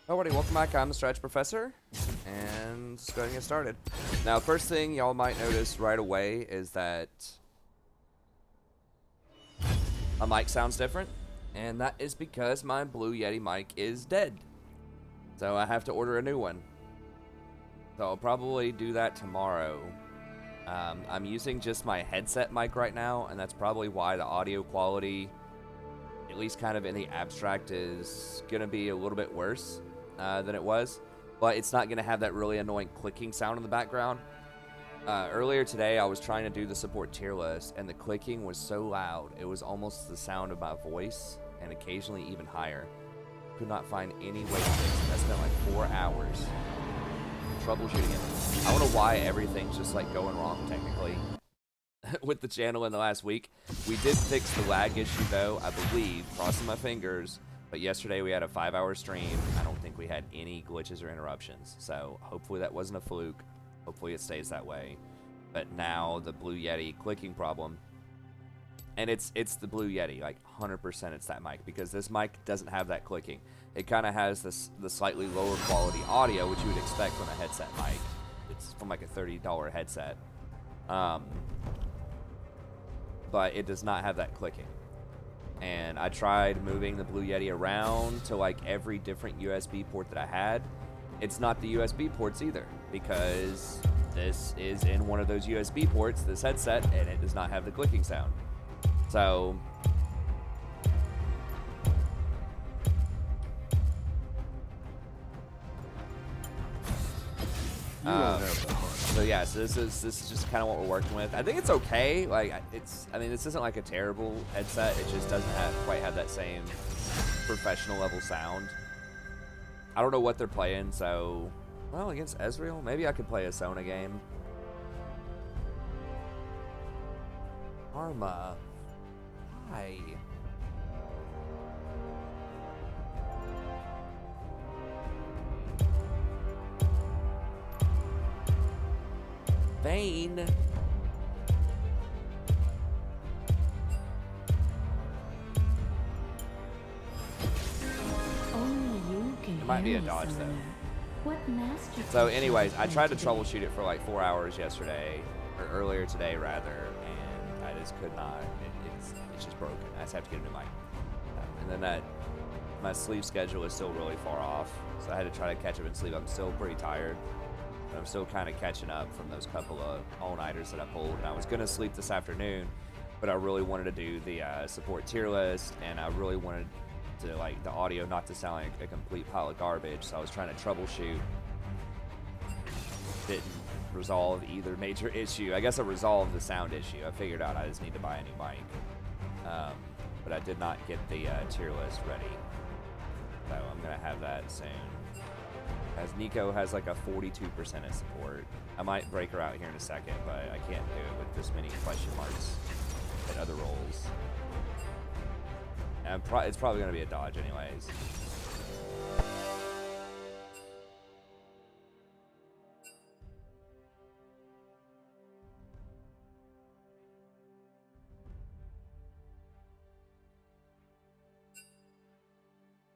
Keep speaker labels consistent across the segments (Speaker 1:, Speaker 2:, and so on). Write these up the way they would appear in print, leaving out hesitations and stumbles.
Speaker 1: Alrighty, welcome back. I'm the Stretch Professor, and let's go ahead and get started. Now, first thing y'all might notice right away is that my mic sounds different, and that is because my Blue Yeti mic is dead. So I have to order a new one. So I'll probably do that tomorrow. I'm using just my headset mic right now, and that's probably why the audio quality, at least kind of in the abstract, is going to be a little bit worse than it was. But it's not going to have that really annoying clicking sound in the background. Earlier today, I was trying to do the support tier list, and the clicking was so loud, it was almost the sound of my voice, and occasionally even higher. Could not find any way to fix it. I spent like 4 hours troubleshooting it. I don't know why everything's just like going wrong technically with the channel in the last week. We did fix the lag issue though, I believe, crossing my fingers. But yesterday we had a 5-hour stream. I don't think we had any glitches or interruptions. So hopefully that wasn't a fluke. Hopefully it stays that way. But now the Blue Yeti clicking problem. And it's the Blue Yeti, like 100% it's that mic, because this mic doesn't have that clicking. It kind of has the slightly lower quality audio, which you would expect from a headset mic. It's from like a $30 headset. But it does not have that clicking. And I tried moving the Blue Yeti around to like every different USB port that I had. It's not the USB ports either, because this is in one of those USB ports, this headset, and it does not have the clicking sound. So so yeah, so this is just kind of what we're working with. I think it's okay. Like I mean, this isn't like a terrible headset. It just doesn't quite have that same professional level sound. I don't know what they're playing, so well, against Ezreal, maybe I could play a Sona game. Arma, hi. Vayne. It might be a dodge though. So anyways, I tried to troubleshoot it for like 4 hours yesterday, or earlier today rather, and I just could not. It's just broken. I just have to get a new mic. And then my sleep schedule is still really far off, so I had to try to catch up in sleep. I'm still pretty tired. But I'm still kind of catching up from those couple of all-nighters that I pulled. And I was going to sleep this afternoon, but I really wanted to do the support tier list, and I really wanted to like the audio not to sound like a complete pile of garbage. So I was trying to troubleshoot. Didn't resolve either major issue. I guess I resolved the sound issue. I figured out I just need to buy a new mic. But I did not get the tier list ready. So I'm going to have that soon. As Nico has like a 42% of support. I might break her out here in a second, but I can't do it with this many question marks at other roles. And it's probably going to be a dodge anyways.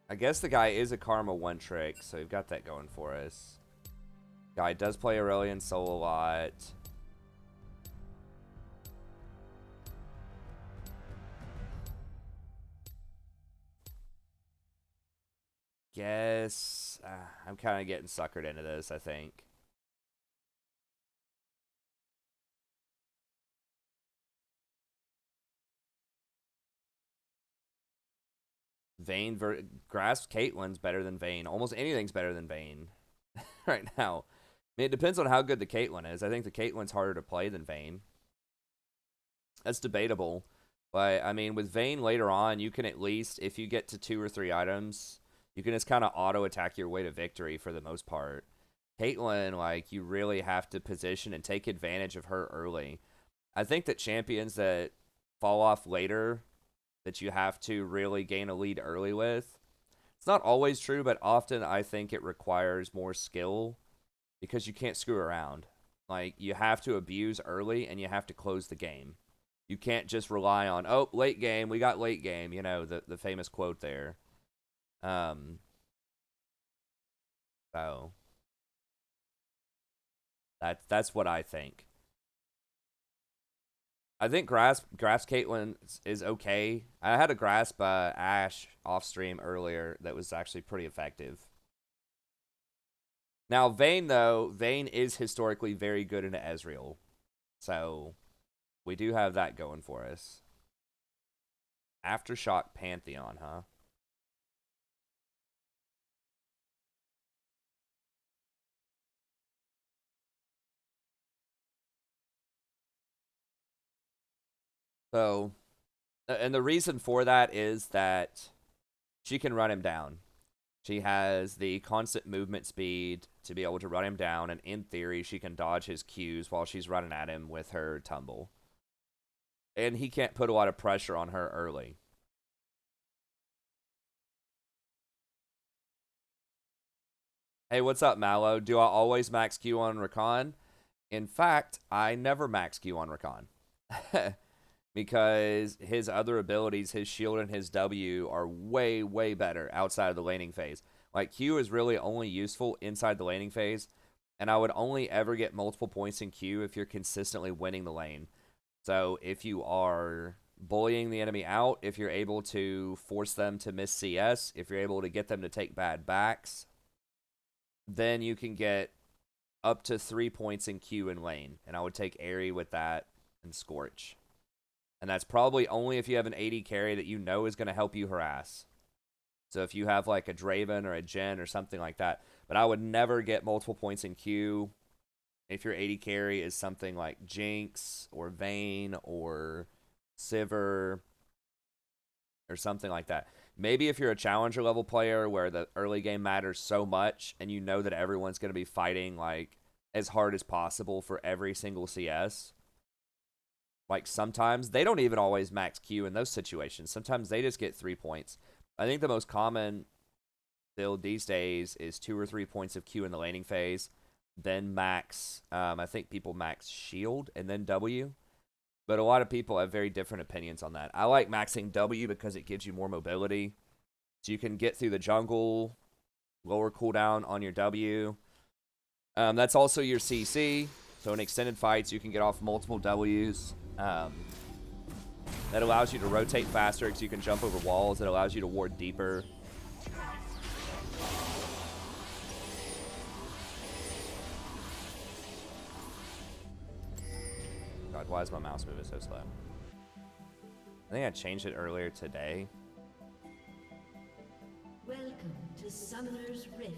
Speaker 1: I guess the guy is a Karma one trick, so we've got that going for us. Guy does play Aurelion Soul a lot. Guess I'm kind of getting suckered into this, I think. Vayne Grass Caitlyn's better than Vayne. Almost anything's better than Vayne right now. I mean, it depends on how good the Caitlyn is. I think the Caitlyn's harder to play than Vayne. That's debatable. But, I mean, with Vayne later on, you can at least, if you get to 2 or 3 items, you can just kind of auto-attack your way to victory for the most part. Caitlyn, like, you really have to position and take advantage of her early. I think that champions that fall off later, that you have to really gain a lead early with, it's not always true, but often I think it requires more skill because you can't screw around. Like, you have to abuse early and you have to close the game. You can't just rely on, oh, late game, we got late game, you know, the famous quote there. So that's what I think. I think grasp Caitlyn is okay. I had a grasp Ash off stream earlier that was actually pretty effective. Now Vayne though, Vayne is historically very good into Ezreal, so we do have that going for us. Aftershock Pantheon, huh? So, and the reason for that is that she can run him down. She has the constant movement speed to be able to run him down, and in theory, she can dodge his Qs while she's running at him with her tumble. And he can't put a lot of pressure on her early. Hey, what's up, Mallow? Do I always max Q on Rakan? In fact, I never max Q on Rakan. Because his other abilities, his shield and his W, are way, way better outside of the laning phase. Like, Q is really only useful inside the laning phase, and I would only ever get multiple points in Q if you're consistently winning the lane. So if you are bullying the enemy out, if you're able to force them to miss CS, if you're able to get them to take bad backs, then you can get up to 3 points in Q in lane. And I would take Airy with that and Scorch. And that's probably only if you have an AD carry that you know is going to help you harass. So if you have like a Draven or a Jhin or something like that. But I would never get multiple points in Q if your AD carry is something like Jinx or Vayne or Sivir or something like that. Maybe if you're a challenger level player where the early game matters so much and you know that everyone's going to be fighting like as hard as possible for every single CS. Like sometimes they don't even always max Q in those situations. Sometimes they just get 3 points. I think the most common build these days is 2 or 3 points of Q in the laning phase. Then max, I think people max shield and then W. But a lot of people have very different opinions on that. I like maxing W because it gives you more mobility. So you can get through the jungle, lower cooldown on your W. That's also your CC. So in extended fights, you can get off multiple Ws. That allows you to rotate faster because you can jump over walls. It allows you to ward deeper. God, why is my mouse moving so slow? I think I changed it earlier today.
Speaker 2: Welcome to Summoner's Rift.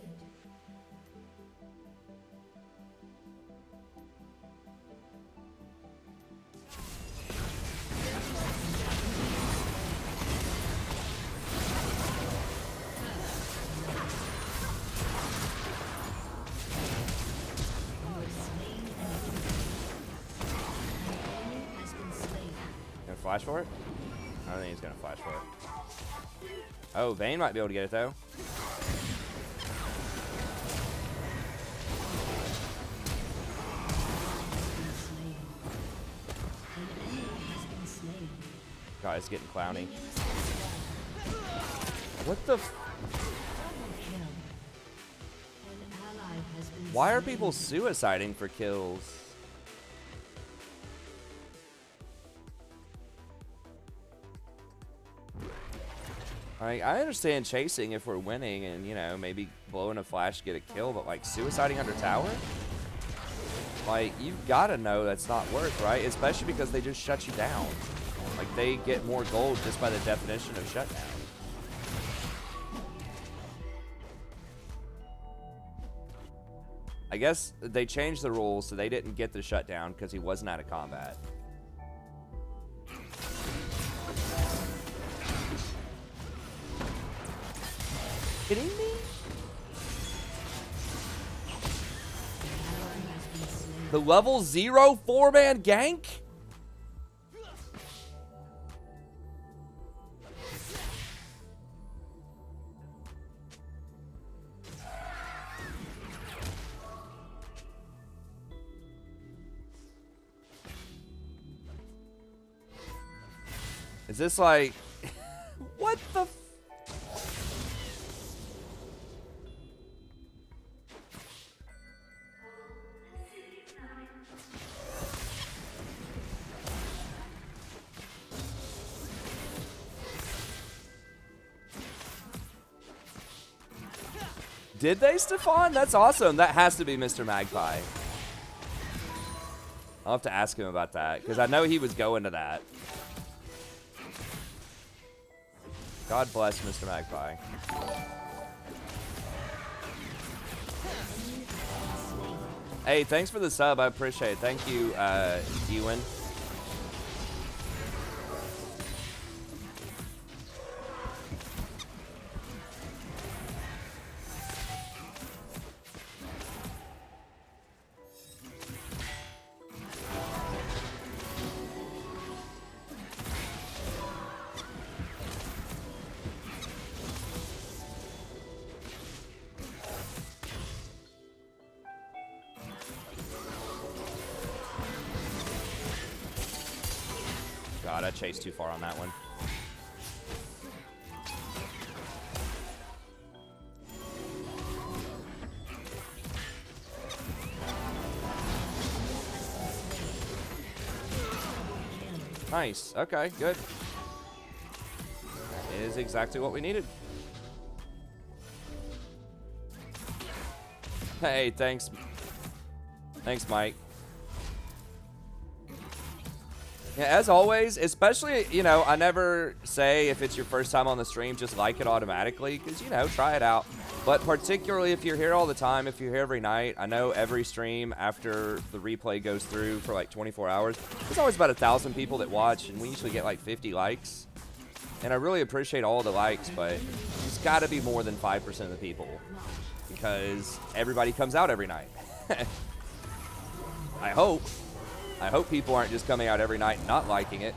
Speaker 1: Flash for it? I don't think he's gonna flash for it. Oh, Vayne might be able to get it though. God, it's getting clowny. What the? Why are people suiciding for kills? Like, I understand chasing if we're winning and, you know, maybe blowing a flash to get a kill, but, like, suiciding under tower? Like, you've got to know that's not worth, right? Especially because they just shut you down. Like, they get more gold just by the definition of shutdown. I guess they changed the rules so they didn't get the shutdown because he wasn't out of combat. Kidding me? The level 0 4-man gank? Is this like what the Did they, Stefan? That's awesome. That has to be Mr. Magpie. I'll have to ask him about that, because I know he was going to that. God bless Mr. Magpie. Hey, thanks for the sub. I appreciate it. Thank you, Ewan. God, I chased too far on that one. Nice. Okay, good. That is exactly what we needed. Hey, thanks. Thanks, Mike. Yeah, as always, especially, you know, I never say if it's your first time on the stream, just like it automatically, because, you know, try it out. But particularly if you're here all the time, if you're here every night, I know every stream after the replay goes through for like 24 hours, there's always about 1,000 people that watch, and we usually get like 50 likes. And I really appreciate all the likes, but it's got to be more than 5% of the people, because everybody comes out every night. I hope people aren't just coming out every night and not liking it.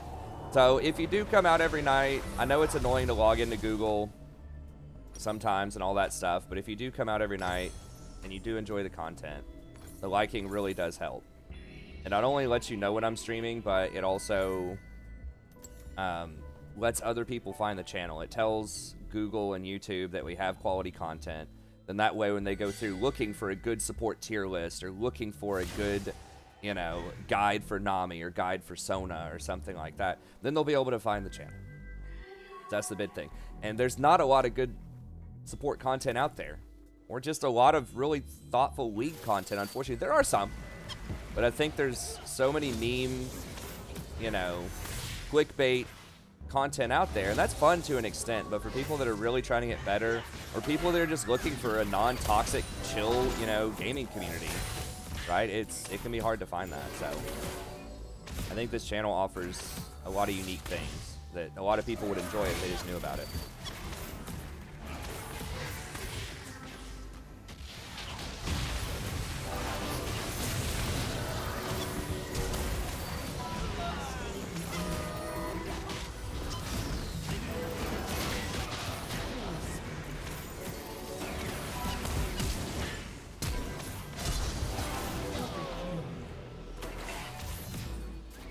Speaker 1: So if you do come out every night, I know it's annoying to log into Google sometimes and all that stuff, but if you do come out every night and you do enjoy the content, the liking really does help. It not only lets you know when I'm streaming, but it also lets other people find the channel. It tells Google and YouTube that we have quality content. Then that way when they go through looking for a good support tier list or looking for a good, you know, guide for Nami or guide for Sona or something like that, then they'll be able to find the channel. That's the big thing. And there's not a lot of good support content out there, or just a lot of really thoughtful league content. Unfortunately, there are some, but I think there's so many meme, you know, clickbait content out there, and that's fun to an extent, but for people that are really trying to get better, or people that are just looking for a non-toxic, chill, you know, gaming community, right? It can be hard to find that. So I think this channel offers a lot of unique things that a lot of people would enjoy if they just knew about it.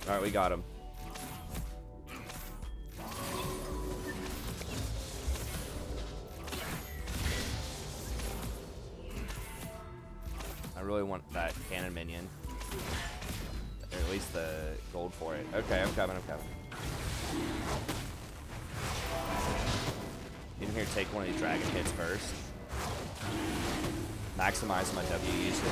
Speaker 1: All right, we got him. I really want that cannon minion. Or at least the gold for it. Okay, I'm coming. In here, take one of these dragon hits first. Maximize my W usage.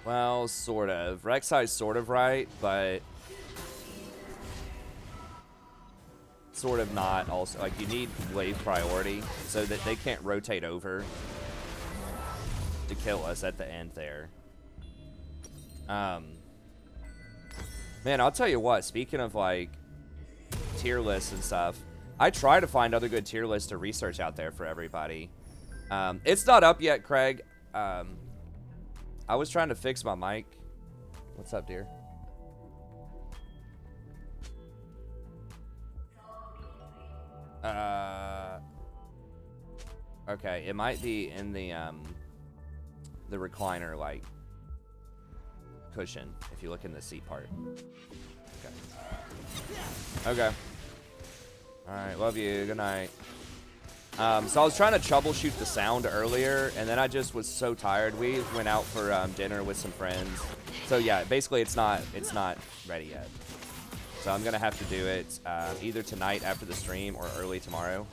Speaker 1: Well, sort of. Rek'Sai's sort of right, but sort of not also. Like, you need wave priority so that they can't rotate over to kill us at the end there. Man, I'll tell you what, speaking of, like, tier lists and stuff, I try to find other good tier lists to research out there for everybody. It's not up yet, Craig. I was trying to fix my mic. What's up, dear? Okay, it might be in the recliner, like, cushion, if you look in the seat part. Okay. Okay. Alright, love you. Good night. So I was trying to troubleshoot the sound earlier, and then I just was so tired. We went out for dinner with some friends. So yeah, basically it's not ready yet. So I'm gonna have to do it either tonight after the stream or early tomorrow.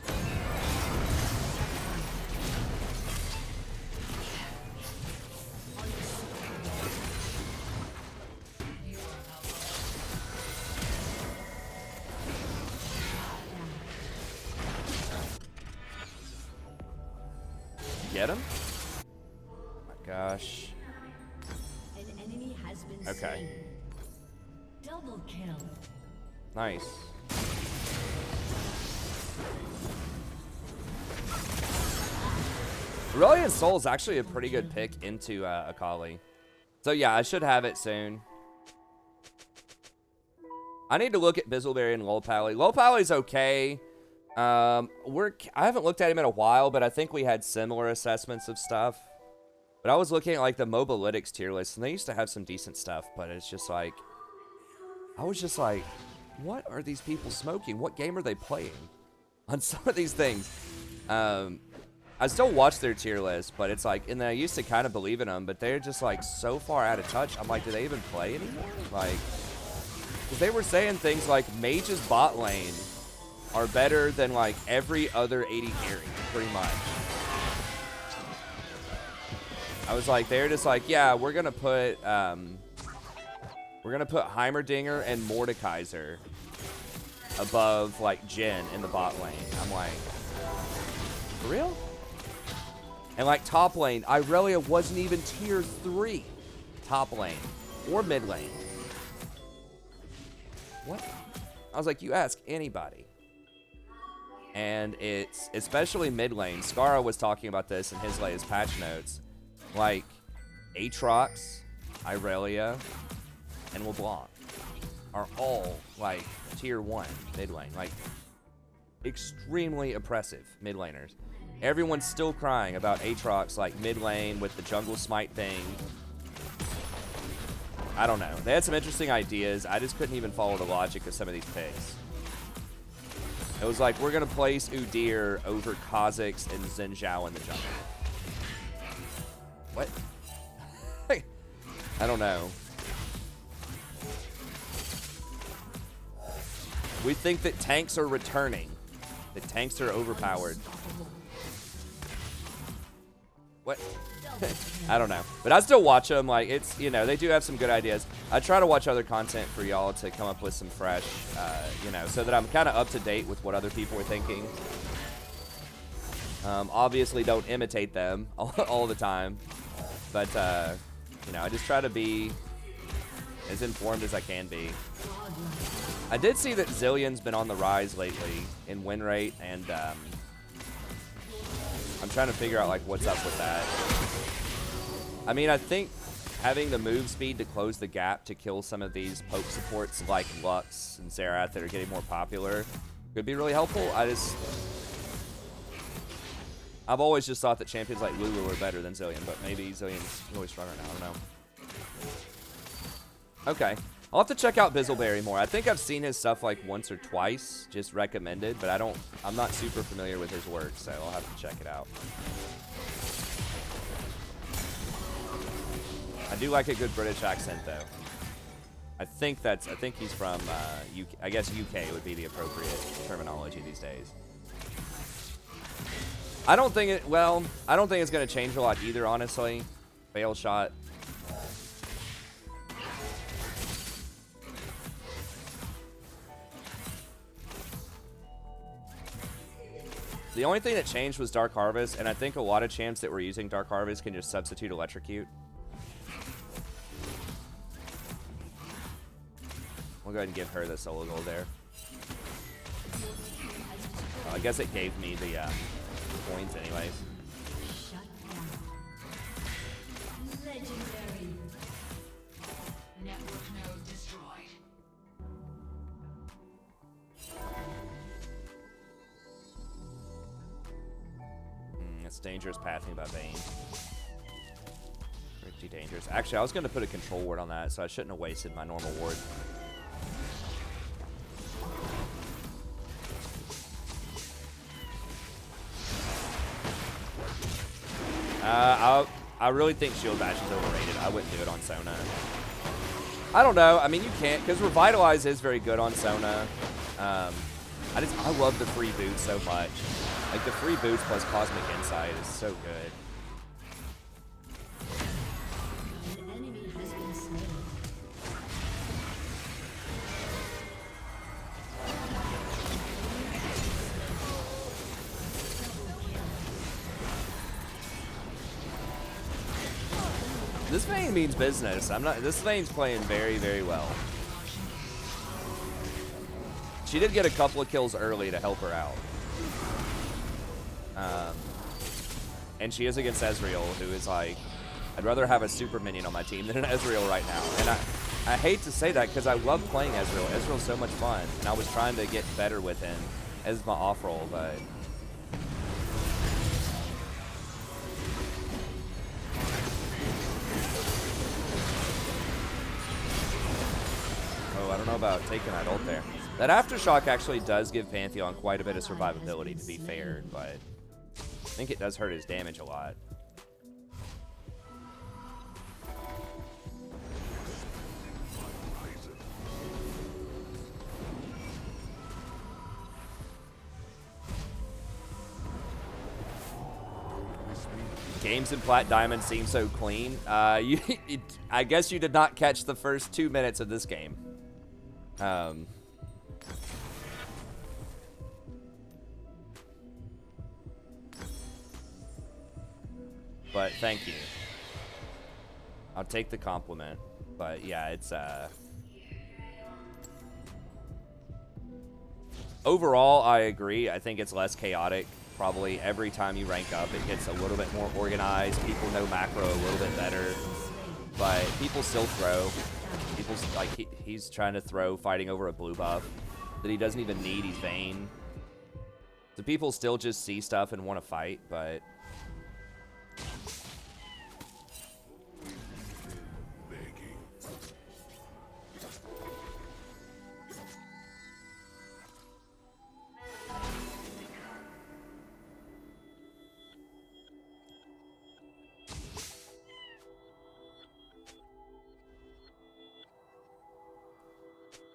Speaker 1: Get him? Oh my gosh.
Speaker 2: An enemy has been
Speaker 1: Okay.
Speaker 2: slain. Double kill.
Speaker 1: Nice. Brilliant Soul is actually a pretty good pick into Akali. So yeah, I should have it soon. I need to look at Bizzleberry and Lolpally. Lolpally's okay. I haven't looked at him in a while, but I think we had similar assessments of stuff. But I was looking at like the Mobalytics tier list, and they used to have some decent stuff, but it's just like, I was just like, what are these people smoking? What game are they playing on some of these things? I still watch their tier list, but it's like, and I used to kind of believe in them, but they're just like so far out of touch. I'm like, do they even play anymore? Like, because they were saying things like Mage's bot lane are better than like every other 80 carry, pretty much. I was like, they're just like, yeah, we're gonna put Heimerdinger and Mordekaiser above like Jhin in the bot lane. I'm like, for real? And like top lane, Irelia wasn't even tier 3 top lane or mid lane. What? I was like, you ask anybody. And it's especially mid lane. Scarra was talking about this in his latest patch notes. Like Aatrox, Irelia, and LeBlanc are all like tier 1 mid lane. Like extremely oppressive mid laners. Everyone's still crying about Aatrox like mid lane with the jungle smite thing. I don't know. They had some interesting ideas. I just couldn't even follow the logic of some of these picks. It was like, we're going to place Udyr over Kha'Zix and Xin Zhao in the jungle. What? I don't know. We think that tanks are returning. That tanks are overpowered. What? I don't know. But I still watch them. Like, it's, you know, they do have some good ideas. I try to watch other content for y'all to come up with some fresh, you know, so that I'm kind of up to date with what other people are thinking. Obviously, don't imitate them all the time. But, you know, I just try to be as informed as I can be. I did see that Zillion's been on the rise lately in win rate, and I'm trying to figure out, like, what's up with that. I mean, I think having the move speed to close the gap to kill some of these poke supports like Lux and Xerath that are getting more popular could be really helpful. I've always just thought that champions like Lulu are better than Zillion, but maybe Zillion's really strong right now. I don't know. Okay. I'll have to check out Bizzleberry more. I think I've seen his stuff like once or twice, just recommended, but I'm not super familiar with his work, so I'll have to check it out. I do like a good British accent, though. I think he's from UK. I guess UK would be the appropriate terminology these days. I don't think it's going to change a lot either, honestly. Fail shot. The only thing that changed was Dark Harvest, and I think a lot of champs that were using Dark Harvest can just substitute Electrocute. We'll go ahead and give her the solo gold there. I guess it gave me the points anyways.
Speaker 2: Shut down. Legendary.
Speaker 3: Network node destroyed.
Speaker 1: It's dangerous pathing by Vayne. Pretty dangerous. Actually, I was going to put a control ward on that, so I shouldn't have wasted my normal ward. I really think Shield Bash is overrated. I wouldn't do it on Sona. I don't know. I mean, you can't, because Revitalize is very good on Sona. I love the free boots so much. Like, the free boots plus Cosmic Insight is so good.
Speaker 2: An enemy has been slain.
Speaker 1: This Vayne means business. This Vayne's playing very, very well. She did get a couple of kills early to help her out. And she is against Ezreal, who is like, I'd rather have a super minion on my team than an Ezreal right now. And I hate to say that because I love playing Ezreal. Ezreal's so much fun. And I was trying to get better with him as my off role, but I don't know about taking that ult there. That Aftershock actually does give Pantheon quite a bit of survivability, to be fair, but I think it does hurt his damage a lot. Games in Plat Diamond seem so clean. I guess you did not catch the first 2 minutes of this game. But thank you. I'll take the compliment. But yeah, it's overall I agree. I think it's less chaotic. Probably every time you rank up, it gets a little bit more organized. People know macro a little bit better. But people still throw. People's like he's trying to throw, fighting over a blue buff that he doesn't even need. He's Vayne. So people still just see stuff and want to fight, but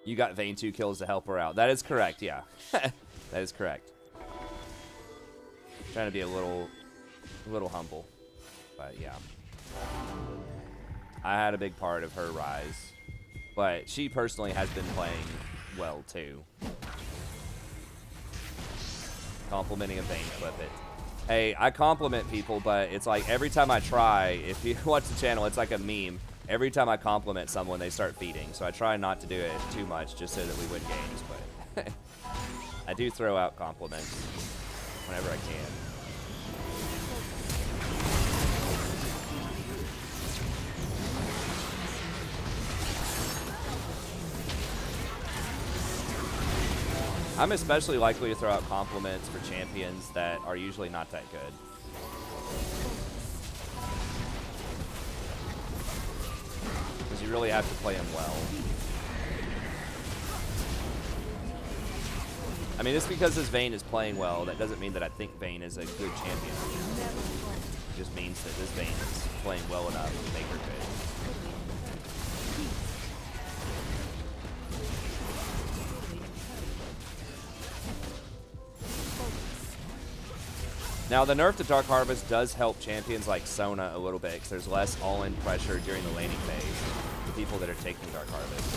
Speaker 1: you got Vayne 2 kills to help her out. That is correct, yeah. That is correct. Trying to be a little humble. But yeah. I had a big part of her rise. But she personally has been playing well too. Complimenting a Vayne clip it. Hey, I compliment people, but it's like every time I try, if you watch the channel, it's like a meme. Every time I compliment someone, they start feeding. So I try not to do it too much just so that we win games. But I do throw out compliments whenever I can. I'm especially likely to throw out compliments for champions that are usually not that good. Because you really have to play them well. I mean, just because this Vayne is playing well, that doesn't mean that I think Vayne is a good champion. It just means that this Vayne is playing well enough to make her good. Now, the nerf to Dark Harvest does help champions like Sona a little bit, because there's less all-in pressure during the laning phase for people that are taking Dark Harvest.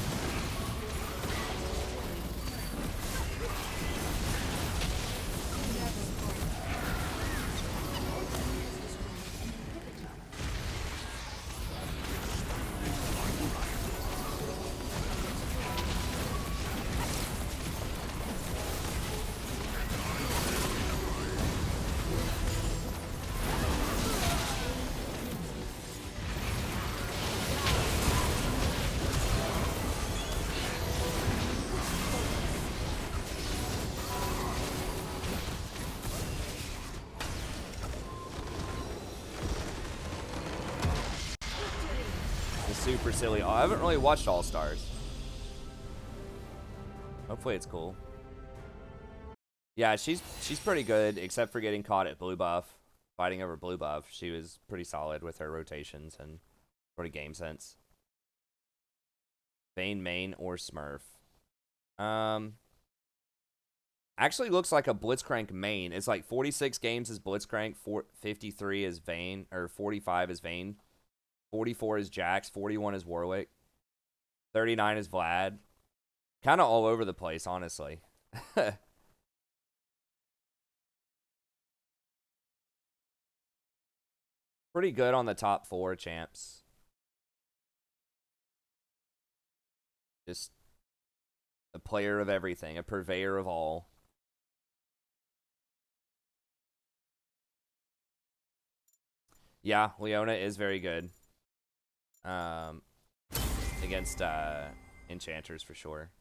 Speaker 1: Super silly. I haven't really watched All Stars. Hopefully it's cool. Yeah, she's pretty good, except for getting caught at blue buff. fighting over blue buff, she was pretty solid with her rotations and sort of game sense. Vayne main or Smurf. Actually looks like a Blitzcrank main. It's like 46 games is Blitzcrank, 53 is Vayne, or 45 is Vayne, 44 is Jax, 41 is Warwick, 39 is Vlad. Kind of all over the place, honestly. Pretty good on the top 4 champs. Just a player of everything, a purveyor of all. Yeah, Leona is very good. Against enchanters for sure.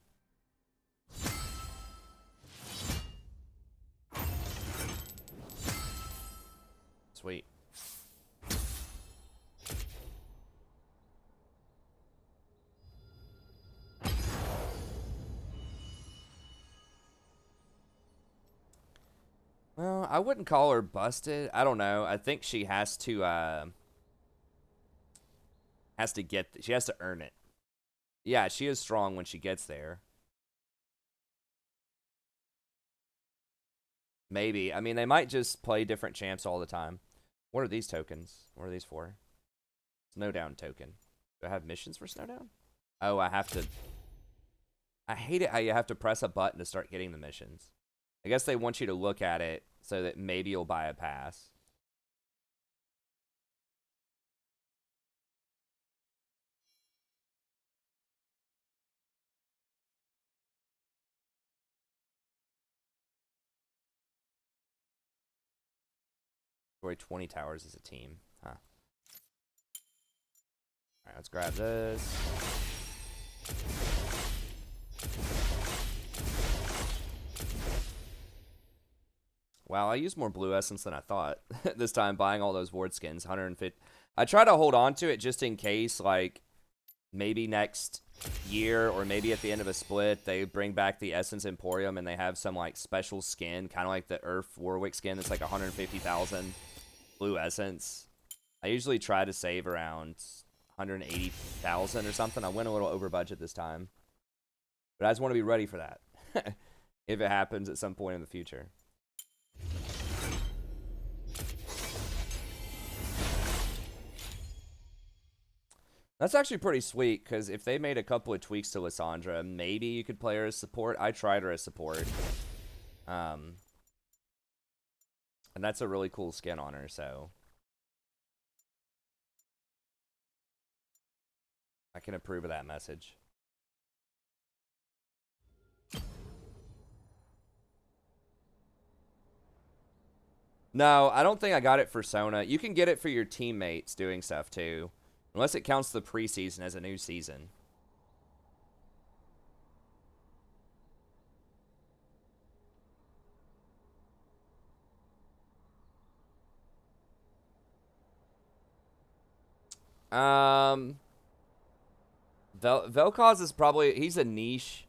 Speaker 1: Sweet. Well, I wouldn't call her busted. I don't know. I think she has to she has to earn it. Yeah, she is strong when she gets there. Maybe. I mean, they might just play different champs all the time. What are these tokens? What are these for? Snowdown token. Do I have missions for Snowdown? Oh, I have to... I hate it how you have to press a button to start getting the missions. I guess they want you to look at it so that maybe you'll buy a pass. Destroy 20 towers as a team. Huh. Alright, let's grab this. Wow, I used more blue essence than I thought. This time buying all those ward skins, 150. I try to hold on to it just in case, like, maybe next year or maybe at the end of a split, they bring back the Essence Emporium and they have some, like, special skin, kind of like the Earth Warwick skin that's like 150,000 blue essence. I usually try to save around 180,000 or something. I went a little over budget this time. But I just want to be ready for that. If it happens at some point in the future. That's actually pretty sweet, because if they made a couple of tweaks to Lissandra, maybe you could play her as support. I tried her as support. And that's a really cool skin on her, so... I can approve of that message. No, I don't think I got it for Sona. You can get it for your teammates doing stuff, too. Unless it counts the preseason as a new season. Vel'Koz is probably... He's a niche.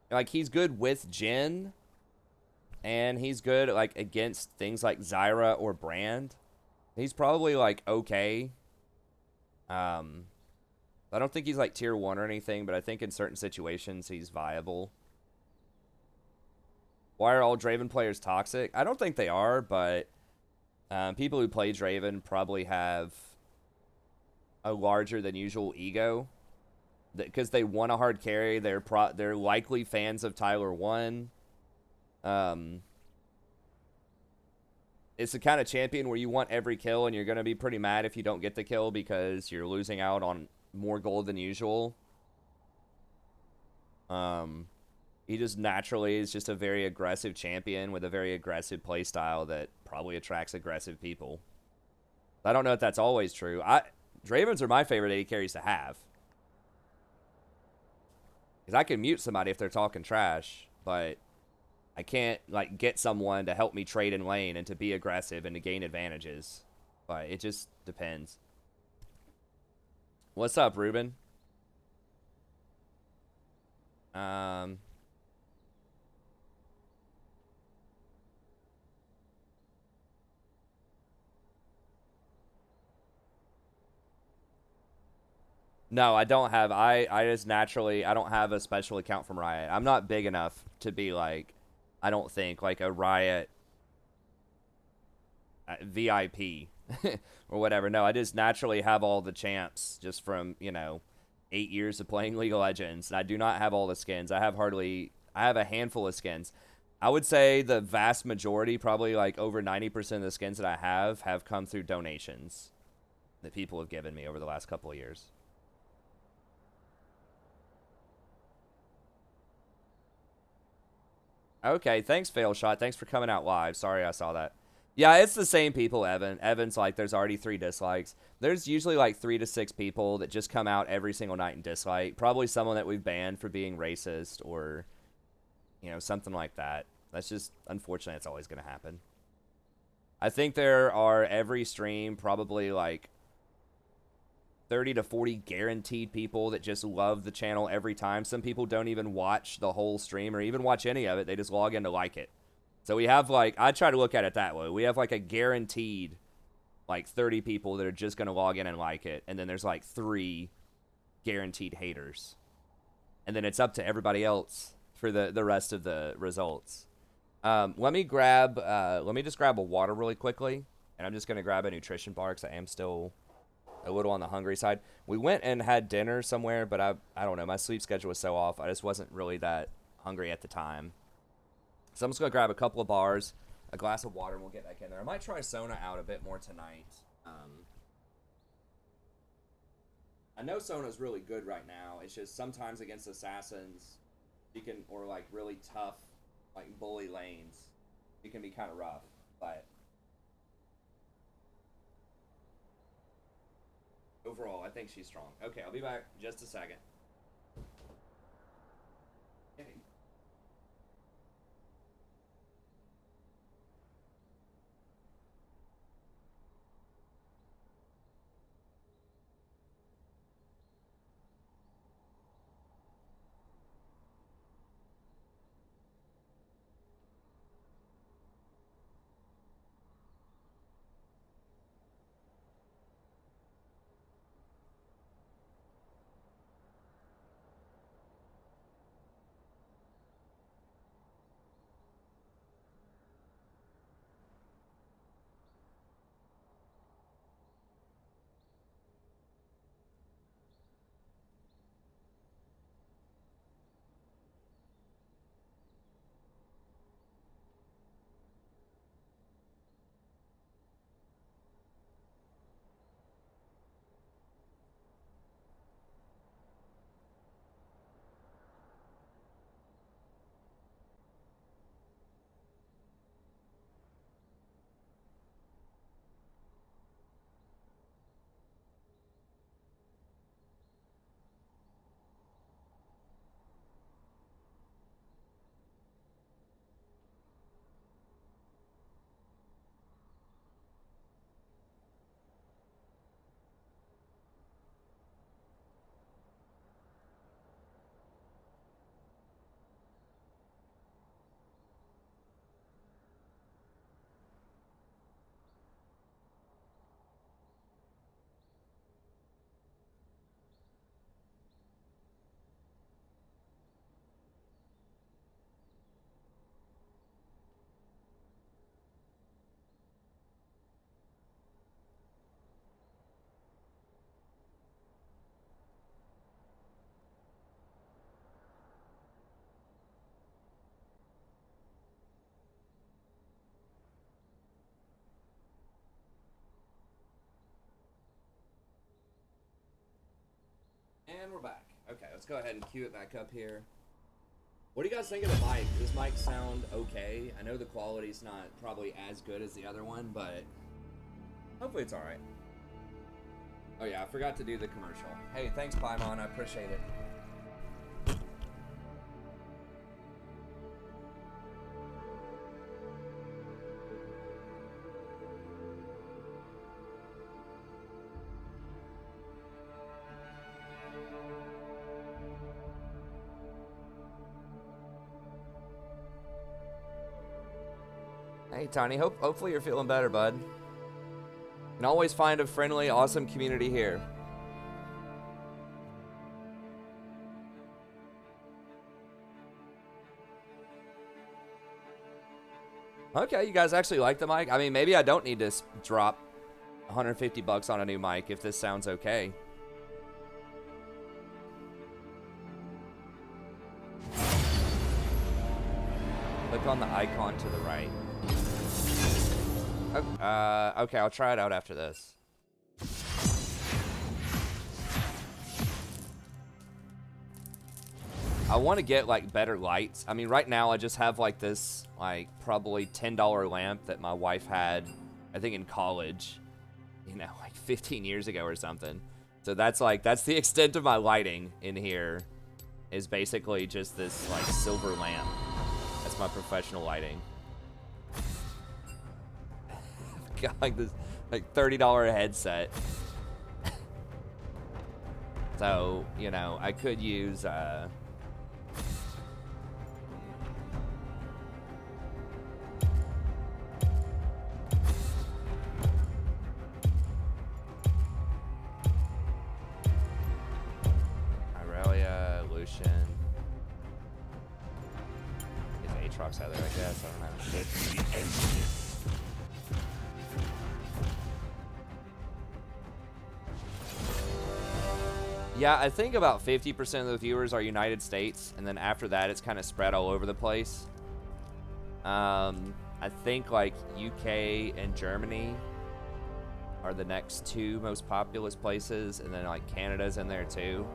Speaker 1: Like, he's good with Jhin. And he's good, like, against things like Zyra or Brand. He's probably, like, okay. I don't think he's, like, tier 1 or anything, but I think in certain situations he's viable. Why are all Draven players toxic? I don't think they are, but people who play Draven probably have a larger than usual ego. Because they want a hard carry. They're likely fans of Tyler 1. It's the kind of champion where you want every kill and you're going to be pretty mad if you don't get the kill because you're losing out on more gold than usual. He just naturally is just a very aggressive champion with a very aggressive playstyle that probably attracts aggressive people. I don't know if that's always true. Dravens are my favorite AD carries to have. Because I can mute somebody if they're talking trash, but I can't, like, get someone to help me trade in lane and to be aggressive and to gain advantages. But it just depends. What's up, Ruben? No, I don't have. I just naturally I don't have a special account from Riot. I'm not big enough to be like, I don't think like a Riot VIP or whatever. No, I just naturally have all the champs just from 8 years of playing League of Legends. And I do not have all the skins. I have a handful of skins. I would say the vast majority, probably like over 90% of the skins that I have come through donations that people have given me over the last couple of years. Okay, thanks, Failshot. Thanks for coming out live. Sorry I saw that. Yeah, it's the same people, Evan. Evan's like, there's already 3 dislikes. There's usually like 3 to 6 people that just come out every single night and dislike. Probably someone that we've banned for being racist or, something like that. That's just, unfortunately, it's always going to happen. I think there are every stream probably like 30 to 40 guaranteed people that just love the channel every time. Some people don't even watch the whole stream or even watch any of it. They just log in to like it. So we have like, I try to look at it that way. We have like a guaranteed like 30 people that are just going to log in and like it. And then there's like 3 guaranteed haters. And then it's up to everybody else for the rest of the results. Let me just grab a water really quickly. And I'm just going to grab a nutrition bar because I am still a little on the hungry side. We went and had dinner somewhere, but I don't know. My sleep schedule was so off. I just wasn't really that hungry at the time. So I'm just going to grab a couple of bars, a glass of water, and we'll get back in there. I might try Sona out a bit more tonight. I know Sona's really good right now. It's just sometimes against assassins, or like really tough, like bully lanes, it can be kind of rough. But overall, I think she's strong. Okay, I'll be back in just a second. Hey. And we're back. Okay, let's go ahead and cue it back up here. What do you guys think of the mic? Does this mic sound okay? I know the quality's not probably as good as the other one, but hopefully it's alright. Oh yeah, I forgot to do the commercial. Hey, thanks Paimon, I appreciate it. Hey, Tiny. Hopefully you're feeling better, bud. You can always find a friendly, awesome community here. Okay, you guys actually like the mic? I mean, maybe I don't need to drop 150 bucks on a new mic if this sounds okay. Click on the icon to the right. Okay, I'll try it out after this. I want to get like better lights. I mean, right now I just have like this like probably $10 lamp that my wife had, I think in college, you know, like 15 years ago or something. So that's the extent of my lighting in here, is basically just this like silver lamp. That's my professional lighting. Got like this like $30 headset. So, you know, I could use Irelia, Lucian. Is Aatrox out there, I guess? I don't know. Yeah, I think about 50% of the viewers are United States, and then after that, it's kind of spread all over the place. I think like UK and Germany are the next two most populous places, and then like Canada's in there too.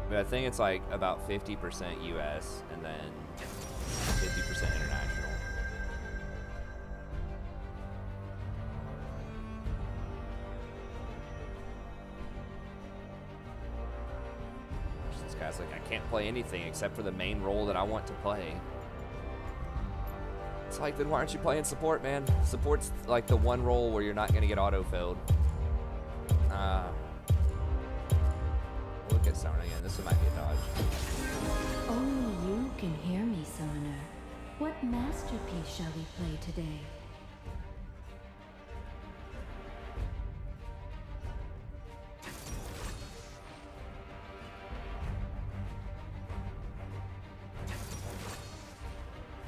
Speaker 1: But I think it's like about 50% US and then 50% international. This guy's like, I can't play anything except for the main role that I want to play. It's like, then why aren't you playing support, man? Support's like the one role where you're not going to get auto-filled. Look at Summoner again. This one might be a dodge.
Speaker 2: Only you can hear me, Summoner. What masterpiece shall we play today?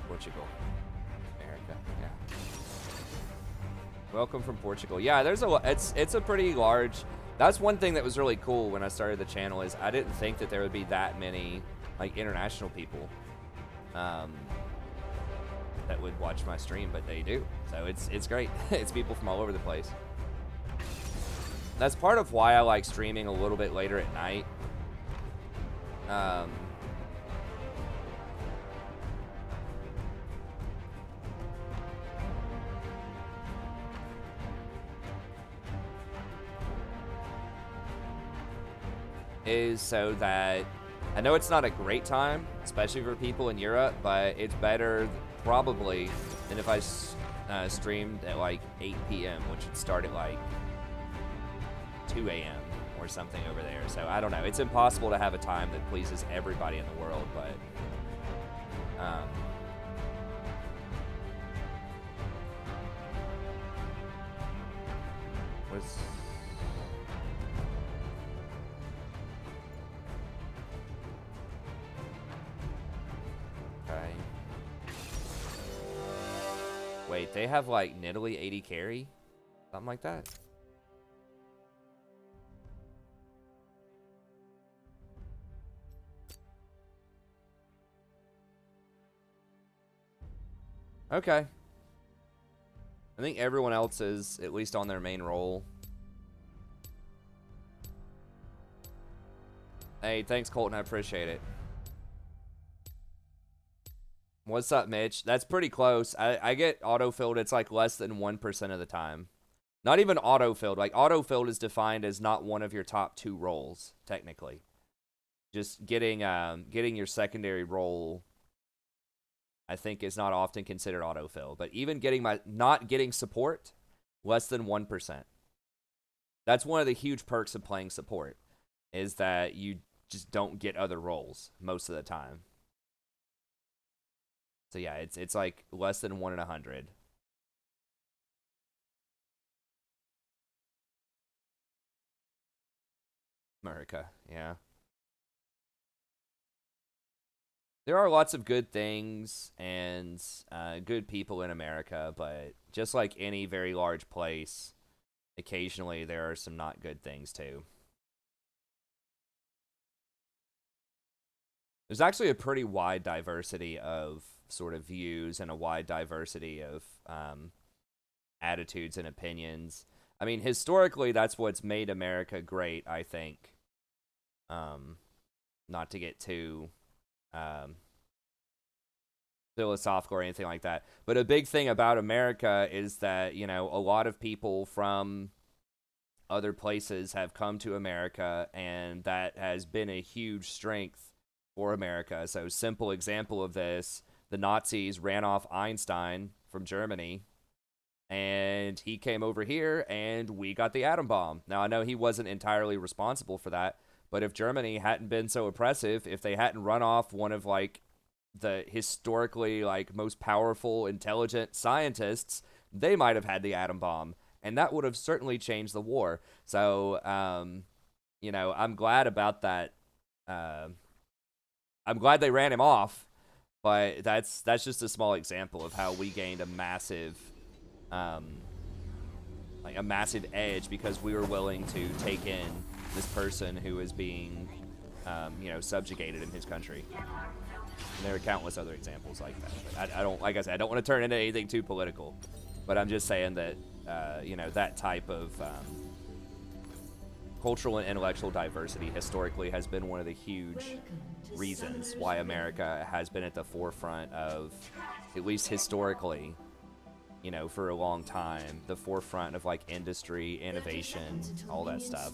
Speaker 1: Portugal. America, yeah. Welcome from Portugal. Yeah, there's it's a pretty large. That's one thing that was really cool when I started the channel, is I didn't think that there would be that many like international people that would watch my stream, but they do. So it's great. It's people from all over the place. That's part of why I like streaming a little bit later at night. Is so that I know it's not a great time, especially for people in Europe, but it's better probably than if I streamed at like 8 p.m., which would start at like 2 a.m. or something over there. So I don't know. It's impossible to have a time that pleases everybody in the world, but what's okay. Wait, they have like Nidalee 80 carry? Something like that? Okay. I think everyone else is at least on their main role. Hey, thanks, Colton. I appreciate it. What's up, Mitch? That's pretty close. I get auto-filled. It's like less than 1% of the time. Not even auto-filled. Like, auto-filled is defined as not one of your top 2 roles, technically. Just getting your secondary role, I think, is not often considered autofill. But even not getting support, less than 1%. That's one of the huge perks of playing support, is that you just don't get other roles most of the time. So yeah, it's like less than 1 in 100. America, yeah. There are lots of good things and good people in America, but just like any very large place, occasionally there are some not good things too. There's actually a pretty wide diversity of sort of views and a wide diversity of attitudes and opinions. I mean, historically, that's what's made America great, I think. Not to get too philosophical or anything like that, but a big thing about America is that, you know, a lot of people from other places have come to America, and that has been a huge strength for America. So, simple example of this, the Nazis ran off Einstein from Germany, and he came over here, and we got the atom bomb. Now, I know he wasn't entirely responsible for that, but if Germany hadn't been so oppressive, if they hadn't run off one of, like, the historically, like, most powerful, intelligent scientists, they might have had the atom bomb, and that would have certainly changed the war. So, you know, I'm glad about that. I'm glad they ran him off, but that's just a small example of how we gained a massive, like a massive edge because we were willing to take in this person who is being, you know, subjugated in his country. And there are countless other examples like that. But I don't, like I said, I don't want to turn into anything too political, but I'm just saying that, you know, that type of cultural and intellectual diversity historically has been one of the huge reasons why America has been at the forefront of, at least historically, you know, for a long time, the forefront of like industry, innovation, all that stuff.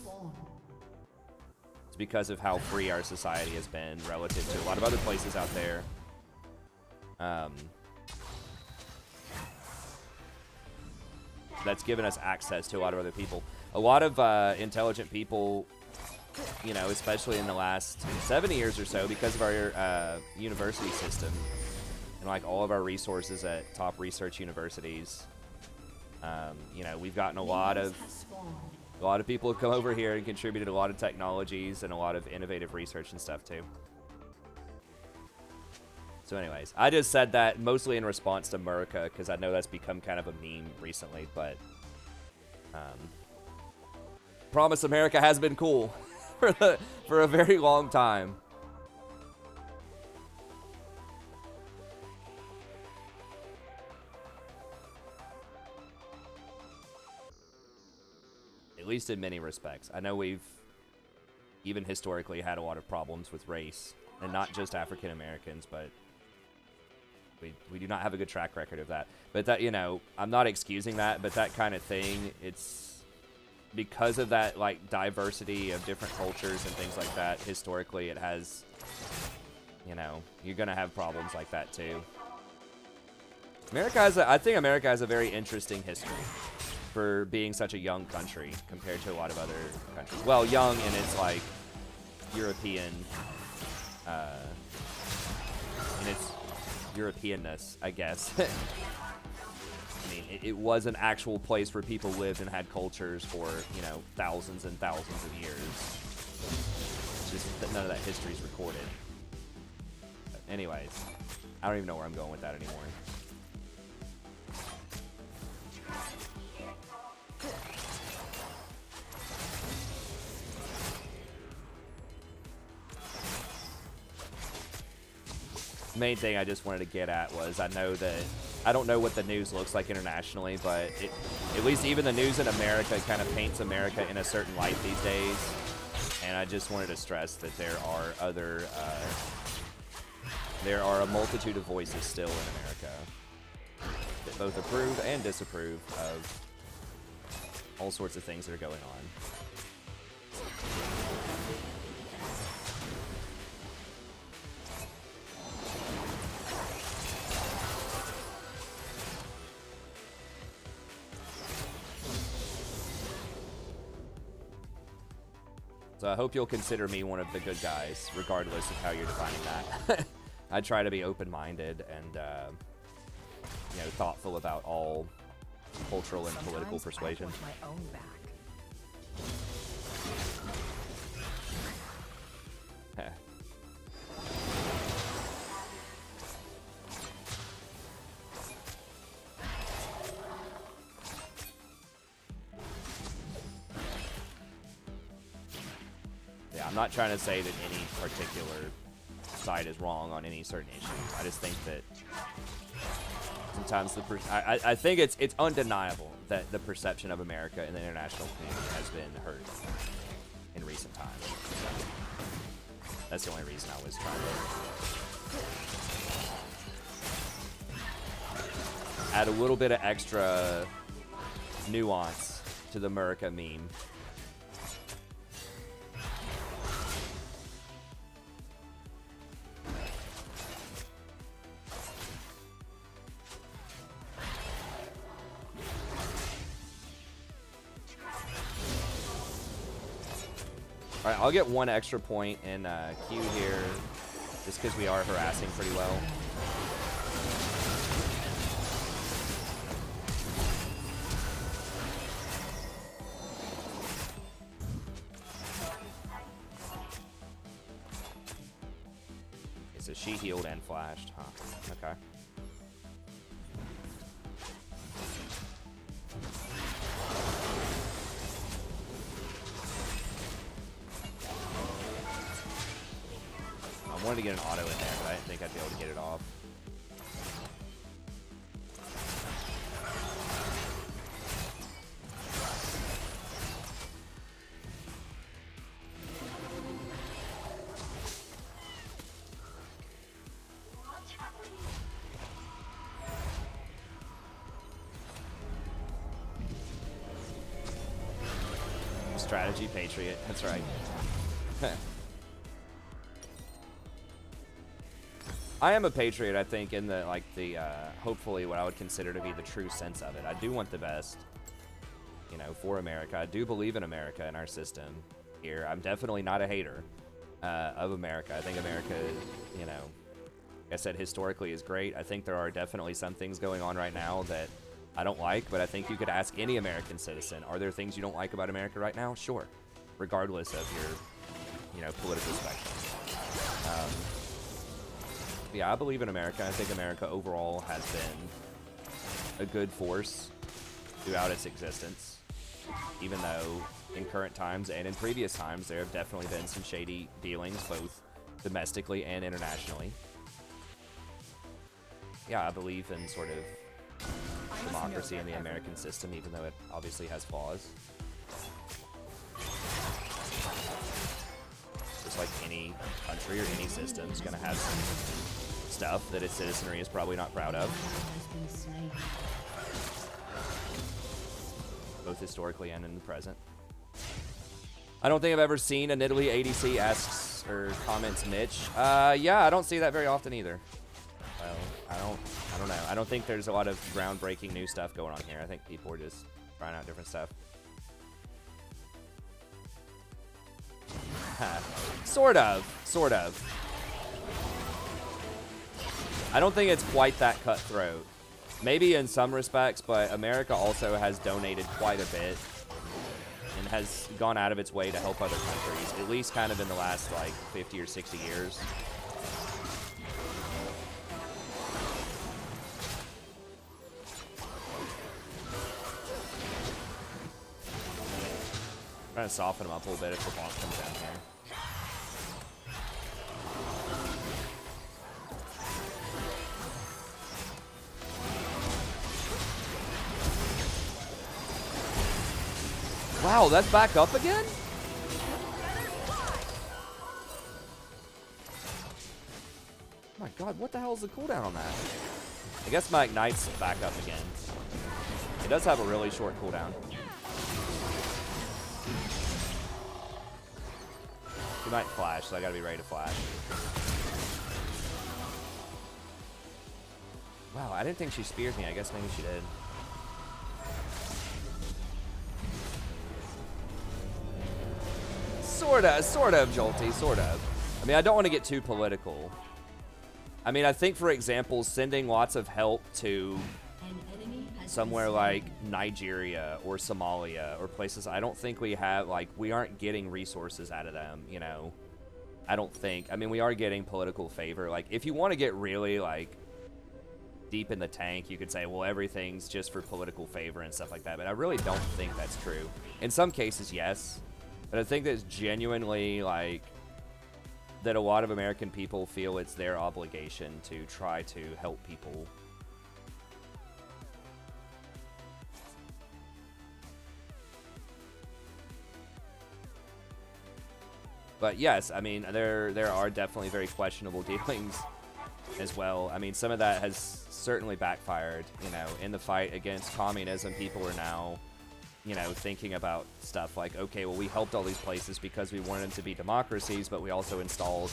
Speaker 1: It's because of how free our society has been relative to a lot of other places out there. That's given us access to a lot of other people. A lot of intelligent people, you know, especially in the last 70 years or so, because of our university system and like all of our resources at top research universities, you know, we've gotten a lot of people have come over here and contributed a lot of technologies and a lot of innovative research and stuff too. So anyways, I just said that mostly in response to America because I know that's become kind of a meme recently, but promise America has been cool for a very long time. At least in many respects. I know we've even historically had a lot of problems with race, and not just African Americans, but we do not have a good track record of that. But that, you know, I'm not excusing that, but that kind of thing, it's because of that, like, diversity of different cultures and things like that, historically it has, you know, you're going to have problems like that too. I think America has a very interesting history for being such a young country compared to a lot of other countries. Well, young in its, like, European, in its Europeanness, I guess. I mean, it was an actual place where people lived and had cultures for, you know, thousands and thousands of years. It's just that none of that history is recorded. But anyways, I don't even know where I'm going with that anymore. Main thing I just wanted to get at was I don't know what the news looks like internationally, but at least even the news in America kind of paints America in a certain light these days. And I just wanted to stress that there are a multitude of voices still in America that both approve and disapprove of all sorts of things that are going on. So I hope you'll consider me one of the good guys, regardless of how you're defining that. I try to be open-minded and, you know, thoughtful about all cultural and political persuasion.
Speaker 3: My own back.
Speaker 1: I'm not trying to say that any particular side is wrong on any certain issues. I just think that sometimes I think it's undeniable that the perception of America in the international community has been hurt in recent times. So that's the only reason I was trying to add a little bit of extra nuance to the America meme. All right, I'll get 1 extra point in Q here, just because we are harassing pretty well. Okay, so she healed and flashed, huh? Okay. I wanted to get an auto in there, but I didn't think I'd be able to get it off. Strategy Patriot, that's right. I am a patriot, I think, in the, like, the, hopefully what I would consider to be the true sense of it. I do want the best, you know, for America. I do believe in America and our system here. I'm definitely not a hater of America. I think America, you know, like I said, historically is great. I think there are definitely some things going on right now that I don't like, but I think you could ask any American citizen, are there things you don't like about America right now? Sure, regardless of your, you know, political spectrum. Yeah, I believe in America. I think America overall has been a good force throughout its existence, even though in current times and in previous times there have definitely been some shady dealings, both domestically and internationally. Yeah, I believe in sort of democracy in the American system, even though it obviously has flaws. Just like any country or any system is going to have some stuff that its citizenry is probably not proud of, both historically and in the present. I don't think I've ever seen an Italy ADC asks or comments Mitch. Yeah, I don't see that very often either. Well, I don't know. I don't think there's a lot of groundbreaking new stuff going on here. I think people are just trying out different stuff. Sort of. I don't think it's quite that cutthroat. Maybe in some respects, but America also has donated quite a bit and has gone out of its way to help other countries, at least kind of in the last, like, 50 or 60 years. I'm trying to soften them up a little bit if the bonk comes down here. Wow, that's back up again? Oh my god, what the hell is the cooldown on that? I guess my Ignite's back up again. It does have a really short cooldown. He might flash, so I gotta be ready to flash. Wow, I didn't think she speared me. I guess maybe she did. Sort of, Jolty, sort of. I mean, I don't want to get too political. I mean, I think, for example, sending lots of help to somewhere like Nigeria or Somalia or places, I don't think we have, like, we aren't getting resources out of them, you know? I don't think. I mean, we are getting political favor. Like, if you want to get really, like, deep in the tank, you could say, well, everything's just for political favor and stuff like that, but I really don't think that's true. In some cases, yes. But I think that's genuinely, like, that a lot of American people feel it's their obligation to try to help people. But yes, I mean, there are definitely very questionable dealings as well. I mean, some of that has certainly backfired, you know, in the fight against communism. People are now, you know, thinking about stuff like, okay, well, we helped all these places because we wanted them to be democracies, but we also installed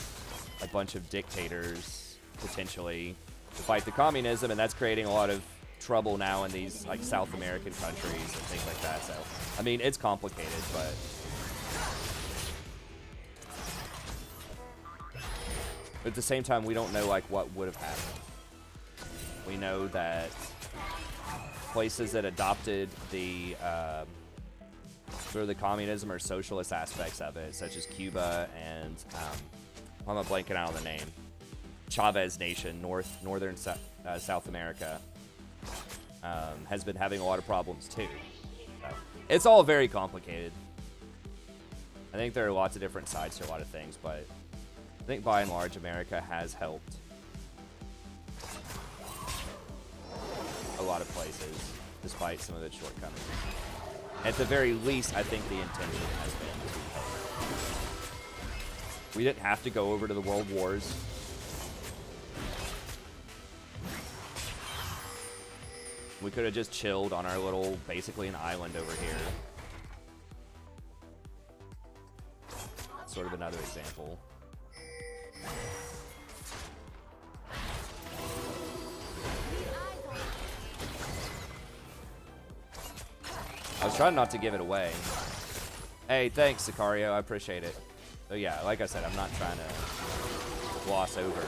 Speaker 1: a bunch of dictators, potentially, to fight the communism, and that's creating a lot of trouble now in these, like, South American countries and things like that. So, I mean, it's complicated, but... But at the same time, we don't know, like, what would have happened. We know that places that adopted the sort of the communism or socialist aspects of it, such as Cuba and I'm blanking out on the name, Chavez Nation, northern South America, has been having a lot of problems too. So it's all very complicated. I think there are lots of different sides to a lot of things, but I think by and large, America has helped a lot of places, despite some of its shortcomings. At the very least, I think the intention has been to help. We didn't have to go over to the World Wars. We could have just chilled on our little, basically an island over here. Sort of another example. I was trying not to give it away. Hey, thanks, Sicario. I appreciate it. So yeah, like I said, I'm not trying to gloss over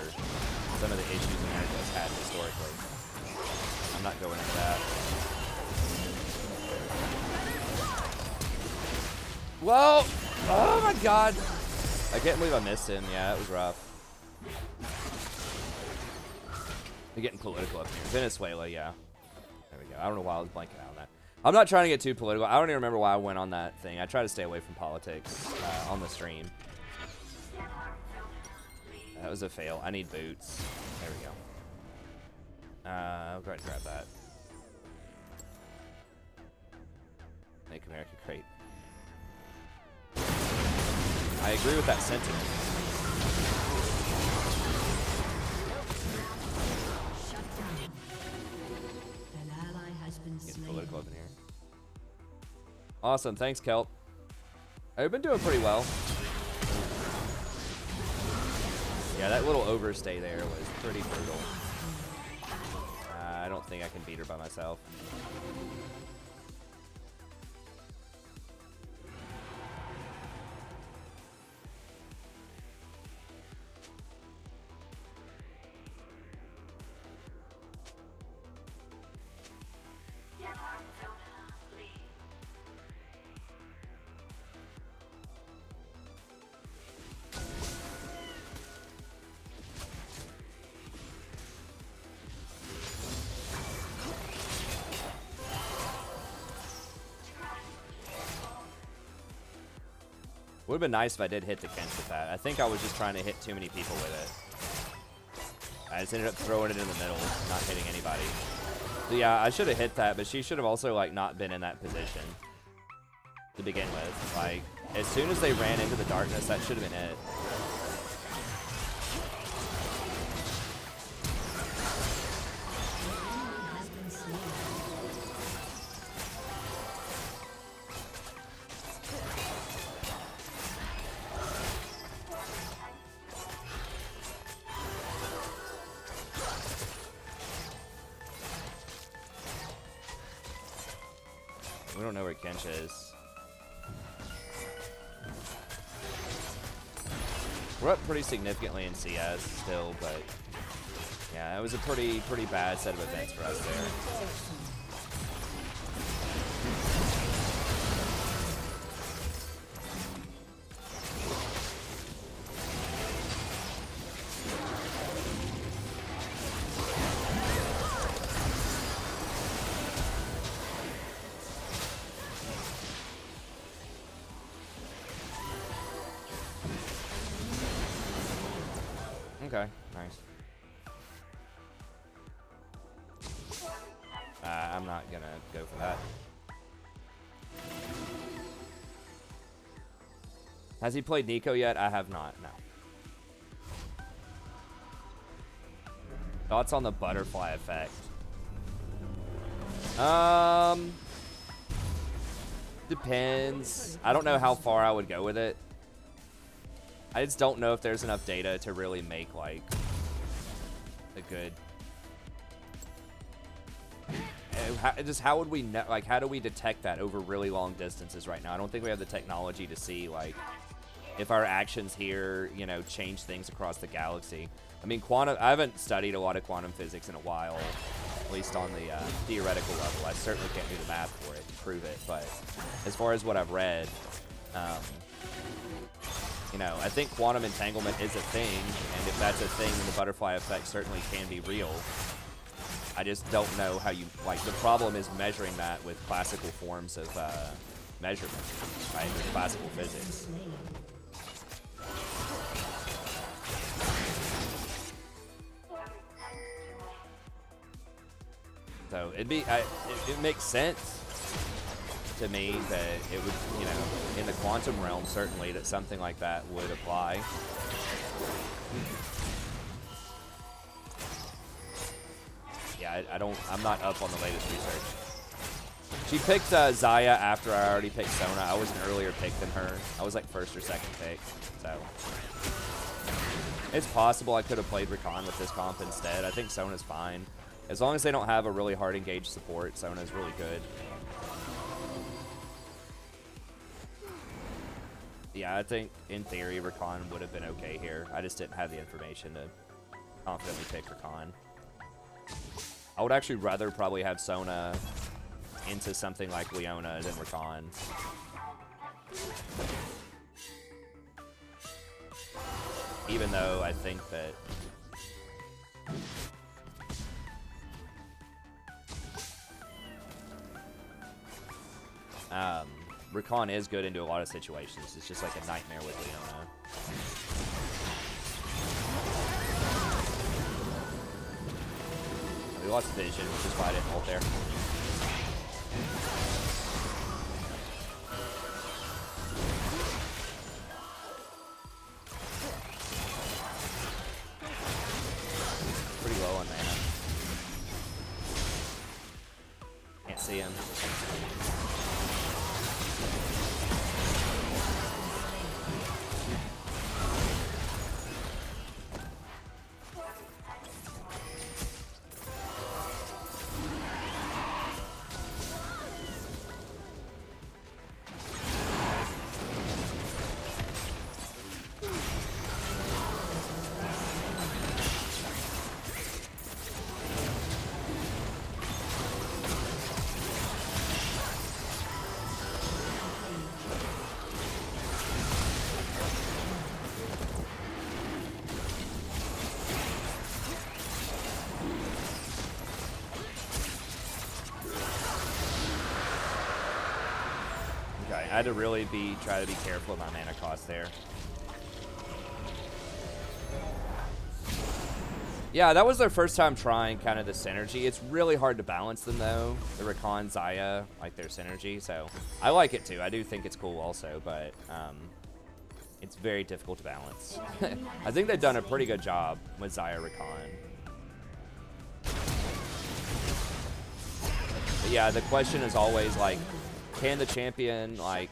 Speaker 1: some of the issues America has had historically. I'm not going into that. Whoa! Oh my god! I can't believe I missed him. Yeah, it was rough. They're getting political up here. Venezuela, yeah. There we go. I don't know why I was blanking out on that. I'm not trying to get too political. I don't even remember why I went on that thing. I try to stay away from politics on the stream. That was a fail. I need boots. There we go. I'll go ahead and grab that. Make America great. I agree with that sentiment. Getting political up in here. Awesome, thanks, Kelp. I've been doing pretty well. Yeah, that little overstay there was pretty brutal. I don't think I can beat her by myself. Would have been nice if I did hit the Kench with that. I think I was just trying to hit too many people with it. I just ended up throwing it in the middle, not hitting anybody. So yeah, I should have hit that, but she should have also, like, not been in that position to begin with. Like, as soon as they ran into the darkness, that should have been it. We don't know where Kench is. We're up pretty significantly in CS still, but yeah, it was a pretty bad set of events for us there. I'm not gonna go for that. Has he played Nico yet? I have not, no. Thoughts on the butterfly effect? Depends. I don't know how far I would go with it. I just don't know if there's enough data to really make, like, a good... How would we know, like, how do we detect that over really long distances right now? I don't think we have the technology to see, like, if our actions here, you know, change things across the galaxy. I mean, I haven't studied a lot of quantum physics in a while, at least on the theoretical level. I certainly can't do the math for it to prove it, but as far as what I've read, you know, I think quantum entanglement is a thing, and if that's a thing, then the butterfly effect certainly can be real. I just don't know how you, like, the problem is measuring that with classical forms of measurement, right, with classical physics. So it'd be, it makes sense to me that it would, you know, in the quantum realm, certainly, that something like that would apply. Yeah, I'm not up on the latest research. She picked Zaya after I already picked Sona. I was an earlier pick than her. I was like first or second pick, so. It's possible I could have played Rakan with this comp instead. I think Sona's fine. As long as they don't have a really hard engaged support, Sona's really good. Yeah, I think, in theory, Rakan would have been okay here. I just didn't have the information to confidently pick Rakan. I would actually rather probably have Sona into something like Leona than Rakan. Even though I think that... Rakan is good into a lot of situations. It's just like a nightmare with Leona. We lost vision, which is why I didn't ult there. Pretty low on mana. Can't see him. I had to really try to be careful with my mana cost there. Yeah, that was their first time trying kind of the synergy. It's really hard to balance them though. The Rakan, Zaya, like their synergy. So I like it too. I do think it's cool also, but it's very difficult to balance. I think they've done a pretty good job with Zaya Rakan. But yeah, the question is always like, can the champion like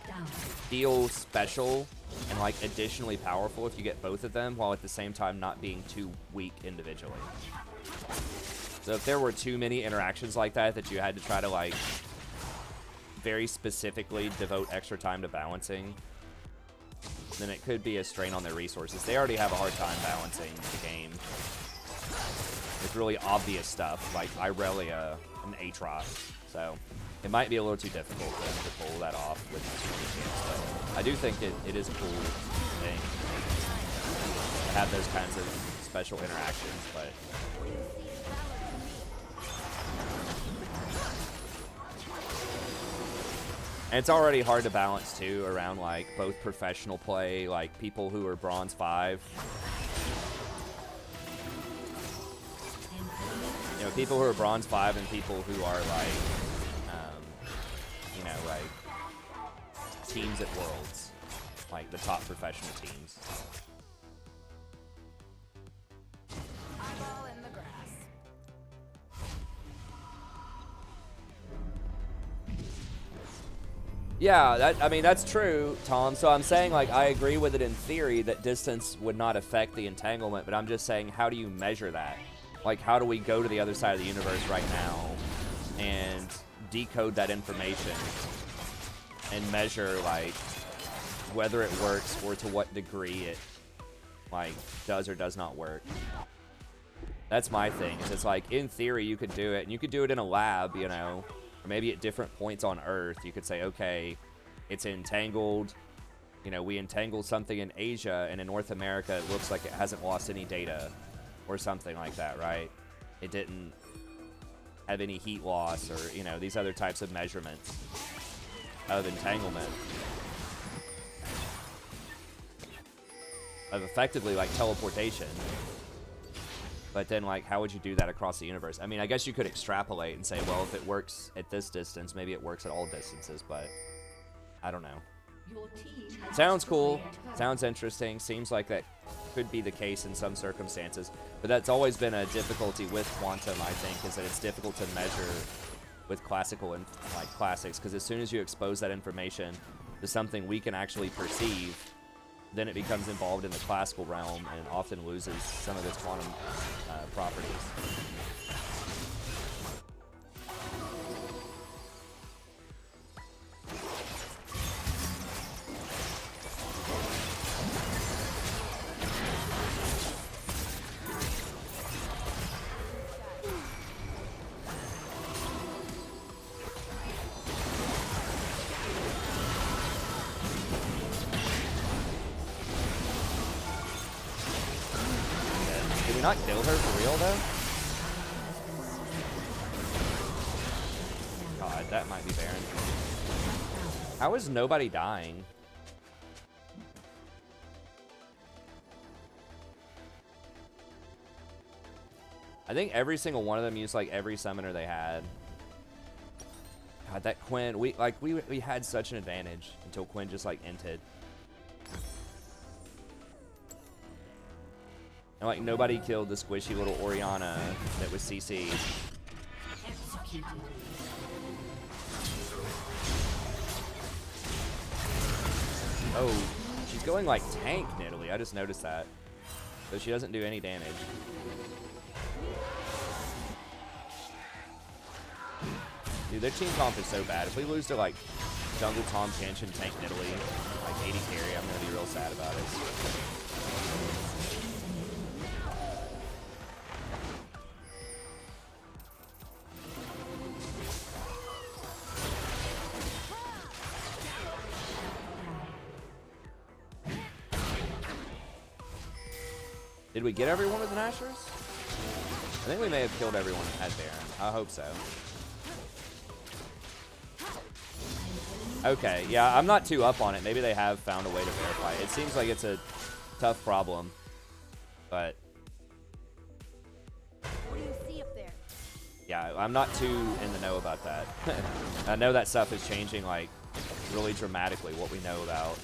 Speaker 1: feel special and like additionally powerful if you get both of them while at the same time not being too weak individually? So if there were too many interactions like that that you had to try to like very specifically devote extra time to balancing, then it could be a strain on their resources. They already have a hard time balancing the game with really obvious stuff like Irelia and Aatrox. So it might be a little too difficult to pull that off with champs, but I do think it is a cool thing to have those kinds of special interactions, but and it's already hard to balance too around like both professional play, like people who are bronze 5. You know, know, people who are bronze 5 and people who are like, you know, like teams at Worlds, like the top professional teams.
Speaker 3: Eyeball in the grass.
Speaker 1: Yeah, I mean, that's true, Tom. So I'm saying, like, I agree with it in theory that distance would not affect the entanglement, but I'm just saying, how do you measure that? Like, how do we go to the other side of the universe right now and decode that information and measure, like, whether it works or to what degree it, like, does or does not work? That's my thing. Is it's like, in theory, you could do it, and you could do it in a lab, you know, or maybe at different points on Earth. You could say, okay, it's entangled. You know, we entangled something in Asia, and in North America, it looks like it hasn't lost any data or something like that, right? It didn't have any heat loss or, you know, these other types of measurements of entanglement. Of effectively, like, teleportation. But then, like, how would you do that across the universe? I mean, I guess you could extrapolate and say, well, if it works at this distance, maybe it works at all distances, but I don't know. Sounds cool. Sounds interesting. Seems like that could be the case in some circumstances. But that's always been a difficulty with quantum, I think, is that it's difficult to measure with classical and, like, classics, because as soon as you expose that information to something we can actually perceive, then it becomes involved in the classical realm and often loses some of its quantum properties. Did we not kill her for real, though? God, that might be Baron. How is nobody dying? I think every single one of them used, like, every summoner they had. God, that Quinn, we had such an advantage until Quinn just, like, inted. And, like, nobody killed the squishy little Orianna that was CC'd. Oh, she's going, like, tank in Italy. I just noticed that. So she doesn't do any damage. Dude, their team comp is so bad. If we lose to, like, Jungle Tom Kenshin, tank in Italy, like, 80 carry, I'm gonna be real sad about it. Did we get everyone with the Nashers? I think we may have killed everyone at Baron. I hope so. Okay, yeah, I'm not too up on it. Maybe they have found a way to verify it. It seems like it's a tough problem, but...
Speaker 3: What do you see up there?
Speaker 1: Yeah, I'm not too in the know about that. I know that stuff is changing, like, really dramatically, what we know about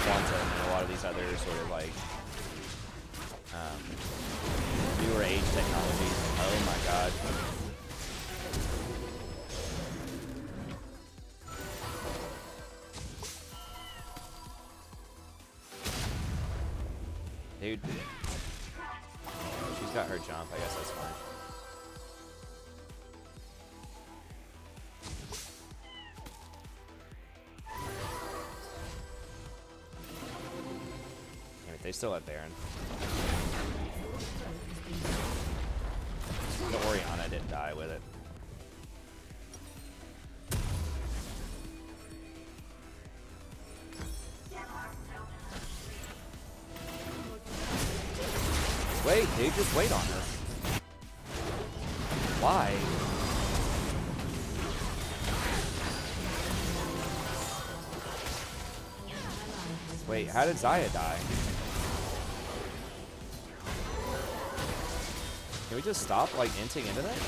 Speaker 1: quantum and a lot of these other sort of, like, newer age technologies. Oh my god. Dude. She's got her jump, I guess that's fine. Damn it, they still have Baron. The Orianna didn't die with it. Wait, dude, just wait on this. Why? Wait, how did Zaya die? Can we just stop, like, inting into that?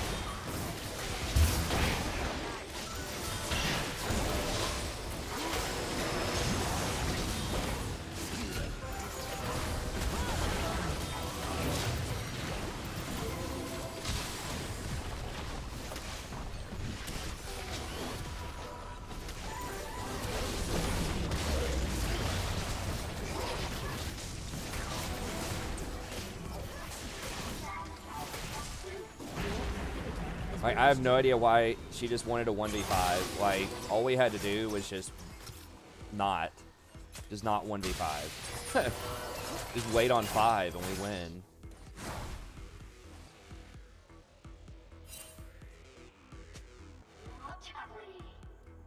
Speaker 1: Like, I have no idea why she just wanted a 1v5. Like, all we had to do was just not 1v5. Just wait on 5 and we win.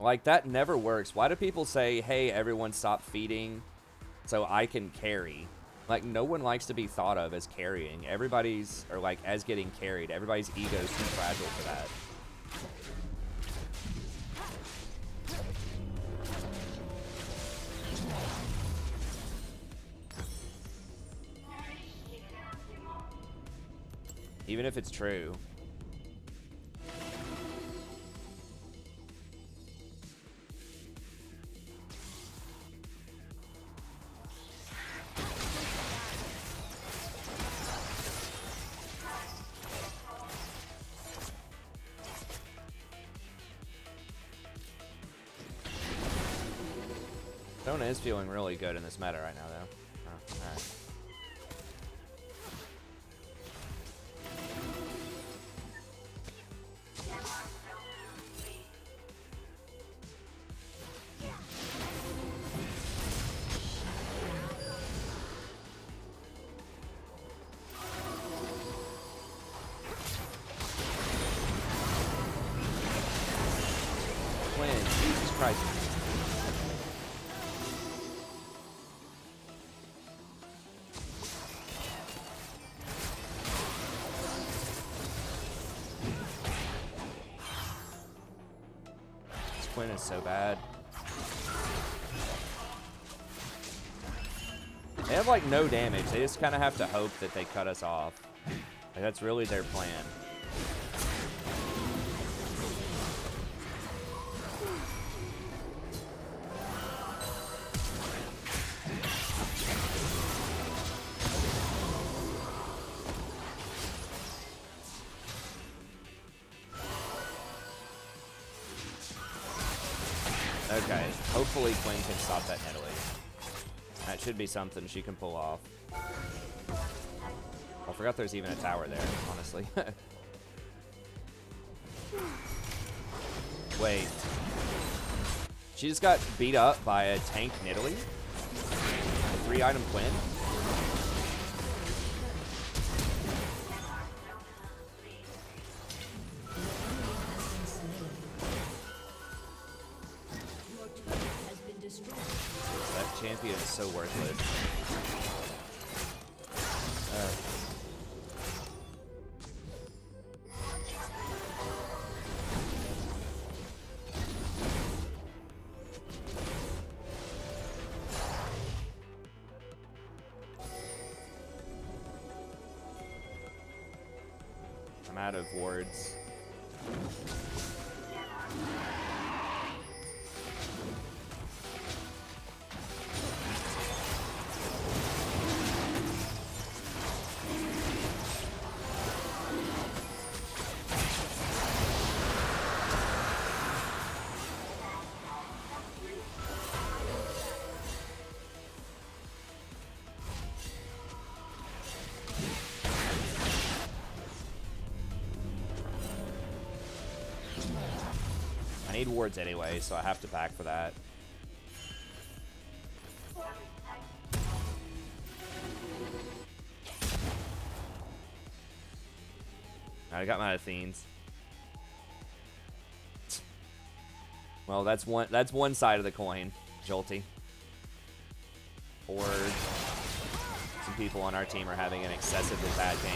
Speaker 1: Like, that never works. Why do people say, hey, everyone stop feeding so I can carry? Like, no one likes to be thought of as carrying. Everybody's, or like, as getting carried. Everybody's ego's too fragile for that. Even if it's true. Sona is feeling really good in this meta right now, though. Oh, alright. Quinn, Jesus Christ. Quinn is so bad. They have like no damage. They just kind of have to hope that they cut us off. Like, that's really their plan. Okay, hopefully Quinn can stop that Nidalee. That should be something she can pull off. I forgot there's even a tower there, honestly. Wait. She just got beat up by a tank Nidalee? A 3-item Quinn? That champion is so worthless. I'm out of wards. I need wards anyway, so I have to back for that. I got my Athenes. Well, that's one side of the coin, Jolty. Or some people on our team are having an excessively bad game.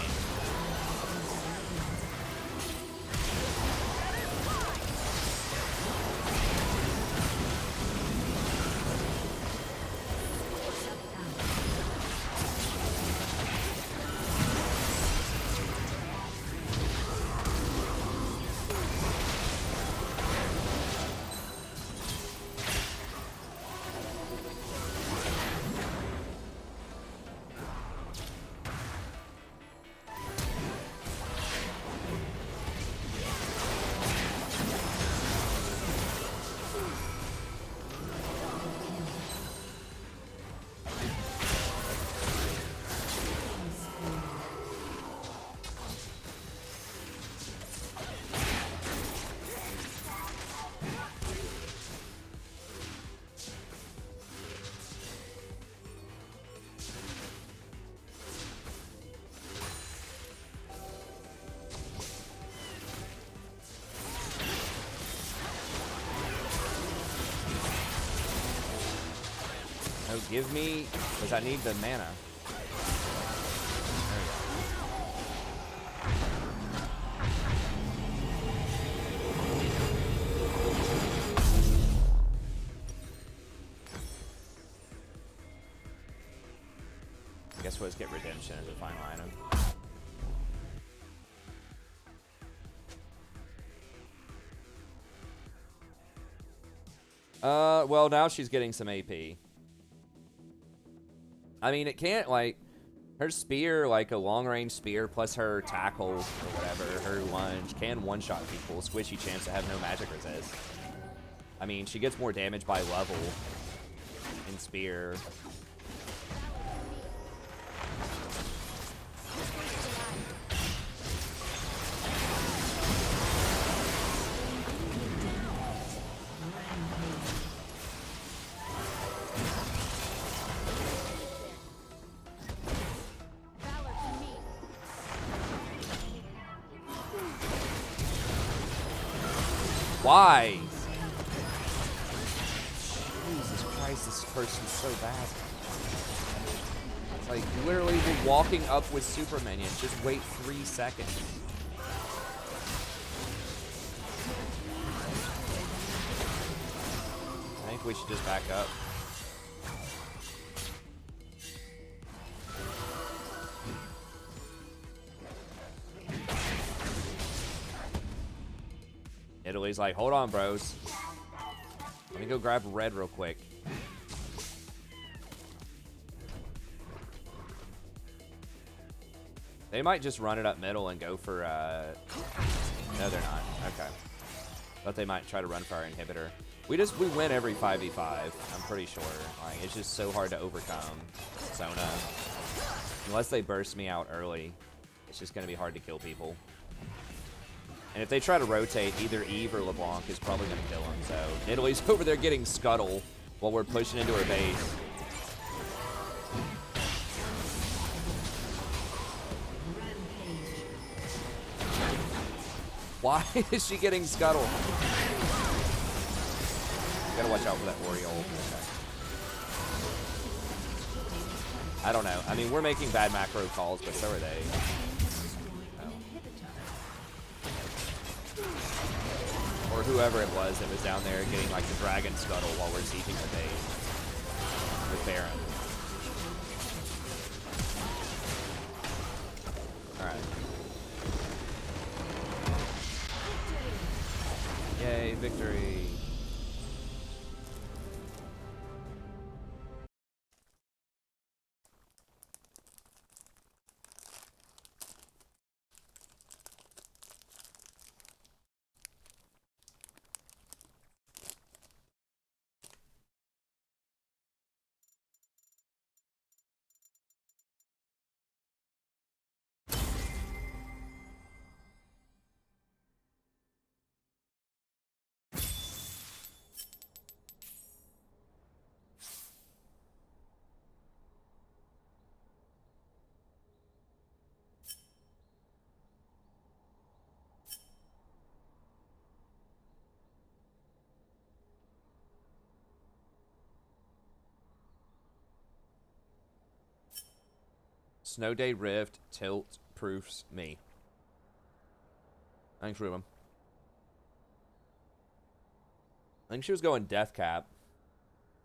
Speaker 1: Give me, because I need the mana. Guess we'll just get redemption as the final item. Well, now she's getting some AP. I mean, it can't, like, her spear, like a long-range spear, plus her tackle, or whatever, her lunge, can one-shot people. Squishy champs that have no magic resist. I mean, she gets more damage by level in spear. Why? Jesus Christ, this person's so bad. It's like, literally, we're walking up with super minions. Just wait 3 seconds. I think we should just back up. Italy's like, hold on, bros. Let me go grab red real quick. They might just run it up middle and go for, no, they're not. Okay. But they might try to run for our inhibitor. We win every 5v5, I'm pretty sure. Like, it's just so hard to overcome Sona. Unless they burst me out early, it's just going to be hard to kill people. And if they try to rotate, either Eve or LeBlanc is probably going to kill him. So Italy's over there getting scuttle while we're pushing into her base. Why is she getting scuttle? You gotta watch out for that Oriole. Okay. I don't know. I mean, we're making bad macro calls, but so are they. Or whoever it was that was down there getting like the dragon scuttle while we're sieging the base with Baron. Alright. Yay, victory. Snow Day Rift tilt proofs me. Thanks, Ruben. I think she was going Death Cap,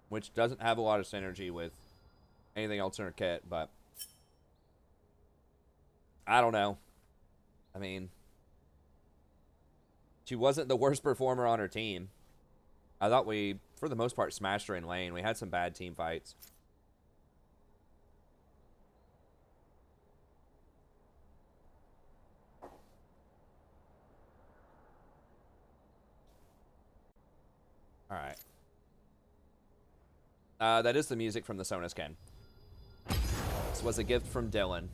Speaker 1: which doesn't have a lot of synergy with anything else in her kit, but I don't know. I mean, she wasn't the worst performer on her team. I thought we, for the most part, smashed her in lane. We had some bad team fights. Alright. That is the music from the Sona skin. This was a gift from Dylan.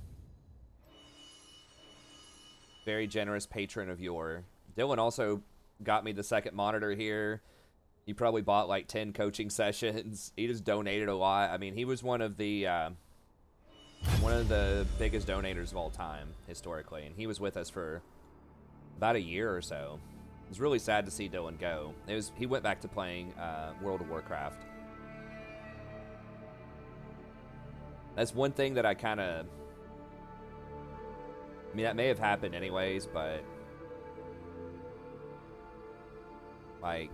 Speaker 1: Very generous patron of yore. Dylan also got me the second monitor here. He probably bought like 10 coaching sessions. He just donated a lot. I mean, he was one of the biggest donators of all time, historically. And he was with us for about a year or so. It was really sad to see Dylan go. He went back to playing World of Warcraft. That's one thing that I kind of... I mean, that may have happened anyways, but... Like,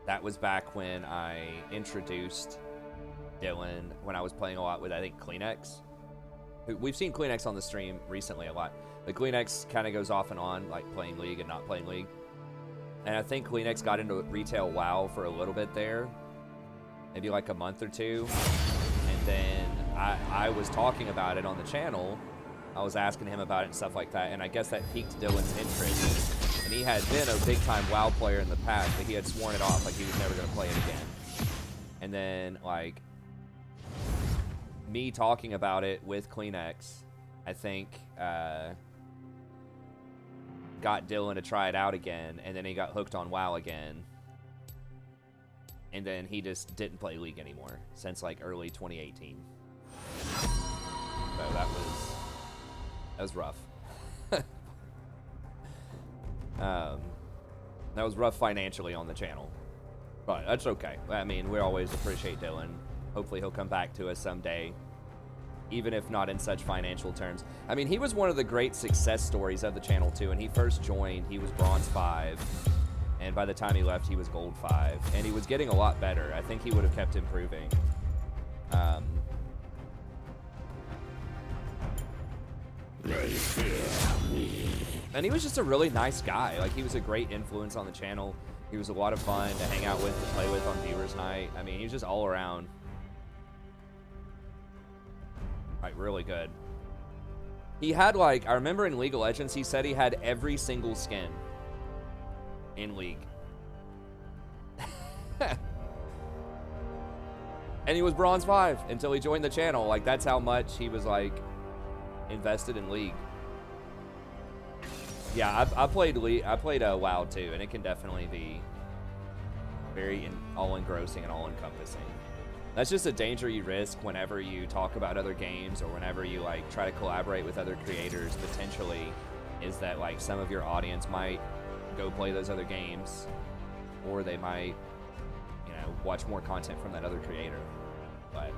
Speaker 1: that was back when I introduced Dylan, when I was playing a lot with, I think, Kleenex. We've seen Kleenex on the stream recently a lot. But Kleenex kind of goes off and on, like playing League and not playing League. And I think Kleenex got into retail WoW for a little bit there. Maybe like a month or two. And then I was talking about it on the channel. I was asking him about it and stuff like that. And I guess that piqued Dylan's interest. And he had been a big-time WoW player in the past, but he had sworn it off, like he was never going to play it again. And then, like, me talking about it with Kleenex, I think, got Dylan to try it out again, and then he got hooked on WoW again. And then he just didn't play League anymore since, like, early 2018. So that was rough. That was rough financially on the channel, but that's okay. I mean, we always appreciate Dylan. Hopefully he'll come back to us someday, even if not in such financial terms. I mean, he was one of the great success stories of the channel too. And he first joined, he was Bronze 5, and by the time he left, he was Gold 5, and he was getting a lot better. I think he would have kept improving. And he was just a really nice guy. Like, he was a great influence on the channel. He was a lot of fun to hang out with, to play with on Viewers Night. I mean, he was just all around, like, really good. He had, like, I remember in League of Legends, he said he had every single skin in League. And he was Bronze 5 until he joined the channel. Like, that's how much he was, like, invested in League. Yeah, I played WoW too, and it can definitely be very all-engrossing and all-encompassing. That's just a danger you risk whenever you talk about other games, or whenever you, like, try to collaborate with other creators, potentially, is that, like, some of your audience might go play those other games, or they might, you know, watch more content from that other creator. But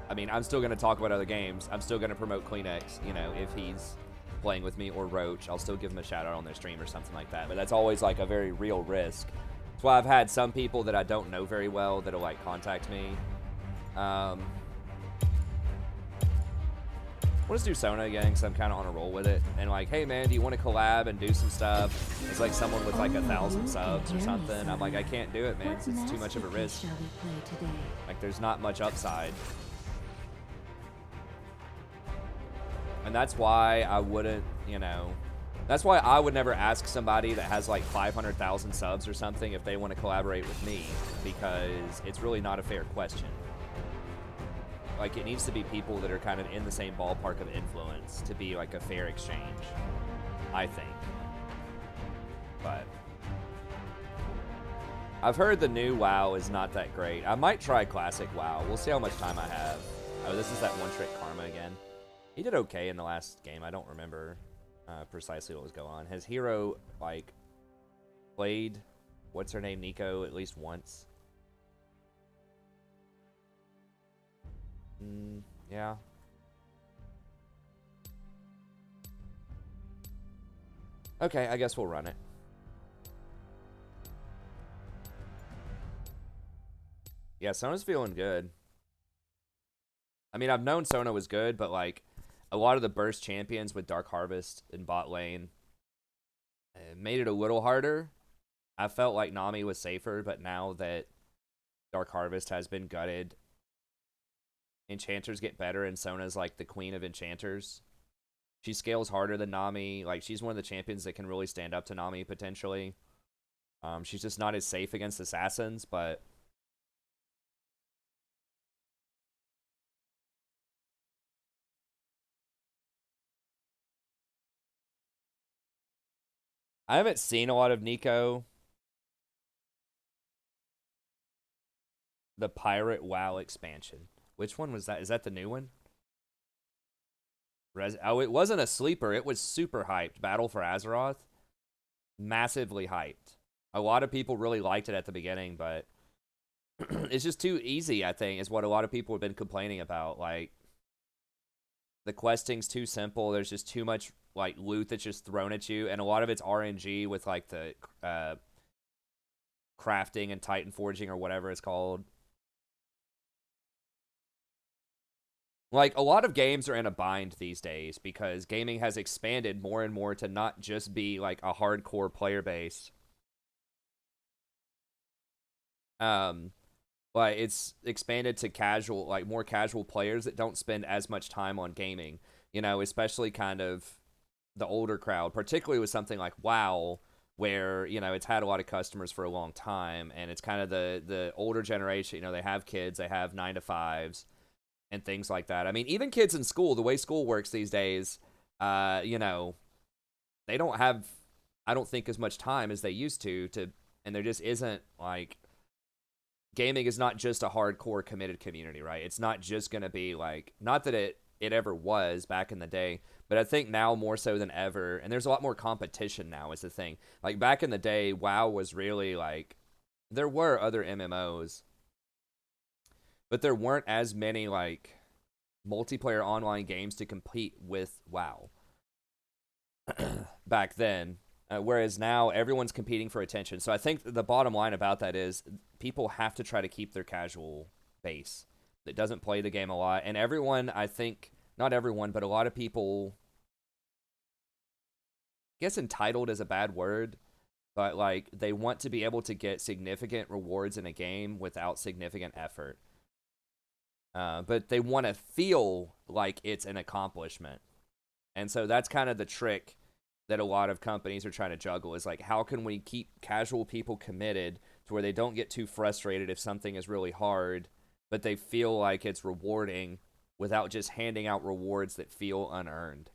Speaker 1: I mean, I'm still going to talk about other games. I'm still going to promote Kleenex, you know, if he's playing with me, or Roach. I'll still give him a shout out on their stream or something like that. But that's always, like, a very real risk. That's why I've had some people that I don't know very well that'll, like, contact me. Let's do Sona again, because I'm kind of on a roll with it. And, like, hey, man, do you want to collab and do some stuff? It's like someone with, like, 1,000 subs or something. I'm like, I can't do it, man. It's too much of a risk. Like, there's not much upside. And that's why I wouldn't, you know, that's why I would never ask somebody that has like 500,000 subs or something if they want to collaborate with me, because it's really not a fair question. Like, it needs to be people that are kind of in the same ballpark of influence to be like a fair exchange, I think. But I've heard the new WoW is not that great. I might try Classic WoW. We'll see how much time I have. Oh, this is that one-trick Karma again. He did okay in the last game. I don't remember precisely what was going on. Has Hero, like, played, what's her name, Nico, at least once? Yeah. Okay, I guess we'll run it. Yeah, Sona's feeling good. I mean, I've known Sona was good, but, like, a lot of the burst champions with Dark Harvest in bot lane made it a little harder. I felt like Nami was safer, but now that Dark Harvest has been gutted, enchanters get better, and Sona's like the queen of enchanters. She scales harder than Nami. Like, she's one of the champions that can really stand up to Nami, potentially. She's just not as safe against assassins, but I haven't seen a lot of Nico. The Pirate WoW expansion. Which one was that? Is that the new one? Oh, it wasn't a sleeper. It was super hyped. Battle for Azeroth. Massively hyped. A lot of people really liked it at the beginning, but it's just too easy, I think, is what a lot of people have been complaining about. Like, the questing's too simple. There's just too much, like, loot that's just thrown at you. And a lot of it's RNG with, like, the crafting and Titan forging or whatever it's called. Like, a lot of games are in a bind these days because gaming has expanded more and more to not just be, like, a hardcore player base. But it's expanded to casual, like, more casual players that don't spend as much time on gaming. You know, especially kind of the older crowd, particularly with something like WoW, where, you know, it's had a lot of customers for a long time, and it's kind of the older generation. You know, they have kids, they have 9-to-5s, and things like that. I mean, even kids in school, the way school works these days, you know, they don't have, I don't think, as much time as they used to, and there just isn't, like, gaming is not just a hardcore committed community, right? It's not just going to be, like, not that it ever was back in the day, but I think now more so than ever, and there's a lot more competition now is the thing. Like, back in the day, WoW was really, like, there were other MMOs, but there weren't as many, like, multiplayer online games to compete with WoW back then. Whereas now, everyone's competing for attention. So I think the bottom line about that is people have to try to keep their casual base that doesn't play the game a lot. And everyone, I think, not everyone, but a lot of people, I guess entitled is a bad word, but, like, they want to be able to get significant rewards in a game without significant effort. But they want to feel like it's an accomplishment. And so that's kind of the trick that a lot of companies are trying to juggle, is like, how can we keep casual people committed to where they don't get too frustrated if something is really hard, but they feel like it's rewarding without just handing out rewards that feel unearned.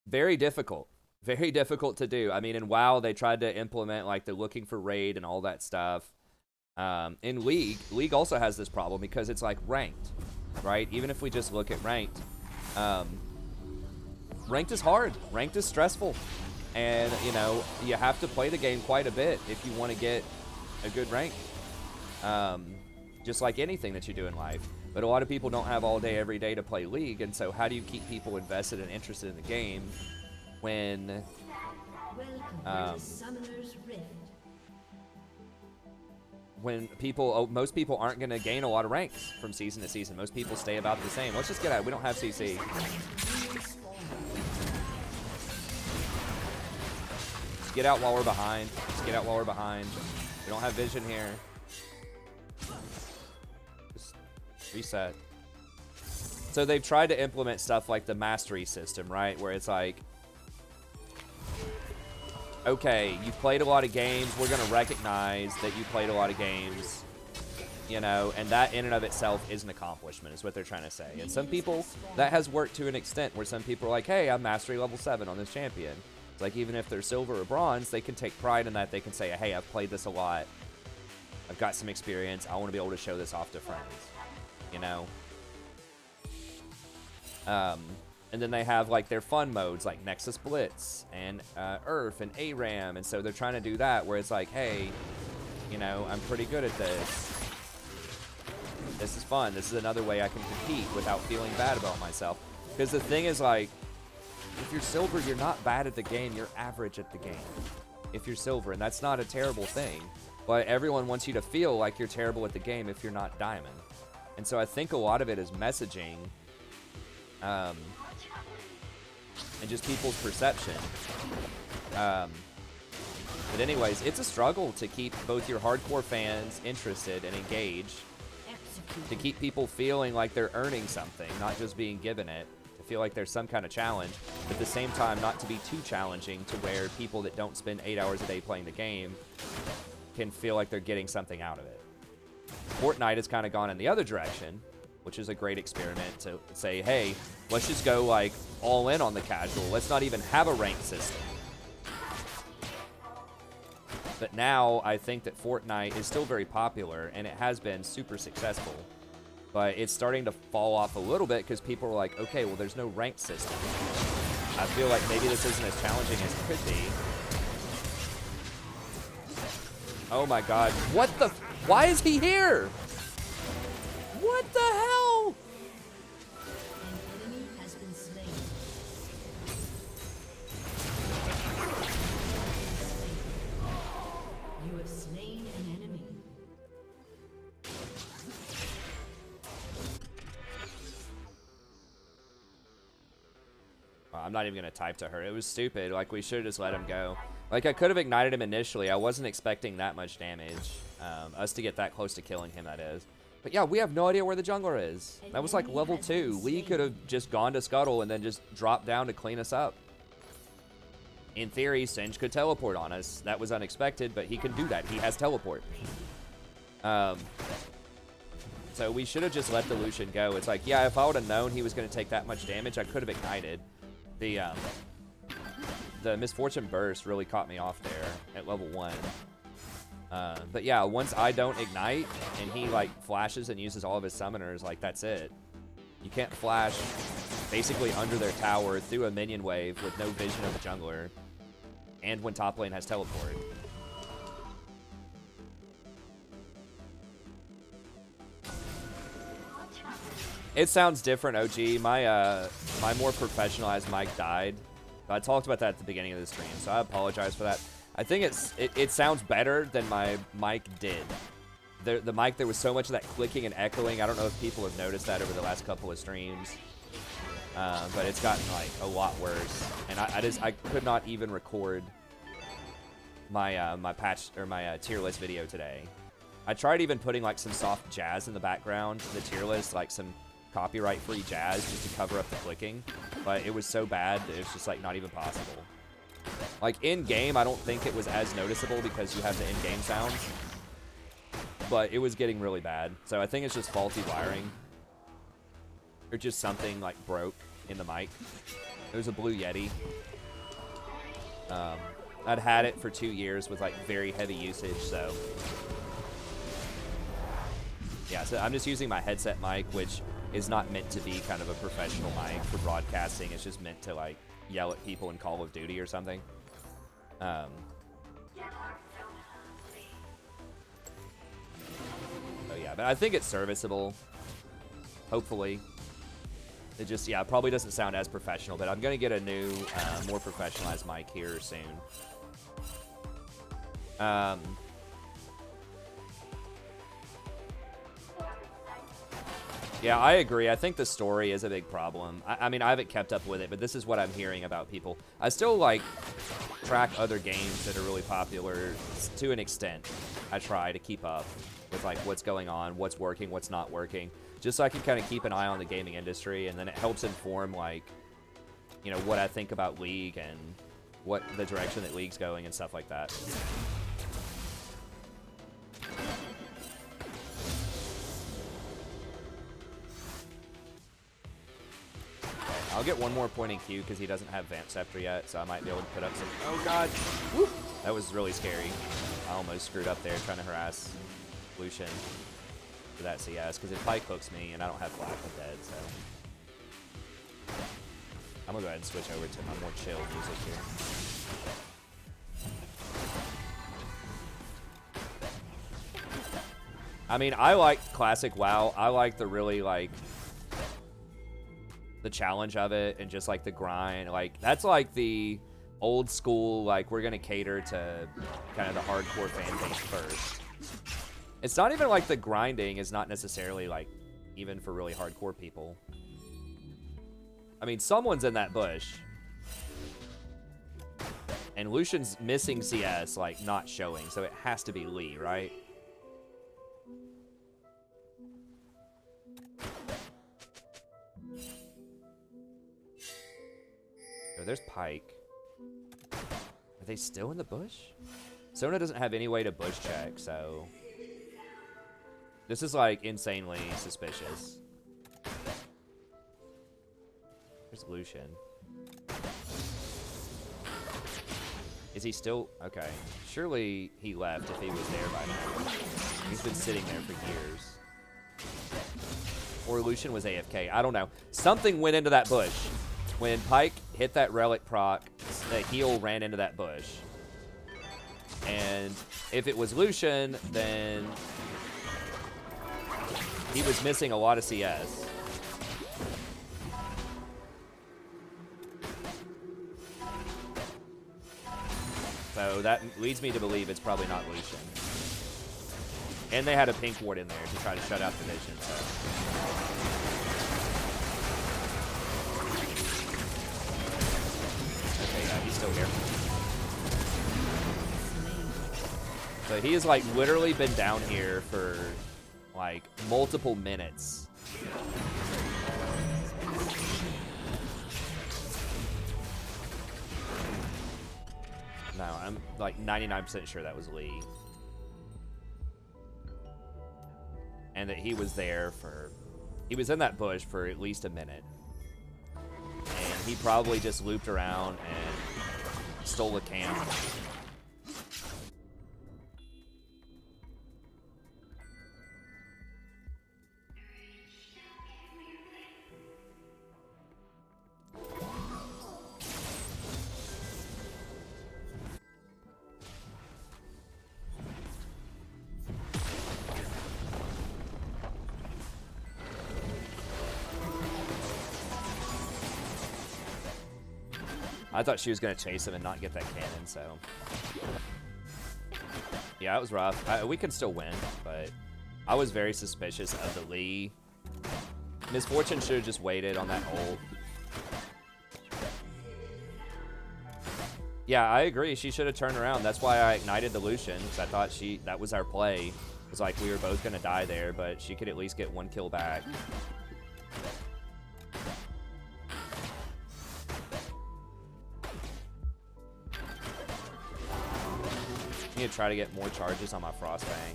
Speaker 1: Very difficult. Very difficult to do. I mean, in WoW, they tried to implement, like, the looking for raid and all that stuff. In League also has this problem because it's, like, ranked, right? Even if we just look at ranked, ranked is hard. Ranked is stressful. And, you know, you have to play the game quite a bit if you want to get a good rank. Just like anything that you do in life. But a lot of people don't have all day, every day to play League. And so how do you keep people invested and interested in the game when... when people, most people aren't going to gain a lot of ranks from season to season. Most people stay about the same. Let's just get out. We don't have CC. Just get out while we're behind. Just get out while we're behind. We don't have vision here. Just reset. So they've tried to implement stuff like the mastery system, right? Where it's like, okay, you've played a lot of games. We're going to recognize that you played a lot of games, you know, and that in and of itself is an accomplishment, is what they're trying to say. And some people, that has worked to an extent where some people are like, hey, I'm mastery level 7 on this champion. It's like, even if they're silver or bronze, they can take pride in that. They can say, hey, I've played this a lot. I've got some experience. I want to be able to show this off to friends, you know? And then they have, like, their fun modes, like Nexus Blitz and Earth and ARAM. And so they're trying to do that where it's like, hey, you know, I'm pretty good at this. This is fun. This is another way I can compete without feeling bad about myself. Because the thing is, like, if you're silver, you're not bad at the game. You're average at the game if you're silver. And that's not a terrible thing. But everyone wants you to feel like you're terrible at the game if you're not diamond. And so I think a lot of it is messaging. And just people's perception. But anyways, it's a struggle to keep both your hardcore fans interested and engaged, to keep people feeling like they're earning something, not just being given it, to feel like there's some kind of challenge, but at the same time not to be too challenging to where people that don't spend 8 hours a day playing the game can feel like they're getting something out of it. Fortnite has kind of gone in the other direction, which is a great experiment to say, hey, let's just go, like, all in on the casual. Let's not even have a ranked system. But now I think that Fortnite is still very popular, and it has been super successful. But it's starting to fall off a little bit because people are like, okay, well, there's no ranked system. I feel like maybe this isn't as challenging as it could be. Oh my god. What the? Why is he here? What the hell?
Speaker 3: An enemy has been slain. You have slain an enemy.
Speaker 1: I'm not even gonna type to her. It was stupid. Like, we should have just let him go. Like, I could have ignited him initially. I wasn't expecting that much damage. Us to get that close to killing him, that is. But yeah, we have no idea where the jungler is. That was like level 2. Lee could have just gone to Scuttle and then just dropped down to clean us up. In theory, Singe could teleport on us. That was unexpected, but he can do that. He has teleport. So we should have just let the Lucian go. It's like, yeah, if I would have known he was going to take that much damage, I could have ignited. The Misfortune Burst really caught me off there at level 1. But yeah, once I don't ignite and he like flashes and uses all of his summoners, like that's it. You can't flash basically under their tower through a minion wave with no vision of the jungler, and when top lane has teleport. It sounds different, OG. My my more professionalized mic died. I talked about that at the beginning of the stream, so I apologize for that. I think it sounds better than my mic did. The mic, there was so much of that clicking and echoing. I don't know if people have noticed that over the last couple of streams, but it's gotten like a lot worse. And I could not even record my my patch or my tier list video today. I tried even putting like some soft jazz in the background, the tier list, like some copyright-free jazz, just to cover up the clicking, but it was so bad that it was just like not even possible. Like in game, I don't think it was as noticeable because you have the in-game sounds, but it was getting really bad. So I think it's just faulty wiring, or just something like broke in the mic. It was a Blue Yeti. I'd had it for 2 years with like very heavy usage, so yeah. So I'm just using my headset mic, which is not meant to be kind of a professional mic for broadcasting. It's just meant to like yell at people in Call of Duty or something. Oh yeah, but I think it's serviceable. Hopefully. It just, yeah, probably doesn't sound as professional, but I'm gonna get a new, more professionalized mic here soon. Yeah, I agree. I think the story is a big problem. I mean, I haven't kept up with it, but this is what I'm hearing about people. I still, like, track other games that are really popular to an extent. I try to keep up with, like, what's going on, what's working, what's not working, just so I can kind of keep an eye on the gaming industry, and then it helps inform, like, you know, what I think about League and what the direction that League's going and stuff like that. I'll get one more point in Q because he doesn't have Vamp Scepter yet, so I might be able to put up some... Oh, God. Woo. That was really scary. I almost screwed up there trying to harass Lucian for that CS, because if Pike hooks me and I don't have Black, I'm dead, so... I'm going to go ahead and switch over to my more chill music here. I mean, I like classic WoW. I like the really, like... the challenge of it and just like the grind, like that's like the old school, like we're gonna cater to kind of the hardcore fan base first. It's not even like the grinding is not necessarily like even for really hardcore people. I mean, someone's in that bush and Lucian's missing CS, like not showing, so it has to be Lee, right? Oh, there's Pike. Are they still in the bush? Sona doesn't have any way to bush check, so... this is, like, insanely suspicious. There's Lucian. Is he still... okay. Surely he left if he was there by now. He's been sitting there for years. Or Lucian was AFK. I don't know. Something went into that bush. When Pike hit that relic proc, the heal ran into that bush. And if it was Lucian, then he was missing a lot of CS. So that leads me to believe it's probably not Lucian. And they had a pink ward in there to try to shut out the vision. So. Okay, yeah, he's still here. So he has like literally been down here for like multiple minutes. No, I'm like 99% sure that was Lee. And that he was there for, he was in that bush for at least a minute. And he probably just looped around and stole a camp. I thought she was going to chase him and not get that cannon, so. Yeah, it was rough. We could still win, but I was very suspicious of the Lee. Misfortune should have just waited on that ult. Yeah, I agree. She should have turned around. That's why I ignited the Lucian, because I thought that was our play. It was like we were both going to die there, but she could at least get one kill back. I need to try to get more charges on my Frostfang.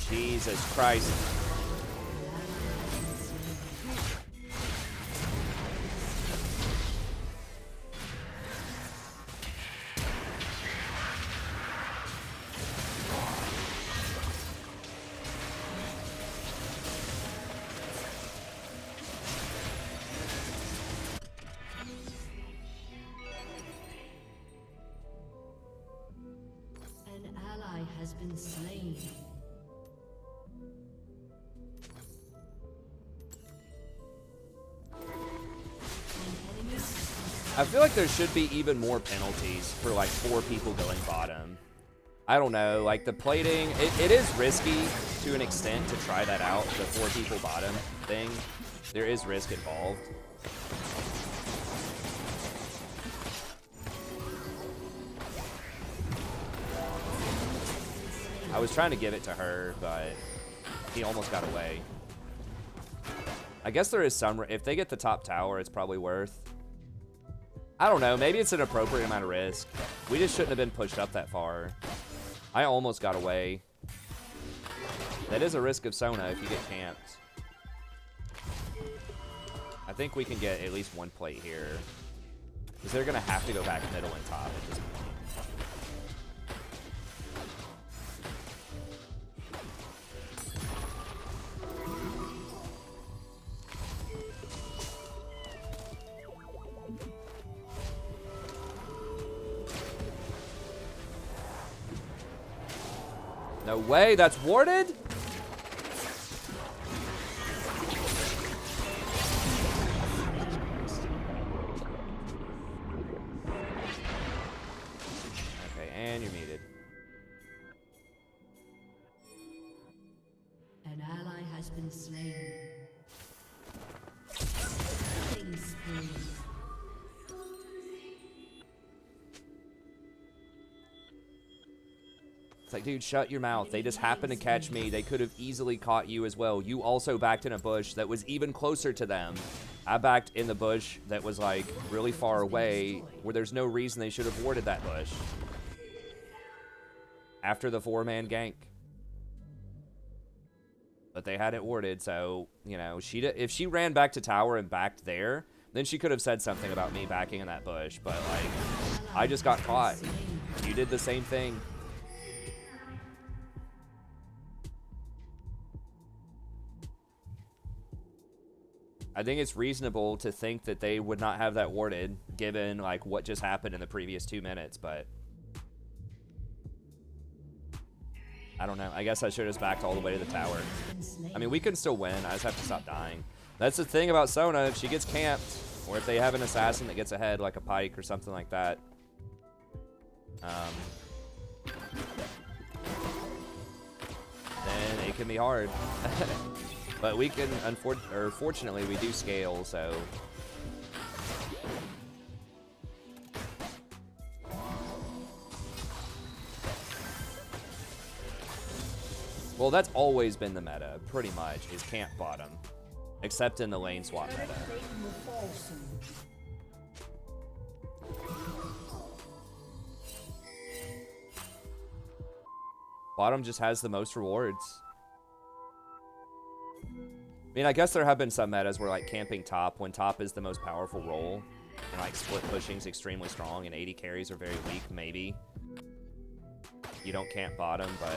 Speaker 1: Jesus Christ.
Speaker 3: An ally has been slain.
Speaker 1: I feel like there should be even more penalties for like 4 people going bottom. I don't know, like the plating, it is risky to an extent to try that out, the 4 people bottom thing. There is risk involved. I was trying to give it to her, but he almost got away. I guess there is some, if they get the top tower, it's probably worth. I don't know, maybe it's an appropriate amount of risk. We just shouldn't have been pushed up that far. I almost got away. That is a risk of Sona if you get camped. I think we can get at least 1 plate here. Because they're going to have to go back middle and top at this point. No way, that's warded? Okay, and you're muted.
Speaker 3: An ally has been slain. Killing spree.
Speaker 1: It's like, dude, shut your mouth. They just happened to catch me. They could have easily caught you as well. You also backed in a bush that was even closer to them. I backed in the bush that was like really far away where there's no reason they should have warded that bush. After the 4-man gank. But they had it warded, so, you know, if she ran back to tower and backed there, then she could have said something about me backing in that bush. But, like, I just got caught. You did the same thing. I think it's reasonable to think that they would not have that warded, given like what just happened in the previous 2 minutes, but I don't know. I guess I should have just backed all the way to the tower. I mean, we can still win. I just have to stop dying. That's the thing about Sona. If she gets camped, or if they have an assassin that gets ahead, like a Pike or something like that, then it can be hard. But we can, fortunately, we do scale, so. Well, that's always been the meta, pretty much, is camp bottom. Except in the lane swap meta. Bottom just has the most rewards. I mean, I guess there have been some metas where, like, camping top, when top is the most powerful role, and, like, split pushing's extremely strong, and 80 carries are very weak, maybe. You don't camp bottom, but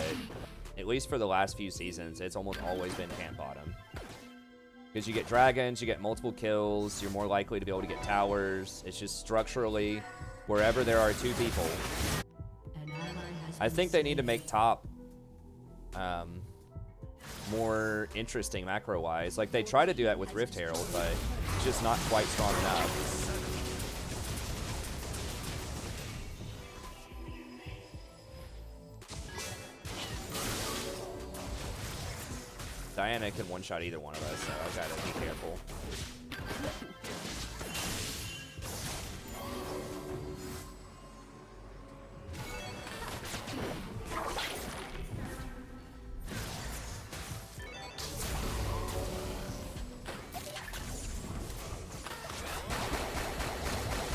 Speaker 1: at least for the last few seasons, it's almost always been camp bottom. Because you get dragons, you get multiple kills, you're more likely to be able to get towers. It's just structurally, wherever there are 2 people. I think they need to make top more interesting macro-wise. Like, they try to do that with Rift Herald, but it's just not quite strong enough. Diana can one-shot either one of us, so I've got to be careful.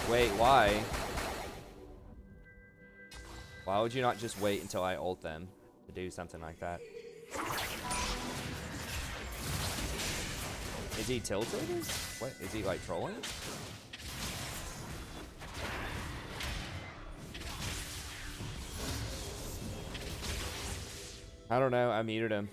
Speaker 1: Wait, why? Why would you not just wait until I ult them to do something like that? Is he tilted? What? Is he like trolling? I don't know. I muted him.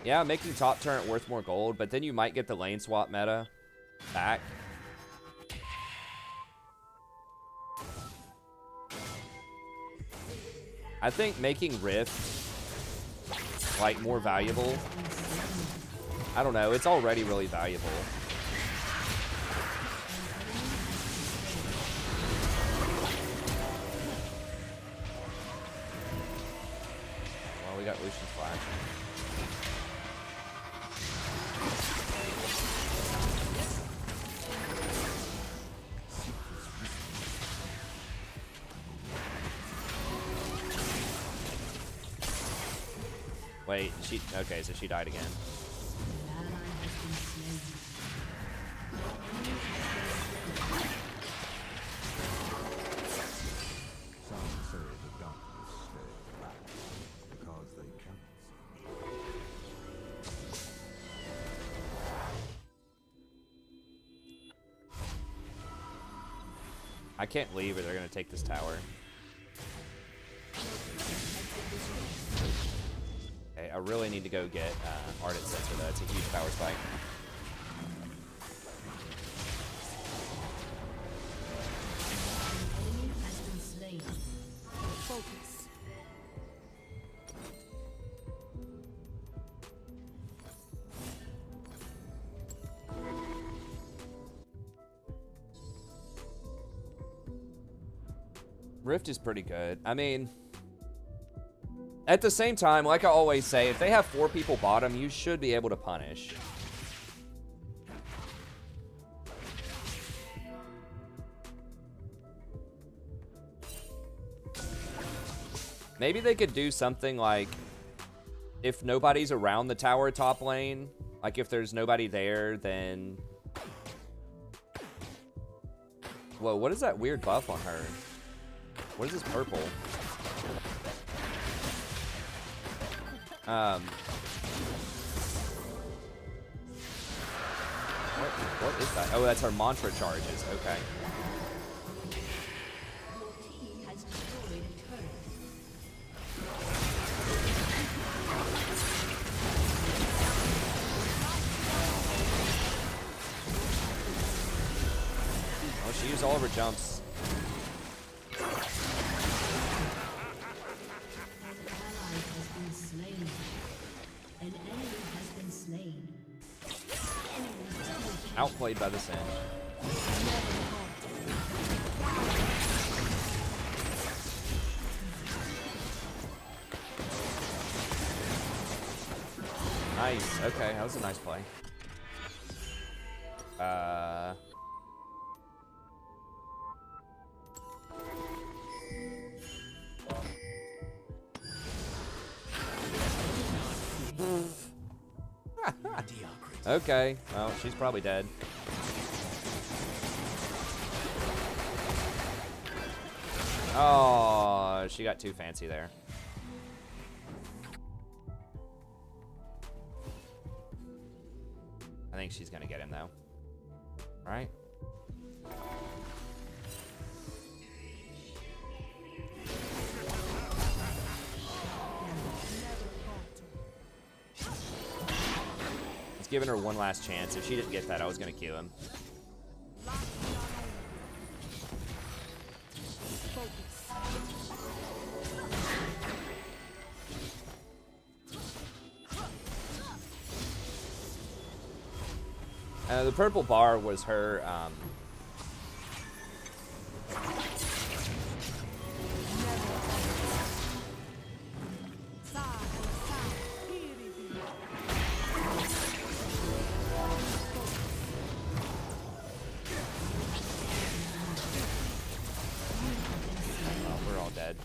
Speaker 1: Yeah, making top turret worth more gold, but then you might get the lane swap meta back. I think making Rift like more valuable. I don't know, it's already really valuable. Well, we got Lucian's flash. Wait, okay, so she died again.
Speaker 4: Some say the darkness stay back because they cannot see.
Speaker 1: I can't leave or they're gonna take this tower. Okay, I really need to go get Ardent Sensor though. It's a huge power spike.
Speaker 3: Focus.
Speaker 1: Rift is pretty good. I mean, at the same time, like I always say, if they have 4 people bottom, you should be able to punish. Maybe they could do something like, if nobody's around the tower top lane, like if there's nobody there, then... Whoa, what is that weird buff on her? What is this purple? What is that? Oh, that's her mantra charges. Okay.
Speaker 3: Your team has destroyed a turret.
Speaker 1: She used all of her jumps. Outplayed by the Singe. Nice. Okay, that was a nice play. Okay, well, she's probably dead. Oh, she got too fancy there. I think she's gonna get him though. Right? It's giving her one last chance. If she didn't get that, I was gonna kill him. The purple bar was her, oh, we're all dead.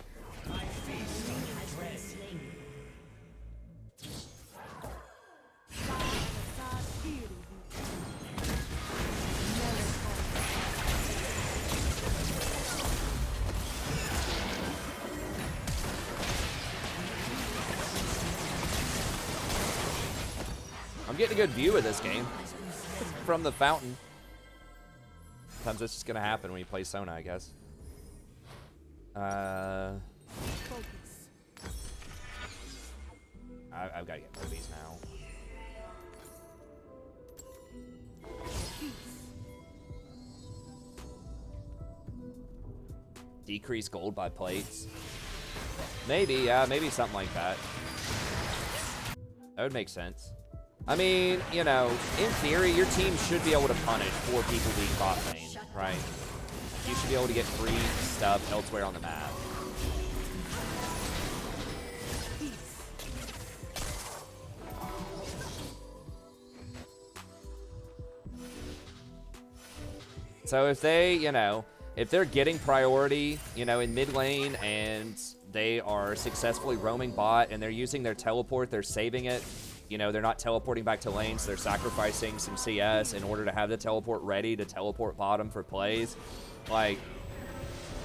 Speaker 1: I'm getting a good view of this game from the fountain. Sometimes it's just gonna happen when you play Sona, I guess. I've got to get movies now. Decrease gold by plates. Maybe, yeah, maybe something like that. That would make sense. I mean, you know, in theory, your team should be able to punish 4 people being bot lane, right? You should be able to get free stuff elsewhere on the map. So if they, you know, if they're getting priority, you know, in mid lane and they are successfully roaming bot and they're using their teleport, they're saving it, you know, they're not teleporting back to lane, so they're sacrificing some CS in order to have the teleport ready to teleport bottom for plays. Like,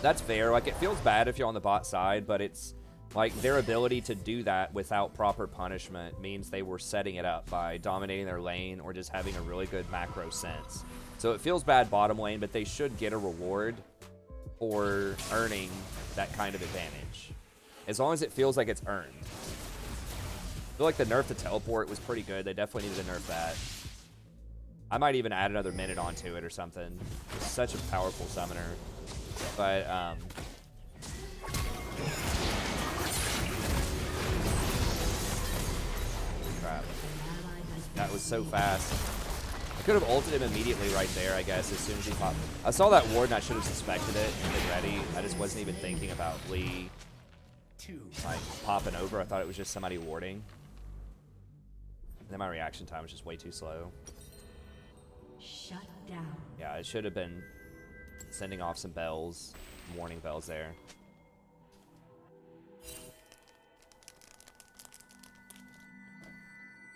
Speaker 1: that's fair. Like, it feels bad if you're on the bot side, but it's like their ability to do that without proper punishment means they were setting it up by dominating their lane or just having a really good macro sense. So it feels bad bottom lane, but they should get a reward for earning that kind of advantage. As long as it feels like it's earned. I feel like the nerf to teleport was pretty good. They definitely needed to nerf that. I might even add another minute onto it or something. It's such a powerful summoner. But, crap. That was so fast. I could have ulted him immediately right there, I guess, as soon as he popped. I saw that ward and I should have suspected it and been ready. I just wasn't even thinking about Lee, like, popping over. I thought it was just somebody warding. And then my reaction time was just way too slow.
Speaker 3: Shut down.
Speaker 1: Yeah, it should have been sending off some bells, warning bells there.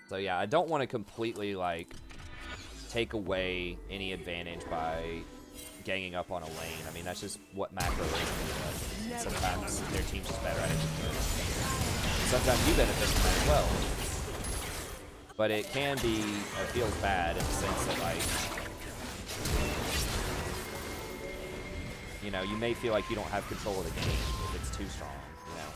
Speaker 1: So yeah, I don't want to completely, like, take away any advantage by ganging up on a lane. I mean, that's just what macro lanes do. Sometimes their team's just better at it. Sometimes you benefit from it as well. But it can be, it feels bad in the sense that, like, you know, you may feel like you don't have control of the game if it's too strong, you know.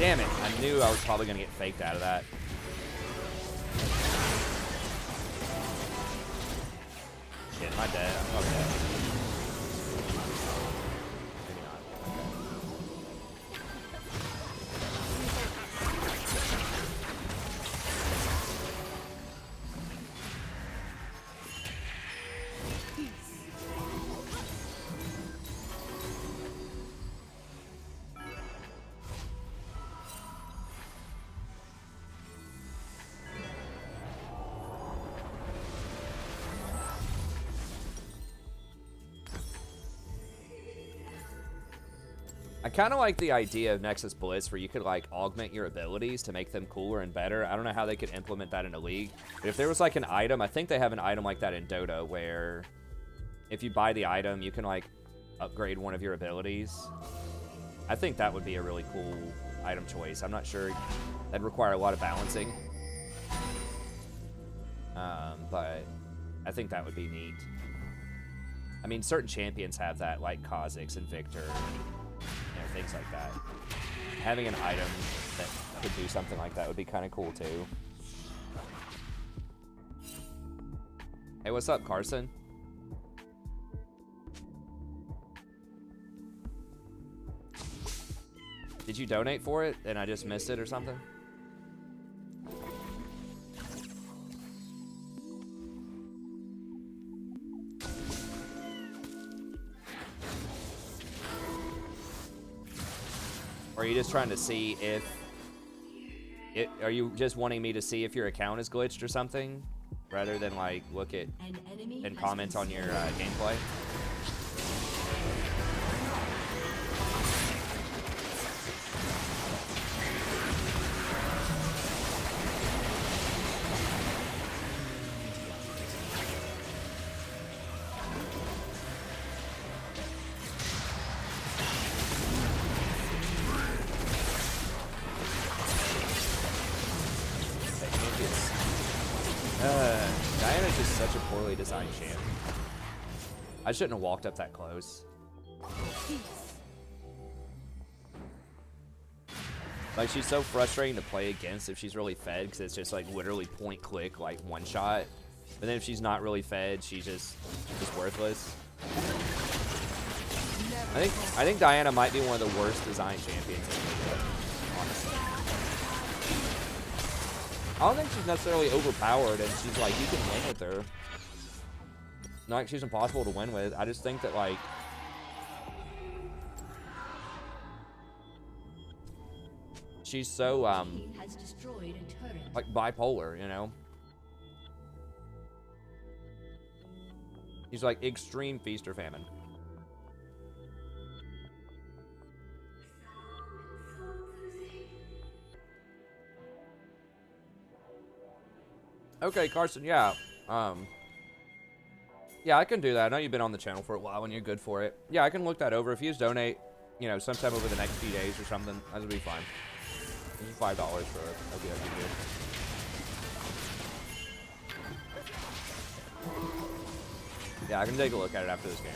Speaker 1: Damn it. I knew I was probably going to get faked out of that. Shit, am I dead? I'm probably dead. Maybe not. I kind of like the idea of Nexus Blitz where you could like augment your abilities to make them cooler and better. I don't know how they could implement that in a league, but if there was like an item, I think they have an item like that in Dota where if you buy the item, you can like upgrade one of your abilities. I think that would be a really cool item choice. I'm not sure. That'd require a lot of balancing. But I think that would be neat. I mean, certain champions have that, like Kha'Zix and Victor. Things like that. Having an item that could do something like that would be kind of cool too. Hey, what's up, Carson? Did you donate for it and I just missed it or something? Or are you just trying to see if are you just wanting me to see if your account is glitched or something rather than like look at and comment on your gameplay? Diana's just such a poorly designed champ. I shouldn't have walked up that close. Like, she's so frustrating to play against if she's really fed, because it's just like literally point click, like one shot. But then if she's not really fed, she's just worthless. I think Diana might be one of the worst designed champions in the league, honestly. I don't think she's necessarily overpowered, and she's like, you can win with her. Not like she's impossible to win with. I just think that, like, she's so, like, bipolar, you know? She's like extreme feast or famine. Okay, Carson, yeah. Yeah, I can do that. I know you've been on the channel for a while and you're good for it. Yeah, I can look that over. If you just donate, you know, sometime over the next few days or something, that'll be fine. This is $5 for a VIP gift. Yeah, I can take a look at it after this game.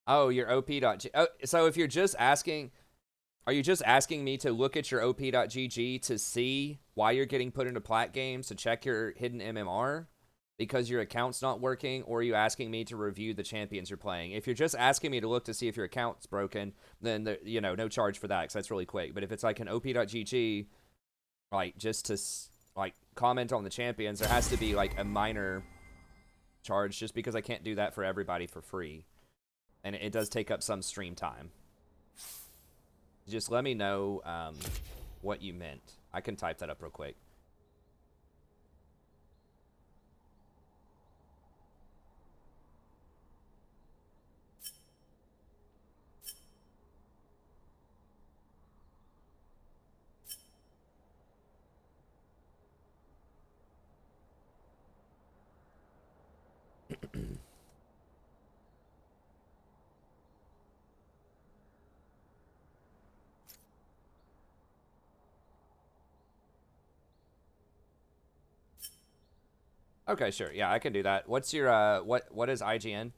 Speaker 1: Oh, your op.g. Oh, so if you're just asking, are you just asking me to look at your op.gg to see why you're getting put into plat games, to check your hidden MMR because your account's not working, or are you asking me to review the champions you're playing? If you're just asking me to look to see if your account's broken, then you know, no charge for that because that's really quick. But if it's like an op.gg, like just to like comment on the champions, there has to be like a minor charge just because I can't do that for everybody for free. And it does take up some stream time. Just let me know what you meant. I can type that up real quick. Okay, sure. Yeah, I can do that. What's your what is IGN?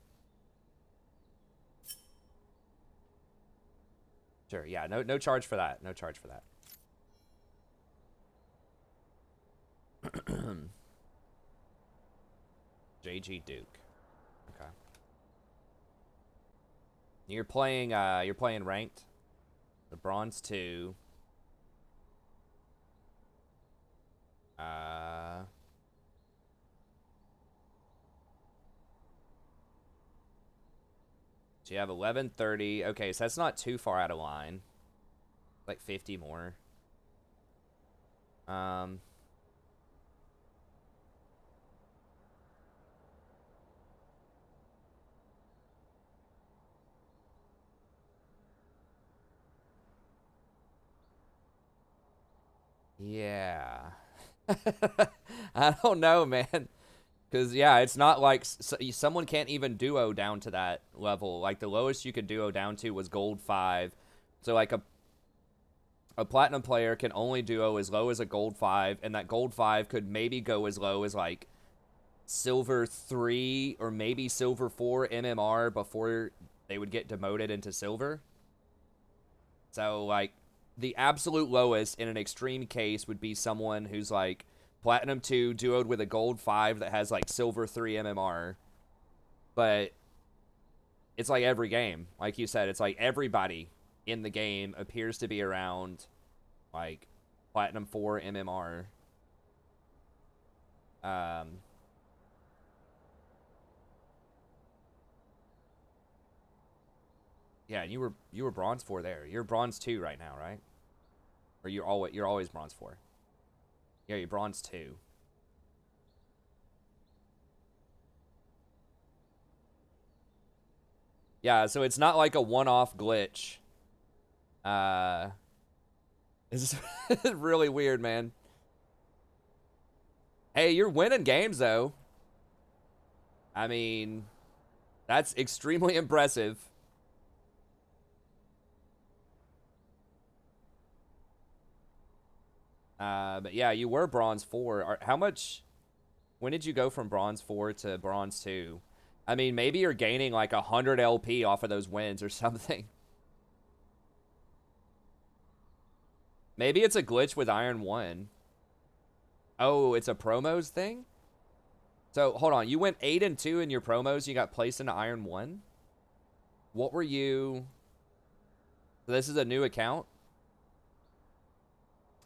Speaker 1: Sure. Yeah, no charge for that. No charge for that. JG Duke. Okay. You're playing ranked. The bronze 2. So you have 1130. Okay, so that's not too far out of line. Like 50 more. Yeah. I don't know, man. Because, yeah, it's not like someone can't even duo down to that level. Like, the lowest you could duo down to was gold 5. So, like, a platinum player can only duo as low as a gold 5, and that gold 5 could maybe go as low as, like, silver 3 or maybe silver 4 MMR before they would get demoted into silver. So, like, the absolute lowest in an extreme case would be someone who's, like, Platinum 2 duoed with a Gold 5 that has, like, Silver 3 MMR. But it's like every game. Like you said, it's like everybody in the game appears to be around, like, Platinum 4 MMR. Yeah, and you were Bronze 4 there. You're Bronze 2 right now, right? Or you're always Bronze 4. Yeah, you're Bronze 2. Yeah, so it's not like a one-off glitch. It's really weird, man. Hey, you're winning games, though. I mean, that's extremely impressive. But yeah, you were Bronze 4. How much... When did you go from Bronze 4 to Bronze 2? I mean, maybe you're gaining like 100 LP off of those wins or something. Maybe it's a glitch with Iron 1. Oh, it's a promos thing? So, hold on. You went 8-2 in your promos. You got placed into Iron 1? What were you... So this is a new account?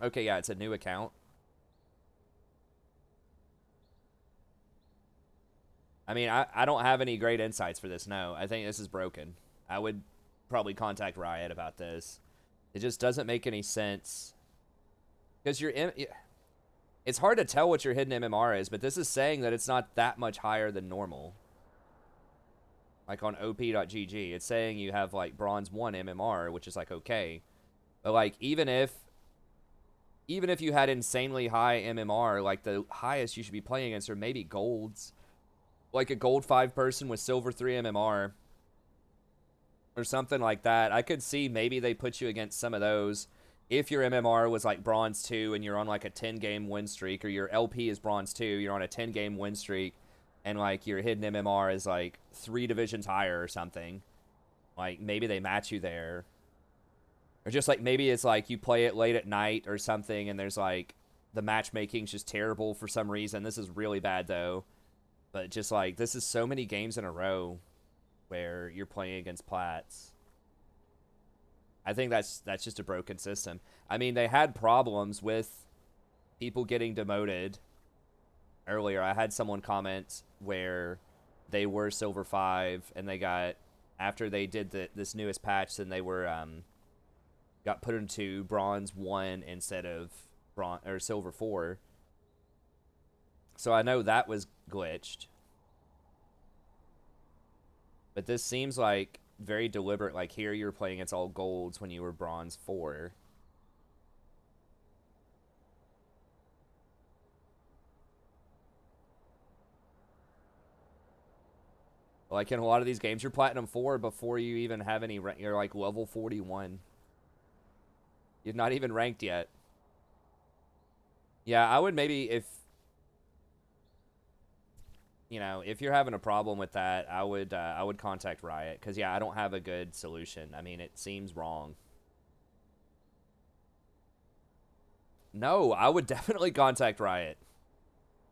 Speaker 1: Okay, yeah, it's a new account. I mean, I don't have any great insights for this, no. I think this is broken. I would probably contact Riot about this. It just doesn't make any sense. Because it's hard to tell what your hidden MMR is, but this is saying that it's not that much higher than normal. Like on op.gg, it's saying you have like Bronze 1 MMR, which is like okay. But like even if you had insanely high MMR, like the highest you should be playing against are maybe golds. Like a gold 5 person with silver 3 MMR or something like that. I could see maybe they put you against some of those if your MMR was like Bronze 2 and you're on like a 10-game win streak, or your LP is Bronze 2, you're on a 10-game win streak, and like your hidden MMR is like 3 divisions higher or something. Like, maybe they match you there. Or just, like, maybe it's, like, you play it late at night or something, and there's, like, the matchmaking's just terrible for some reason. This is really bad, though. But just, like, this is so many games in a row where you're playing against plats. I think that's just a broken system. I mean, they had problems with people getting demoted earlier. I had someone comment where they were Silver 5, and they got, after they did this newest patch, then they were, got put into Bronze 1 instead of Silver 4. So I know that was glitched. But this seems like very deliberate. Like, here you're playing against all golds when you were Bronze 4. Like, in a lot of these games, you're Platinum 4 before you even have any rank. You're, like, level 41. You're not even ranked yet. Yeah, I would maybe, if, you know, if you're having a problem with that, I would contact Riot. Because, yeah, I don't have a good solution. I mean, it seems wrong. No, I would definitely contact Riot.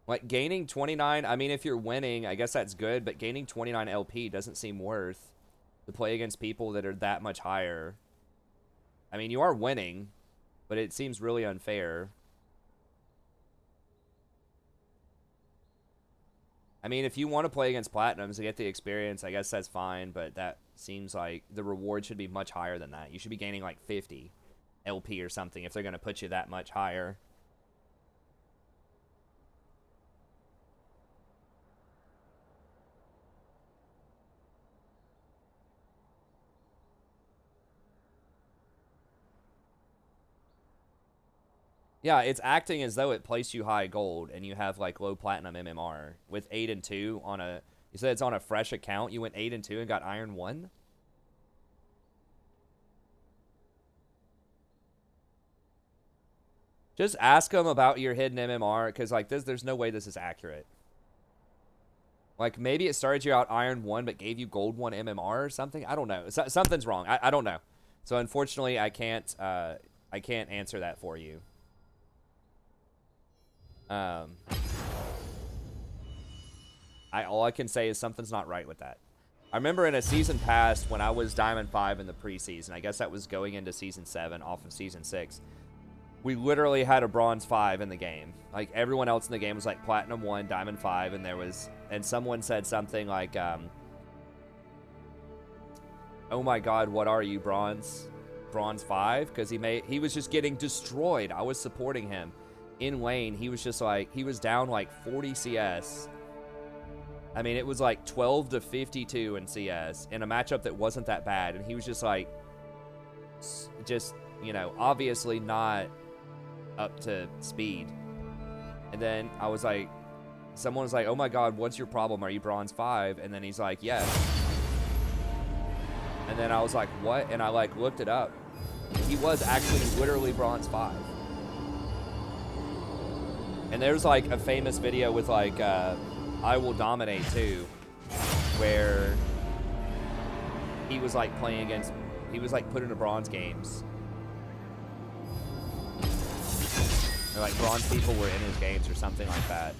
Speaker 1: Like, gaining 29, I mean, if you're winning, I guess that's good, but gaining 29 LP doesn't seem worth to play against people that are that much higher. I mean, you are winning, but it seems really unfair. I mean, if you want to play against Platinums to get the experience, I guess that's fine, but that seems like the reward should be much higher than that. You should be gaining, like, 50 LP or something if they're going to put you that much higher. Yeah, it's acting as though it placed you high gold and you have, like, low platinum MMR with 8 and 2 on a... You said it's on a fresh account. You went 8 and 2 and got Iron 1? Just ask them about your hidden MMR, because, like, there's no way this is accurate. Like, maybe it started you out Iron 1 but gave you Gold 1 MMR or something? I don't know. Something's wrong. I don't know. So, unfortunately, I can't answer that for you. All I can say is something's not right with that. I remember in a season past when I was Diamond 5 in the preseason, I guess that was going into Season 7 off of Season 6, we literally had a Bronze 5 in the game. Like, everyone else in the game was like Platinum 1, Diamond 5, and someone said something like, oh my god, what are you, Bronze 5? Because he was just getting destroyed. I was supporting him. In lane, he was just like, he was down like 40 CS. I mean, it was like 12 to 52 in CS in a matchup that wasn't that bad, and he was just like, you know, obviously not up to speed. And then I was like, someone was like, oh my god, what's your problem? Are you Bronze 5? And then he's like, yes. And then I was like, what? And I, like, looked it up. He was actually literally Bronze 5. And there's, like, a famous video with, like, I Will Dominate, too, where he was, like, playing against... He was, like, put into bronze games. Or, like, bronze people were in his games or something like that.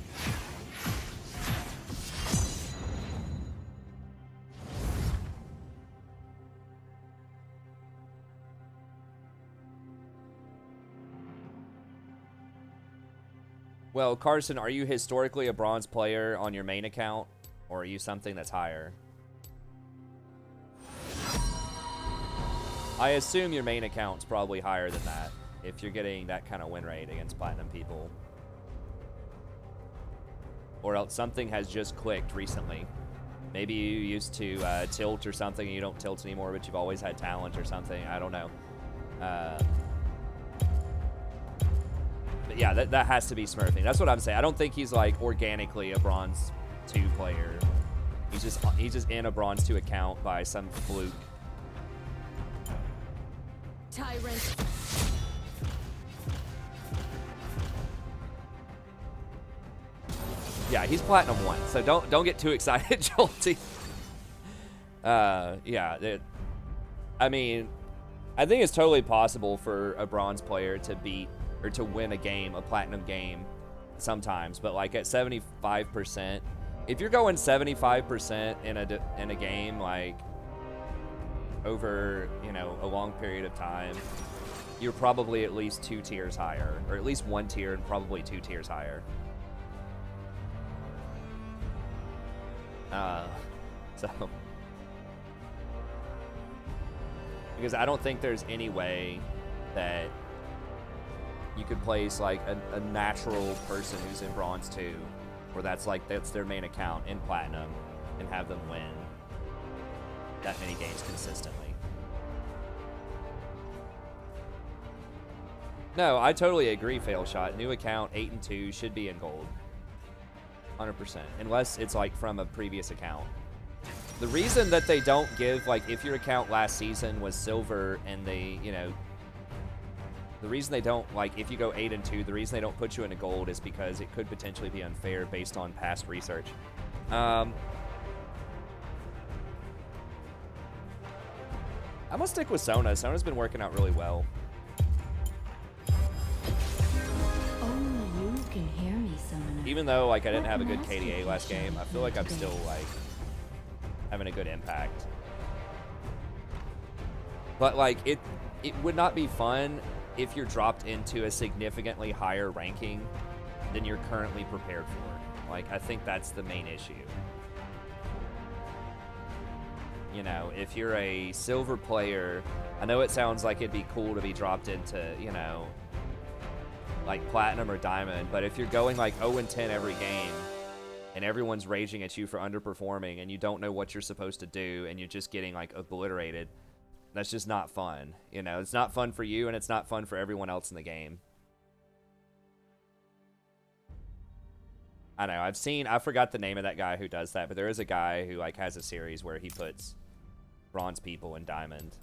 Speaker 1: Well, Carson, are you historically a bronze player on your main account? Or are you something that's higher? I assume your main account's probably higher than that, if you're getting that kind of win rate against platinum people. Or else something has just clicked recently. Maybe you used to tilt or something and you don't tilt anymore, but you've always had talent or something. I don't know. But yeah, that has to be smurfing. That's what I'm saying. I don't think he's, like, organically a bronze 2 player. He's just in a bronze 2 account by some fluke.
Speaker 3: Tyrant.
Speaker 1: Yeah, he's platinum 1, so don't get too excited, Jolty. Yeah, I mean, I think it's totally possible for a bronze player to beat or to win a game, a platinum game, sometimes. But like at 75%, if you're going 75% in a game, like over, you know, a long period of time, you're probably at least 2 tiers higher, or at least 1 tier and probably 2 tiers higher. So, because I don't think there's any way that you could place like a natural person who's in bronze 2, where that's their main account in platinum, and have them win that many games consistently. No, I totally agree, Fail Shot. New account 8 and 2 should be in gold. 100%. Unless it's like from a previous account. The reason that they don't give, like, if your account last season was silver and they, you know, the reason they don't, like, if you go 8 and 2, the reason they don't put you into gold is because it could potentially be unfair based on past research. I'm gonna stick with Sona. Sona's been working out really well.
Speaker 2: Only you can hear me, Summoner.
Speaker 1: Even though, like, I didn't have a good KDA last game, I feel like I'm still, like, having a good impact. But, like, it would not be fun if you're dropped into a significantly higher ranking than you're currently prepared for. Like, I think that's the main issue. You know, if you're a silver player, I know it sounds like it'd be cool to be dropped into, you know, like platinum or diamond, but if you're going like 0 and 10 every game and everyone's raging at you for underperforming and you don't know what you're supposed to do and you're just getting like obliterated, that's just not fun. You know, it's not fun for you and it's not fun for everyone else in the game. I know, I forgot the name of that guy who does that, but there is a guy who like has a series where he puts bronze people in diamond.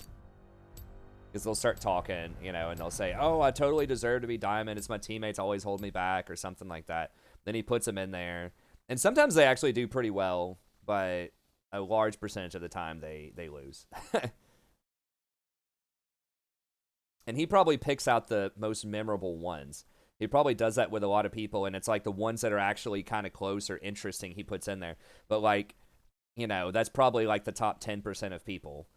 Speaker 1: Because they'll start talking, you know, and they'll say, oh, I totally deserve to be diamond. It's my teammates always hold me back or something like that. Then he puts them in there. And sometimes they actually do pretty well, but a large percentage of the time they lose. And he probably picks out the most memorable ones. He probably does that with a lot of people, and it's like the ones that are actually kind of close or interesting he puts in there. But, like, you know, that's probably like the top 10% of people.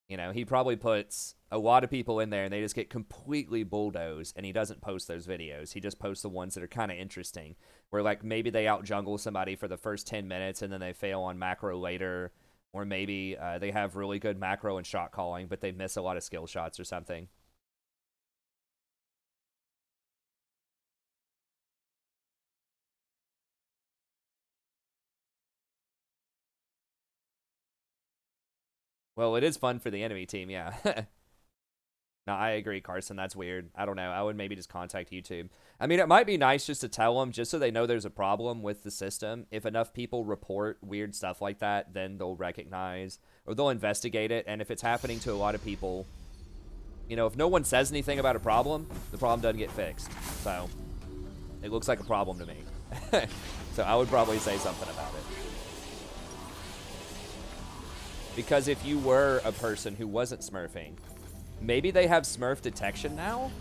Speaker 1: You know, he probably puts a lot of people in there and they just get completely bulldozed, and he doesn't post those videos. He just posts the ones that are kind of interesting, where like maybe they out jungle somebody for the first 10 minutes and then they fail on macro later, or maybe they have really good macro and shot calling, but they miss a lot of skill shots or something. Well, it is fun for the enemy team, yeah. No, I agree, Carson. That's weird. I don't know. I would maybe just contact YouTube. I mean, it might be nice just to tell them, just so they know there's a problem with the system. If enough people report weird stuff like that, then they'll recognize, or they'll investigate it. And if it's happening to a lot of people, you know, if no one says anything about a problem, the problem doesn't get fixed. So, it looks like a problem to me. So, I would probably say something about it. Because if you were a person who wasn't smurfing, maybe they have smurf detection now?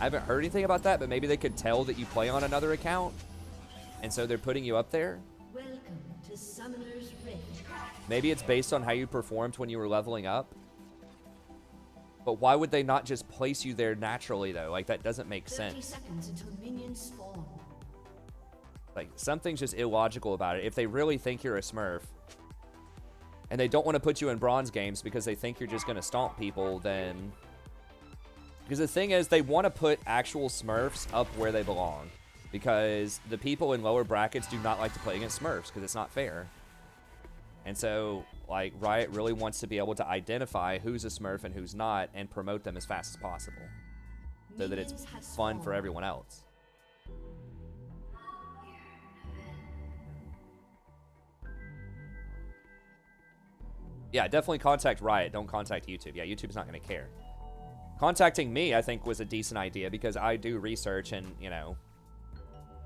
Speaker 1: I haven't heard anything about that, but maybe they could tell that you play on another account, and so they're putting you up there?
Speaker 3: Welcome to Summoner's Rift.
Speaker 1: Maybe it's based on how you performed when you were leveling up? But why would they not just place you there naturally, though? Like, that doesn't make
Speaker 3: 30
Speaker 1: sense.
Speaker 3: seconds until minions spawn.
Speaker 1: Like, something's just illogical about it. If they really think you're a smurf, and they don't want to put you in bronze games because they think you're just going to stomp people, then... Because the thing is, they want to put actual smurfs up where they belong. Because the people in lower brackets do not like to play against smurfs, because it's not fair. And so, like, Riot really wants to be able to identify who's a smurf and who's not, and promote them as fast as possible. So that it's fun for everyone else. Yeah, definitely contact Riot. Don't contact YouTube. Yeah, YouTube's not going to care. Contacting me, I think, was a decent idea because I do research and, you know,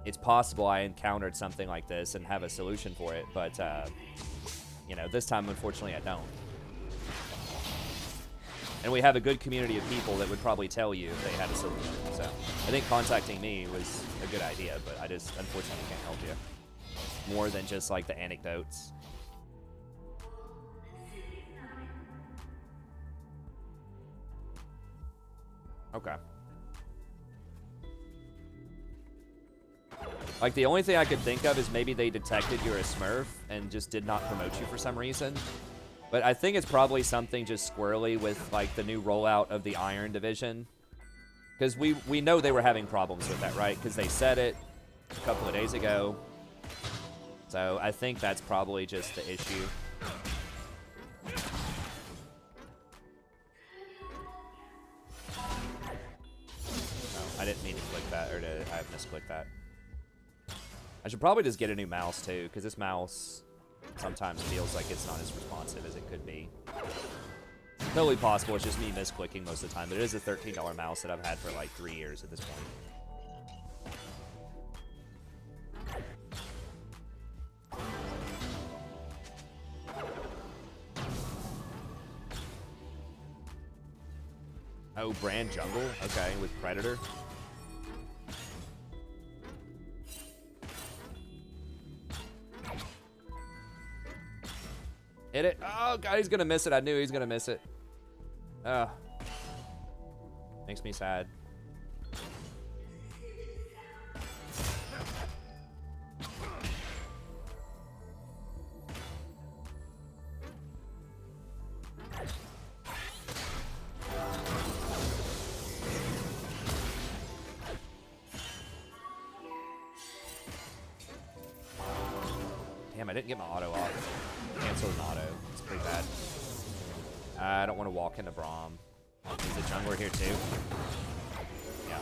Speaker 1: it's possible I encountered something like this and have a solution for it. But, you know, this time, unfortunately, I don't. And we have a good community of people that would probably tell you if they had a solution. So I think contacting me was a good idea, but I just unfortunately can't help you. More than just like the anecdotes. Okay. Like, the only thing I could think of is maybe they detected you're a Smurf and just did not promote you for some reason. But I think it's probably something just squirrely with, like, the new rollout of the Iron Division. Because we know they were having problems with that, right? Because they said it a couple of days ago. So I think that's probably just the issue. Oh, I didn't mean to click that, or I misclicked that. I should probably just get a new mouse, too, because this mouse sometimes feels like it's not as responsive as it could be. Totally possible, it's just me misclicking most of the time, but it is a $13 mouse that I've had for like 3 years at this point. Oh, Brand Jungle? Okay, with Predator. Hit it. Oh, God, he's going to miss it. I knew he was going to miss it. Makes me sad. Damn, I didn't get my auto off. Canceled an auto. It's pretty bad. I don't want to walk into Braum. Is the jungler here too? Yeah.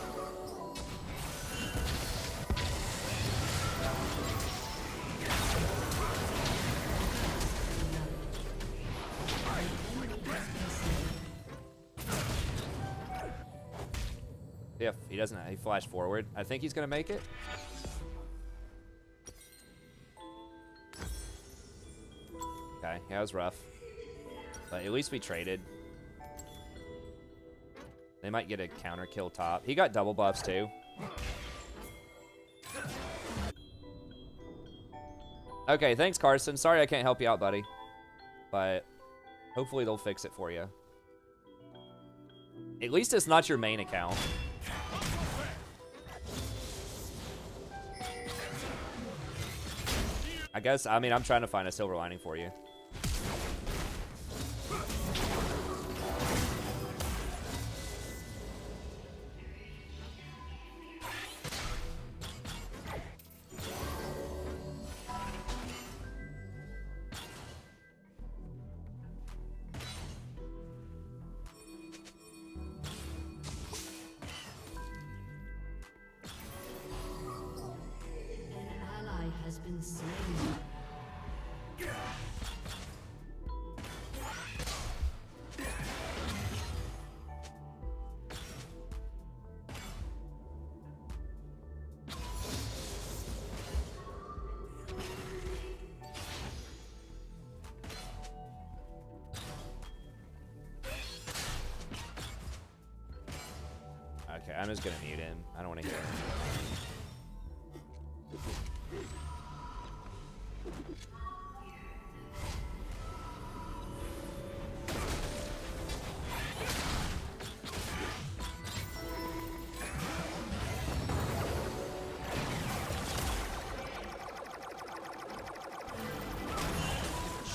Speaker 1: Yeah, he doesn't. He flashed forward. I think he's gonna make it. Okay, yeah, it was rough. But at least we traded. They might get a counter kill top. He got double buffs too. Okay, thanks, Carson. Sorry I can't help you out, buddy. But hopefully they'll fix it for you. At least it's not your main account. I guess, I mean, I'm trying to find a silver lining for you. Okay, I'm just gonna mute him. I don't want to hear him.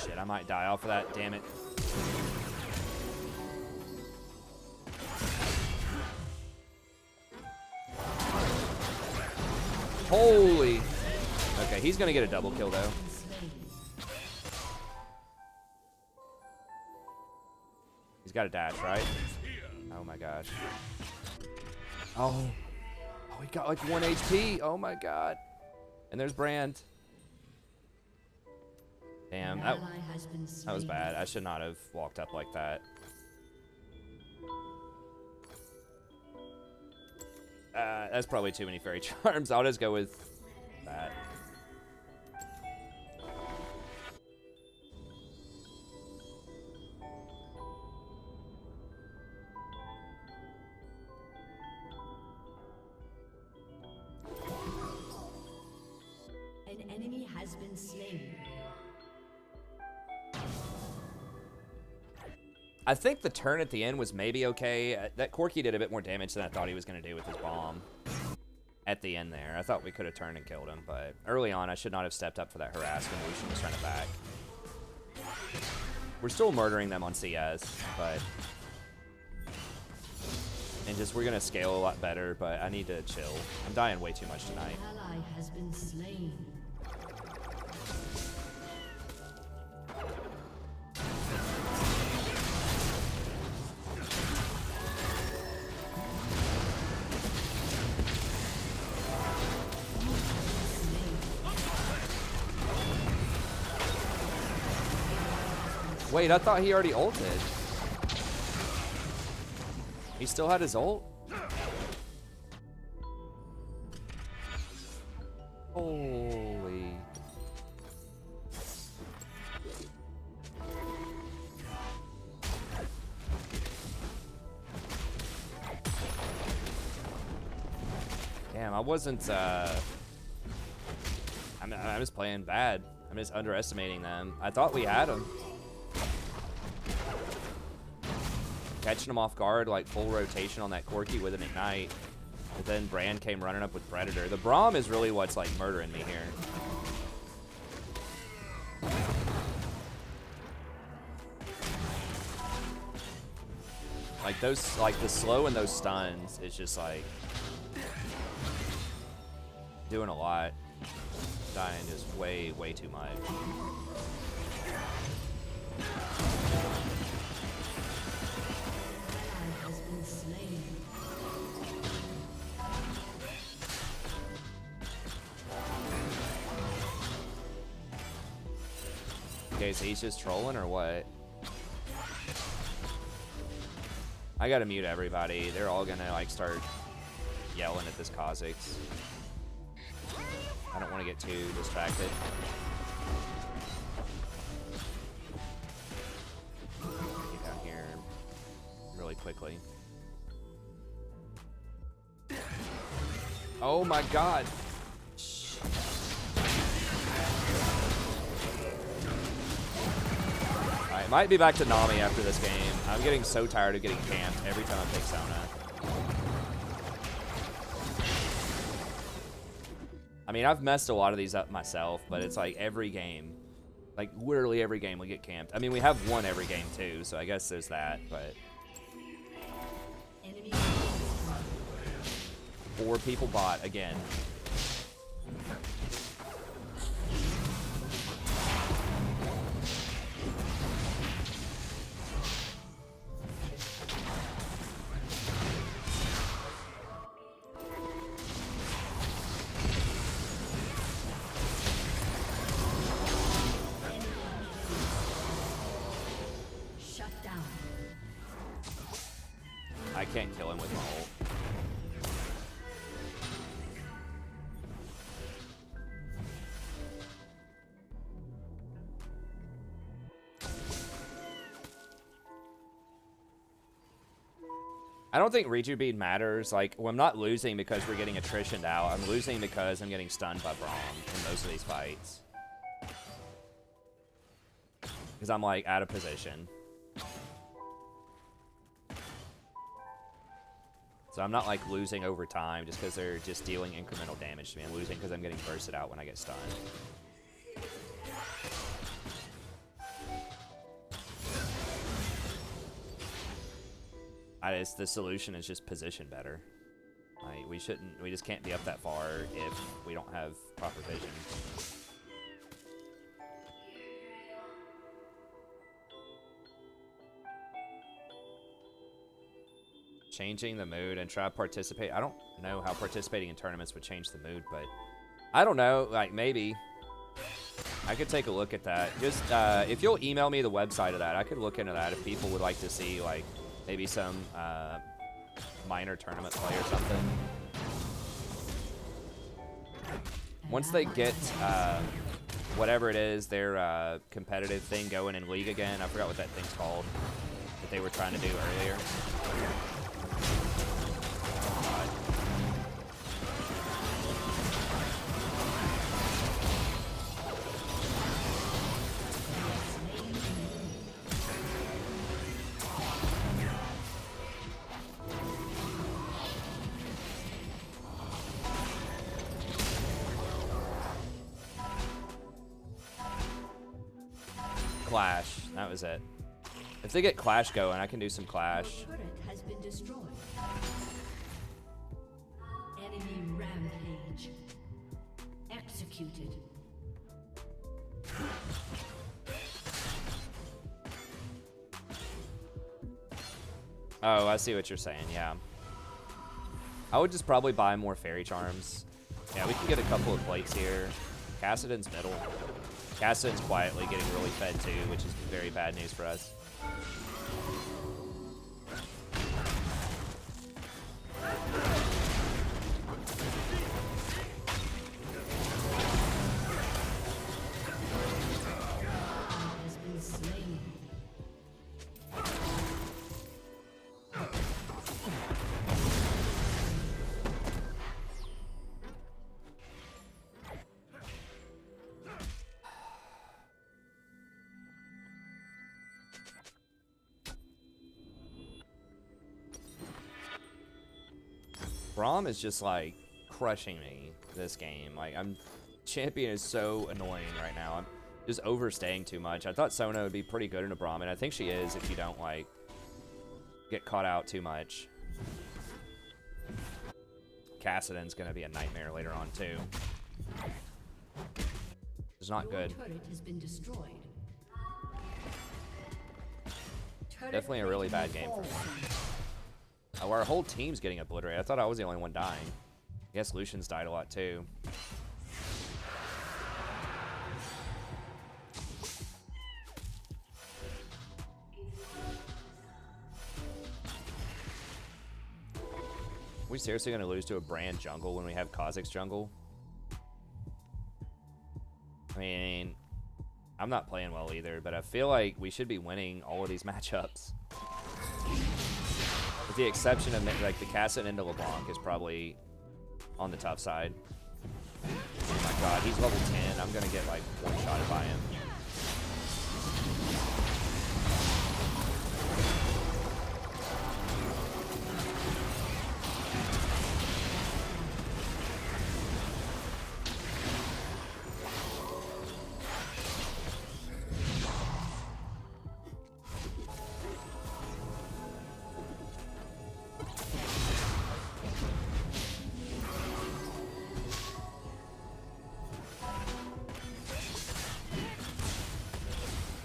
Speaker 1: Shit, I might die off of that, damn it. Holy. Okay, he's gonna get a double kill though. He's got a dash, right? Oh my gosh. Oh. Oh, he got like 1 HP. Oh my god. And there's Brand. Damn, that was bad. I should not have walked up like that. That's probably too many fairy charms. I'll just go with that.
Speaker 3: enemy has been slain.
Speaker 1: I think the turn at the end was maybe okay. That Corki did a bit more damage than I thought he was going to do with his bomb at the end there. I thought we could have turned and killed him, but early on I should not have stepped up for that harassment. Lucian was trying to back. We're still murdering them on CS, but... And just, we're going to scale a lot better, but I need to chill. I'm dying way too much tonight.
Speaker 3: An ally has been slain.
Speaker 1: Wait, I thought he already ulted. He still had his ult? Holy. Damn, I wasn't, I'm just playing bad. I'm just underestimating them. I thought we had them. Catching him off guard, like full rotation on that Corki with an Ignite. But then Brand came running up with Predator. The Braum is really what's like murdering me here. Like those, like the slow and those stuns is just like doing a lot. Dying just way, way too much. Okay, so he's just trolling or what? I gotta mute everybody. They're all gonna like start yelling at this Kha'Zix. I don't want to get too distracted. Get down here really quickly. Oh my god. Alright, might be back to Nami after this game. I'm getting so tired of getting camped every time I pick Sona. I mean, I've messed a lot of these up myself, but it's like every game, like literally every game we get camped. I mean, we have won every game too, so I guess there's that, but... 4 people bot again. I can't kill him with my ult. I don't think Riju bead matters. Like, well, I'm not losing because we're getting attritioned out. I'm losing because I'm getting stunned by Braum in most of these fights. Because I'm, like, out of position. So I'm not, like, losing over time just because they're just dealing incremental damage to me. I'm losing because I'm getting bursted out when I get stunned. The solution is just position better. Like, we just can't be up that far if we don't have proper vision. Changing the mood and try to participate. I don't know how participating in tournaments would change the mood, but I don't know, like maybe. I could take a look at that. Just, if you'll email me the website of that, I could look into that if people would like to see, like, maybe some minor tournament play or something. Once they get whatever it is, their competitive thing going in League again, I forgot what that thing's called, that they were trying to do earlier. Clash. That was it. If they get Clash going, I can do some Clash.
Speaker 3: Turret has been destroyed. Enemy rampage. Executed.
Speaker 1: Oh, I see what you're saying, yeah. I would just probably buy more Fairy Charms. Yeah, we can get a couple of plates here. Cassidon's middle. Cassidon's quietly getting really fed too, which is very bad news for us.
Speaker 3: Has been slain.
Speaker 1: Braum is just like crushing me this game. Like champion is so annoying right now. I'm just overstaying too much. I thought Sona would be pretty good in a Braum, and I think she is if you don't like get caught out too much. Cassidon's gonna be a nightmare later on too. It's not good.
Speaker 3: Your turret has been destroyed. Turret
Speaker 1: Definitely a really bad game for me. Oh, our whole team's getting obliterated. I thought I was the only one dying. I guess Lucian's died a lot too. We seriously gonna lose to a brand jungle when we have Kha'Zix jungle? I mean, I'm not playing well either, but I feel like we should be winning all of these matchups. With the exception of like the Cassidon into LeBlanc is probably on the tough side. Oh my god, he's level 10. I'm gonna get like one-shotted by him.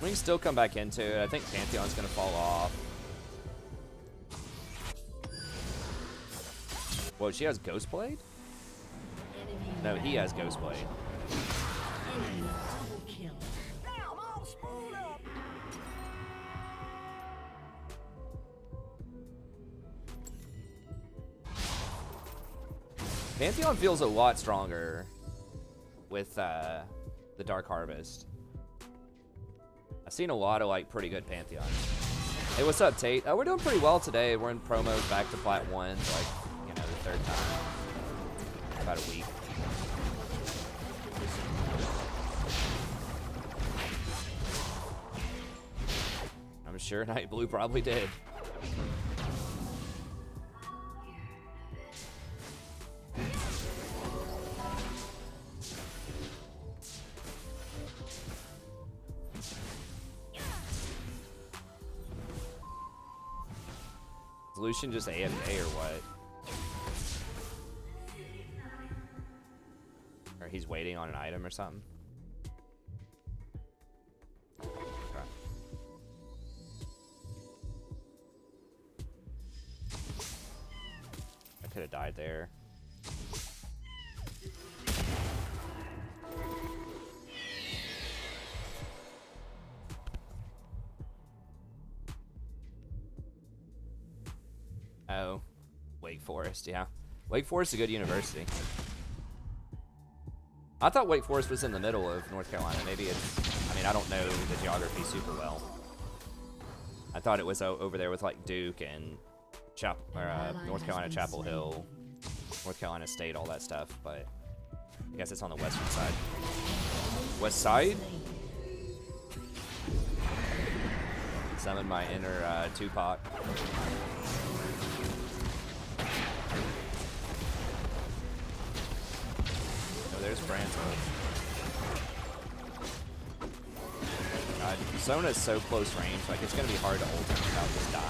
Speaker 1: We can still come back into it. I think Pantheon's gonna fall off. Whoa, she has Ghostblade? No, he has Ghostblade.
Speaker 3: Enemy double kill.
Speaker 1: Pantheon feels a lot stronger with the Dark Harvest. I've seen a lot of like pretty good Pantheons. Hey, what's up, Tate? We're doing pretty well today. We're in promos back to Plat 1, like, you know, the third time. About a week. I'm sure Night Blue probably did. Is Lucian just AFK or what? Or he's waiting on an item or something? Okay. I could have died there. Oh, Wake Forest, yeah. Wake Forest is a good university. I thought Wake Forest was in the middle of North Carolina. Maybe it's, I mean, I don't know the geography super well. I thought it was over there with like Duke and North Carolina Chapel Hill, North Carolina State, all that stuff, but I guess it's on the western side. West side? Summon my inner Tupac. Oh, there's Branzo. god. Sona's so close range, like it's gonna be hard to ult him without just dying.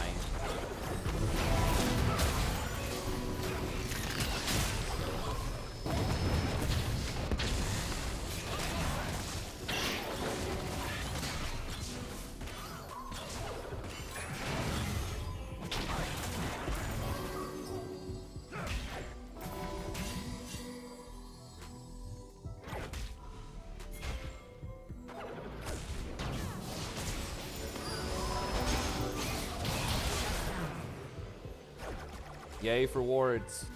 Speaker 1: Yay for wards.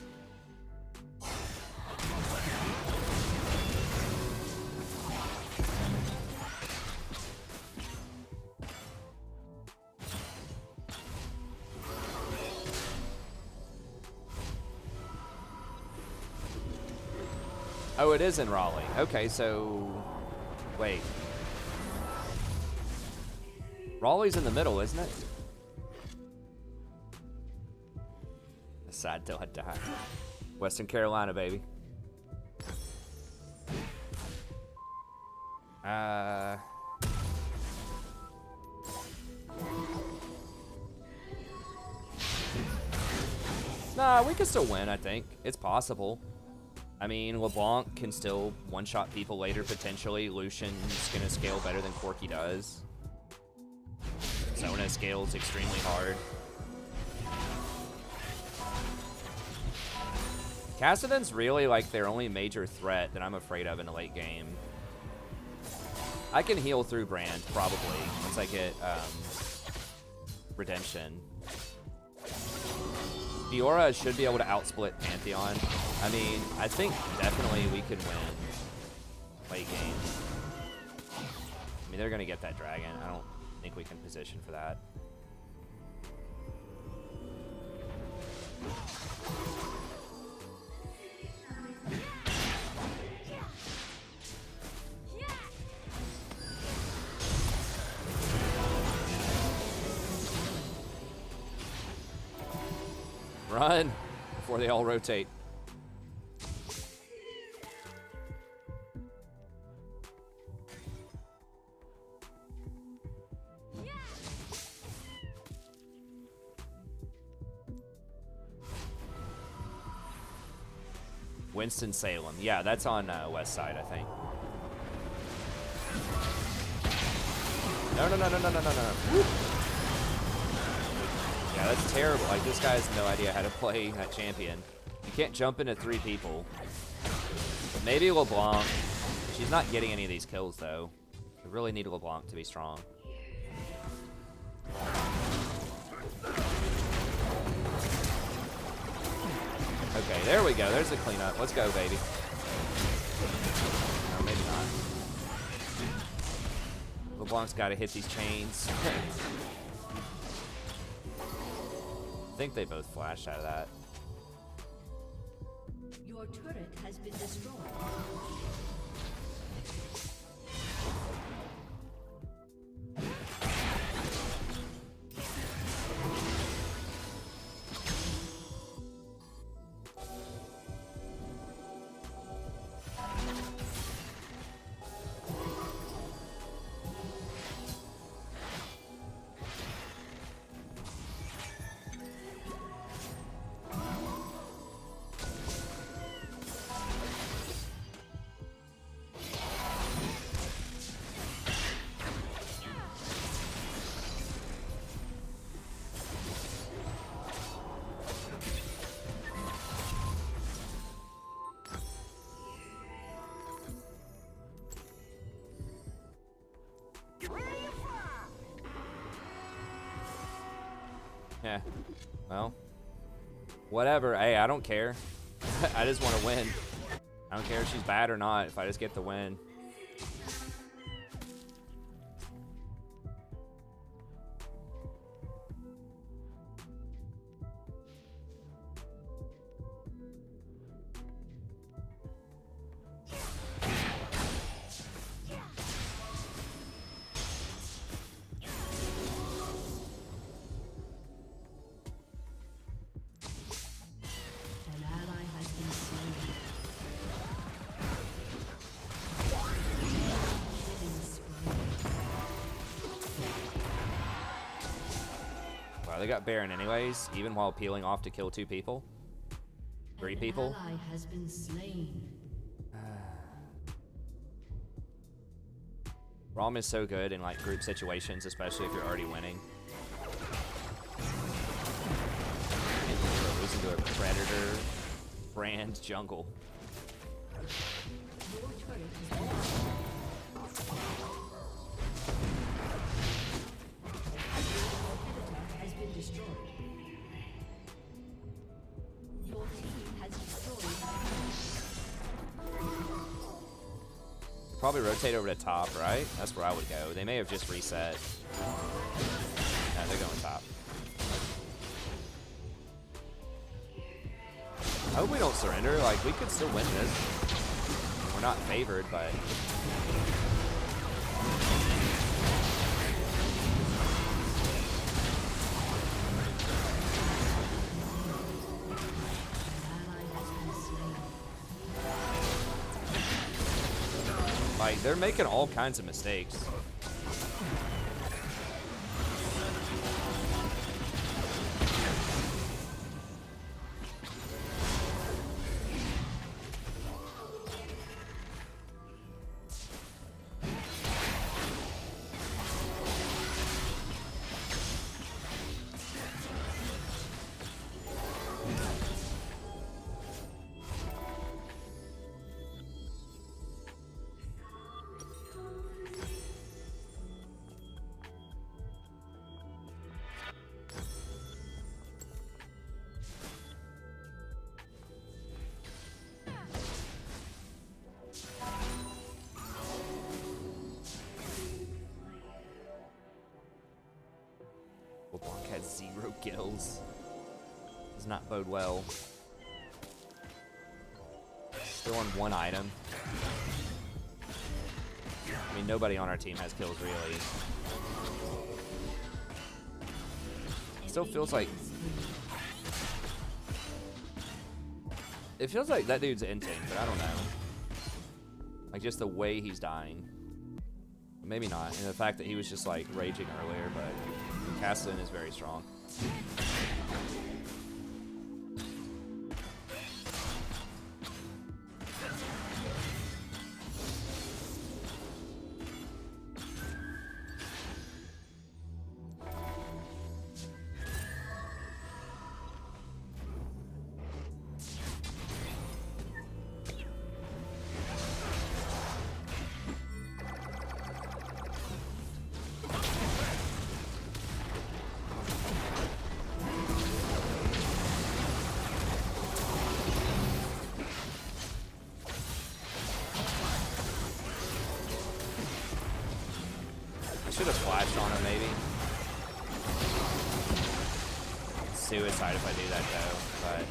Speaker 1: Oh, it is in Raleigh. Okay, so... Wait. Raleigh's in the middle, isn't it? Sad till I die. Western Carolina, baby. Nah, we can still win, I think. It's possible. I mean, LeBlanc can still one-shot people later, potentially. Lucian's gonna scale better than Corki does. Sona scales extremely hard. Kassadin's really like their only major threat that I'm afraid of in a late game. I can heal through Brand, probably, once I get Redemption. Fiora should be able to outsplit Pantheon. I mean, I think definitely we can win late game. I mean, they're going to get that dragon. I don't think we can position for that. Run before they all rotate. Winston-Salem. Yeah, that's on west side, I think. No. Woo. Yeah, that's terrible. Like, this guy has no idea how to play that champion. You can't jump into 3 people. But maybe LeBlanc. She's not getting any of these kills, though. We really need LeBlanc to be strong. Okay, there we go. There's the cleanup. Let's go, baby. No, maybe not. LeBlanc's got to hit these chains. I think they both flashed out of that.
Speaker 3: Your turret has been destroyed.
Speaker 1: Yeah, well, whatever. Hey, I don't care. I just want to win. I don't care if she's bad or not, if I just get the win.
Speaker 3: An ally has been slain.
Speaker 1: They got Baron anyways, even while peeling off to kill 2 people. 3 people.
Speaker 3: An ally has been slain.
Speaker 1: Rom is so good in like group situations, especially if you're already winning. And it goes into a Predator brand jungle.
Speaker 3: Your turret has been has been destroyed. Your team has destroyed.
Speaker 1: Probably rotate over to top, right? That's where I would go. They may have just reset. No, they're going top. I hope we don't surrender. Like, we could still win this. We're not favored, but... Like, they're making all kinds of mistakes. LeBlanc has 0 kills. Does not bode well. Still on 1 item. I mean, nobody on our team has kills, really. Still feels like... It feels like that dude's inting, but I don't know. Like, just the way he's dying. Maybe not. And the fact that he was just, like, raging earlier, but... Castellan is very strong. Should have flashed on him, maybe. Suicide if I do that, though, but...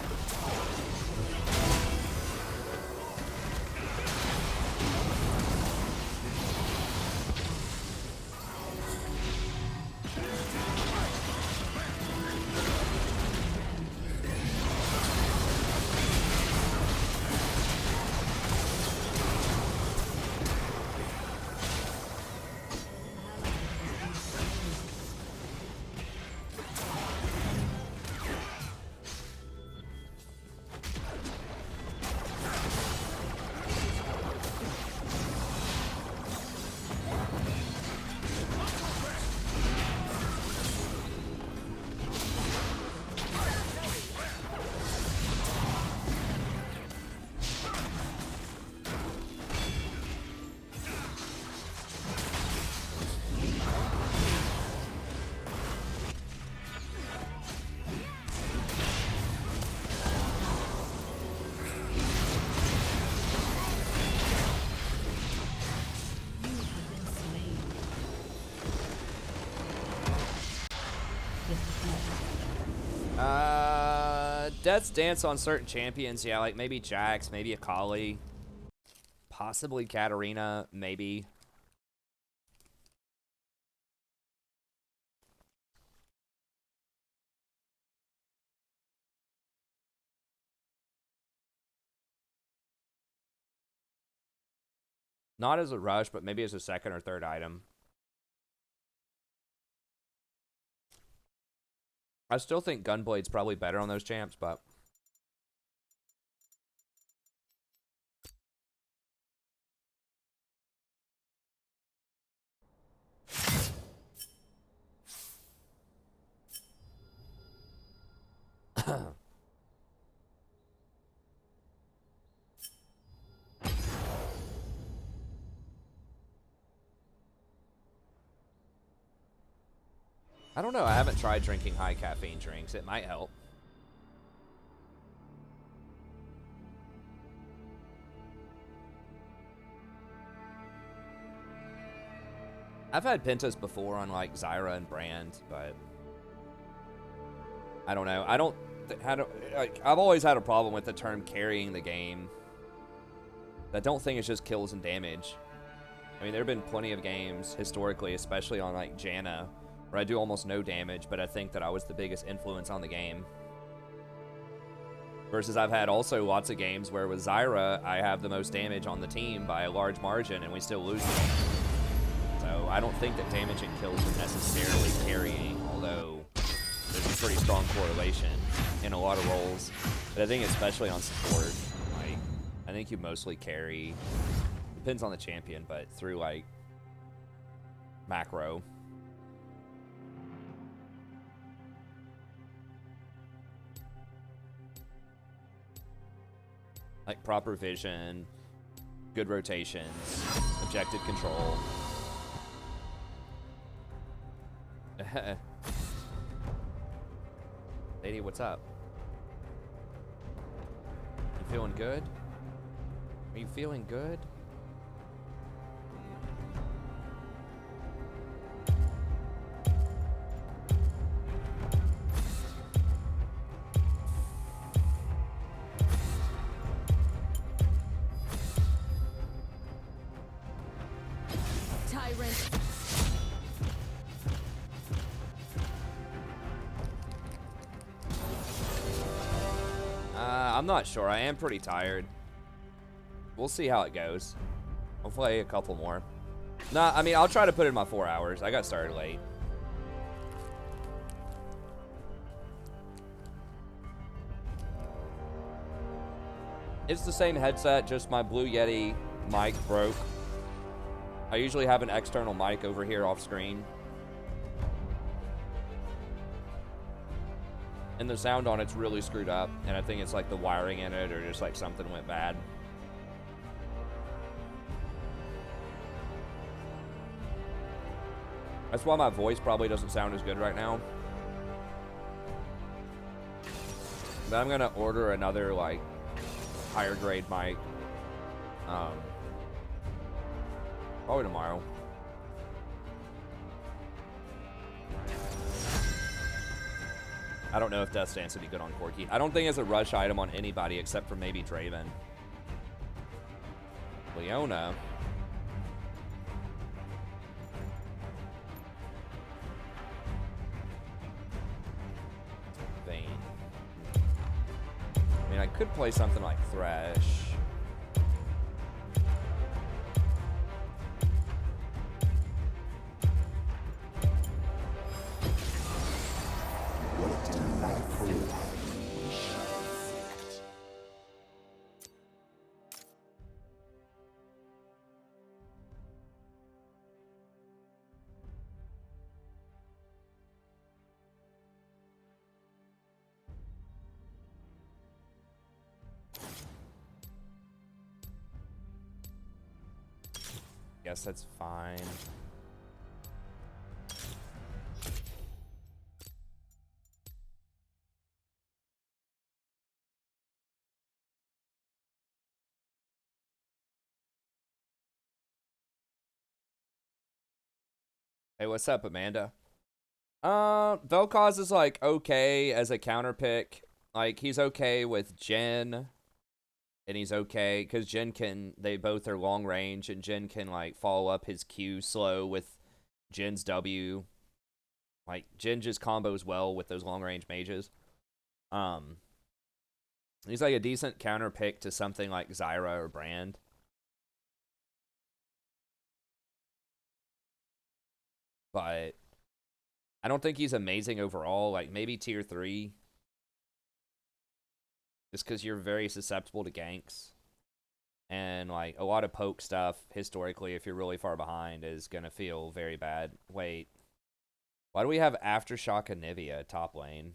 Speaker 1: Death's Dance on certain champions, yeah, like maybe Jax, maybe Akali, possibly Katarina, maybe. Not as a rush, but maybe as a second or third item. I still think Gunblade's probably better on those champs, but I don't know. I haven't tried drinking high caffeine drinks. It might help. I've had Pentas before on like Zyra and Brand, but I don't know. I don't like. I've always had a problem with the term carrying the game. I don't think it's just kills and damage. I mean, there have been plenty of games historically, especially on like Janna, where I do almost no damage, but I think that I was the biggest influence on the game. Versus I've had also lots of games where with Zyra, I have the most damage on the team by a large margin, and we still lose the game. So I don't think that damage and kills are necessarily carrying, although there's a pretty strong correlation in a lot of roles. But I think especially on support, like, I think you mostly carry, depends on the champion, but through like macro. Like proper vision, good rotations, objective control. Lady, what's up? You feeling good? Are you feeling good?
Speaker 3: Tyrant.
Speaker 1: I'm not sure. I am pretty tired. We'll see how it goes. I'll play a couple more. Nah, I mean, I'll try to put in my 4 hours. I got started late. It's the same headset, just my Blue Yeti mic broke. I usually have an external mic over here off screen. And the sound on it's really screwed up, and I think it's like the wiring in it or just like something went bad. That's why my voice probably doesn't sound as good right now. But I'm gonna order another like higher grade mic. Probably tomorrow. I don't know if Death Stance would be good on Corki. I don't think it's a rush item on anybody except for maybe Draven. Leona. Vayne. I mean, I could play something like Thresh. Guess that's fine. Hey, what's up, Amanda? Vel'Koz is like okay as a counter pick. Like he's okay with Jhin. And he's okay, because Jhin can, they both are long range, and Jhin can, like, follow up his Q slow with Jin's W. Like, Jhin just combos well with those long range mages. He's like a decent counter pick to something like Zyra or Brand. But I don't think he's amazing overall. Like, maybe tier 3. Just because you're very susceptible to ganks. And, like, a lot of poke stuff, historically, if you're really far behind, is going to feel very bad. Wait. Why do we have Aftershock Anivia top lane?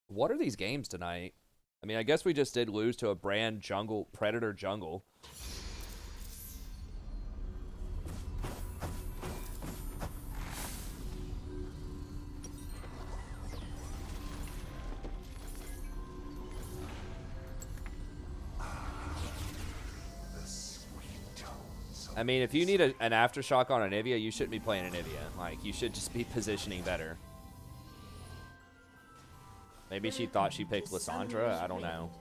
Speaker 1: What are these games tonight? I mean, I guess we just did lose to a brand jungle, Predator jungle. I mean, if you need an Aftershock on Anivia, you shouldn't be playing Anivia. Like, you should just be positioning better. Maybe she thought she picked Lissandra. I don't know.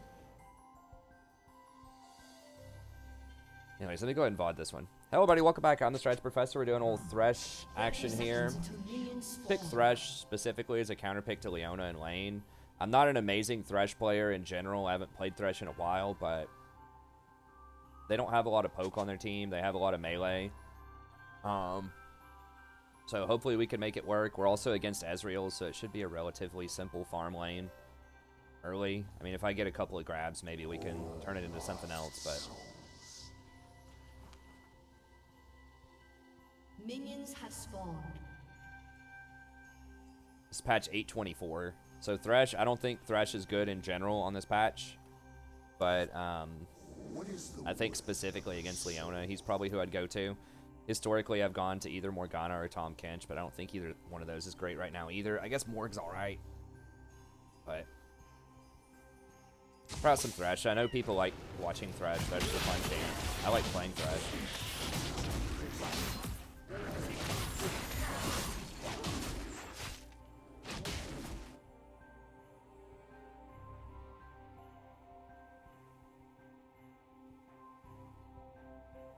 Speaker 1: Anyways, let me go ahead and VOD this one. Hello, buddy. Welcome back. I'm the Strides Professor. We're doing a little Thresh action here. Pick Thresh specifically as a counter pick to Leona and lane. I'm not an amazing Thresh player in general. I haven't played Thresh in a while, but they don't have a lot of poke on their team. They have a lot of melee. So hopefully we can make it work. We're also against Ezreal, so it should be a relatively simple farm lane early. I mean, if I get a couple of grabs, maybe we can turn it into something else, but...
Speaker 3: Minions have spawned.
Speaker 1: This patch 824. So Thresh, I don't think Thresh is good in general on this patch. But I think specifically against Leona, he's probably who I'd go to. Historically, I've gone to either Morgana or Tahm Kench, but I don't think either one of those is great right now either. I guess Morg's alright. But probably some Thresh. I know people like watching Thresh. Thresh is a fun game. I like playing Thresh.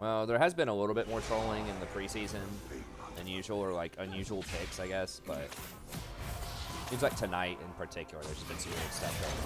Speaker 1: Well, there has been a little bit more trolling in the preseason than usual, or like unusual picks, I guess, but seems like tonight in particular, there's been some weird stuff going on.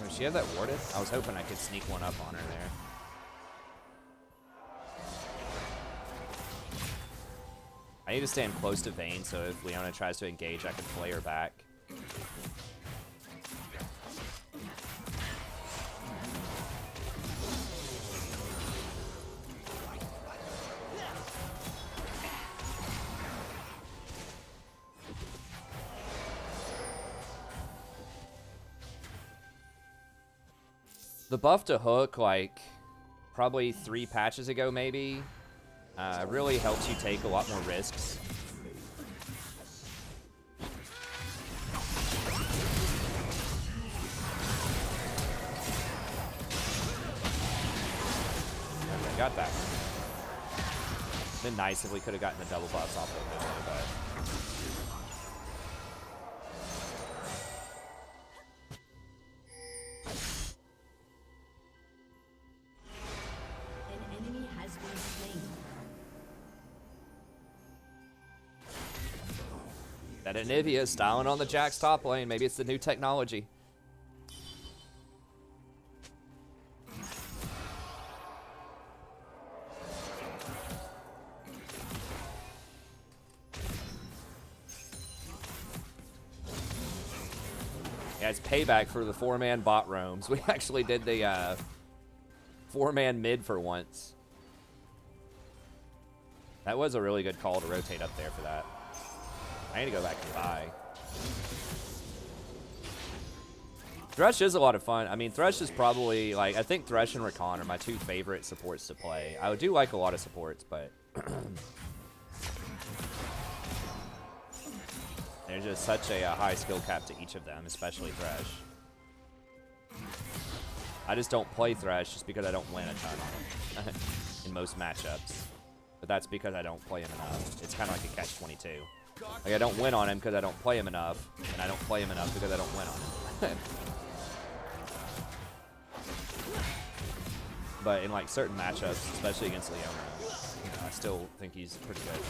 Speaker 1: Does she have that warded? I was hoping I could sneak one up on her there. I need to stand close to Vayne, so if Leona tries to engage, I can play her back. The buff to hook, like, probably 3 patches ago, maybe, really helps you take a lot more risks. Okay, got that one. Been nice if we could have gotten the double buffs off of it, but... That Anivia is styling on the Jack's top lane. Maybe it's the new technology. Yeah, it's payback for the 4-man bot roams. We actually did the 4-man mid for once. That was a really good call to rotate up there for that. I need to go back and buy. Thresh is a lot of fun. I mean, Thresh is probably, like, I think Thresh and Rakan are my 2 favorite supports to play. I do like a lot of supports, but there's just such a high skill cap to each of them, especially Thresh. I just don't play Thresh just because I don't win a ton on him in most matchups. But that's because I don't play him enough. It's kind of like a catch-22. Like, I don't win on him because I don't play him enough, and I don't play him enough because I don't win on him. But in, like, certain matchups, especially against Leona, you know, I still think he's pretty good.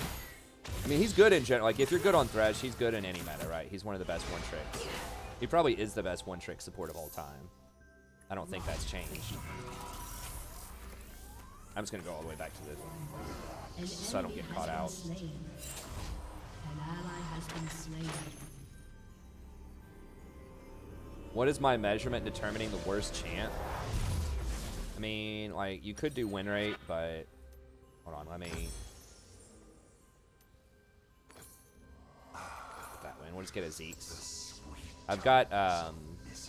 Speaker 1: I mean, he's good in general. Like, if you're good on Thresh, he's good in any meta, right? He's one of the best one-tricks. He probably is the best one-trick support of all time. I don't think that's changed. I'm just going to go all the way back to this one, so I don't get caught out.
Speaker 3: An ally has been slain.
Speaker 1: What is my measurement determining the worst champ? I mean, like, you could do win rate, but hold on, let me that win. We'll just get a Zeke's. I've got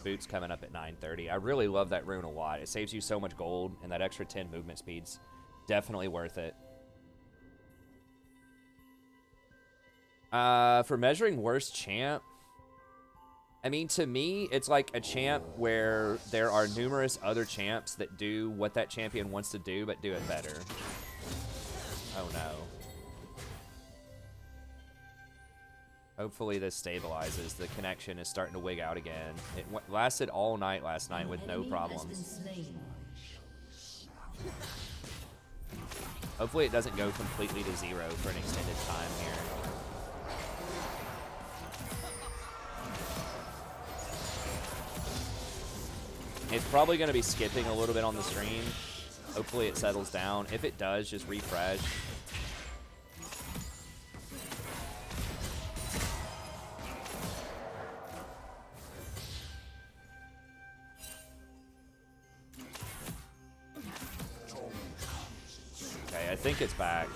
Speaker 1: boots coming up at 9:30. I really love that rune a lot. It saves you so much gold, and that extra 10 movement speed's definitely worth it. For measuring worst champ, I mean, to me, it's like a champ where there are numerous other champs that do what that champion wants to do, but do it better. Oh, no. Hopefully this stabilizes. The connection is starting to wig out again. It lasted all night last night with no problems. Hopefully it doesn't go completely to 0 for an extended time here. It's probably going to be skipping a little bit on the stream. Hopefully it settles down. If it does, just refresh. Okay, I think it's back.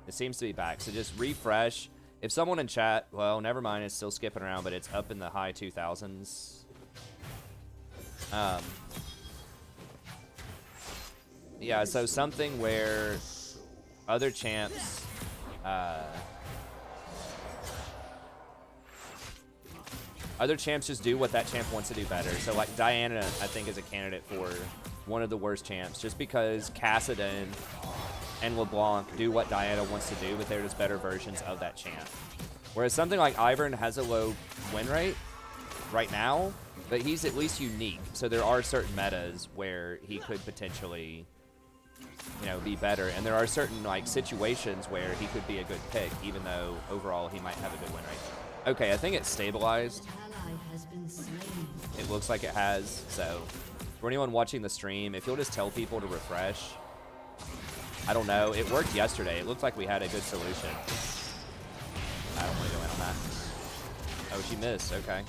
Speaker 1: It seems to be back, so just refresh. If someone in chat, well, never mind, it's still skipping around, but it's up in the high 2000s. Yeah, so something where other champs, just do what that champ wants to do better. So, like, Diana, I think, is a candidate for one of the worst champs, just because Kassadin and LeBlanc do what Diana wants to do, but they're just better versions of that champ. Whereas something like Ivern has a low win rate right now, but he's at least unique. So there are certain metas where he could potentially, you know, be better. And there are certain, like, situations where he could be a good pick, even though overall he might have a good win rate. Okay, I think it's stabilized. It looks like it has. So for anyone watching the stream, if you'll just tell people to refresh. I don't know. It worked yesterday. It looked like we had a good solution. I don't want to go in on that. Oh, she missed. Okay.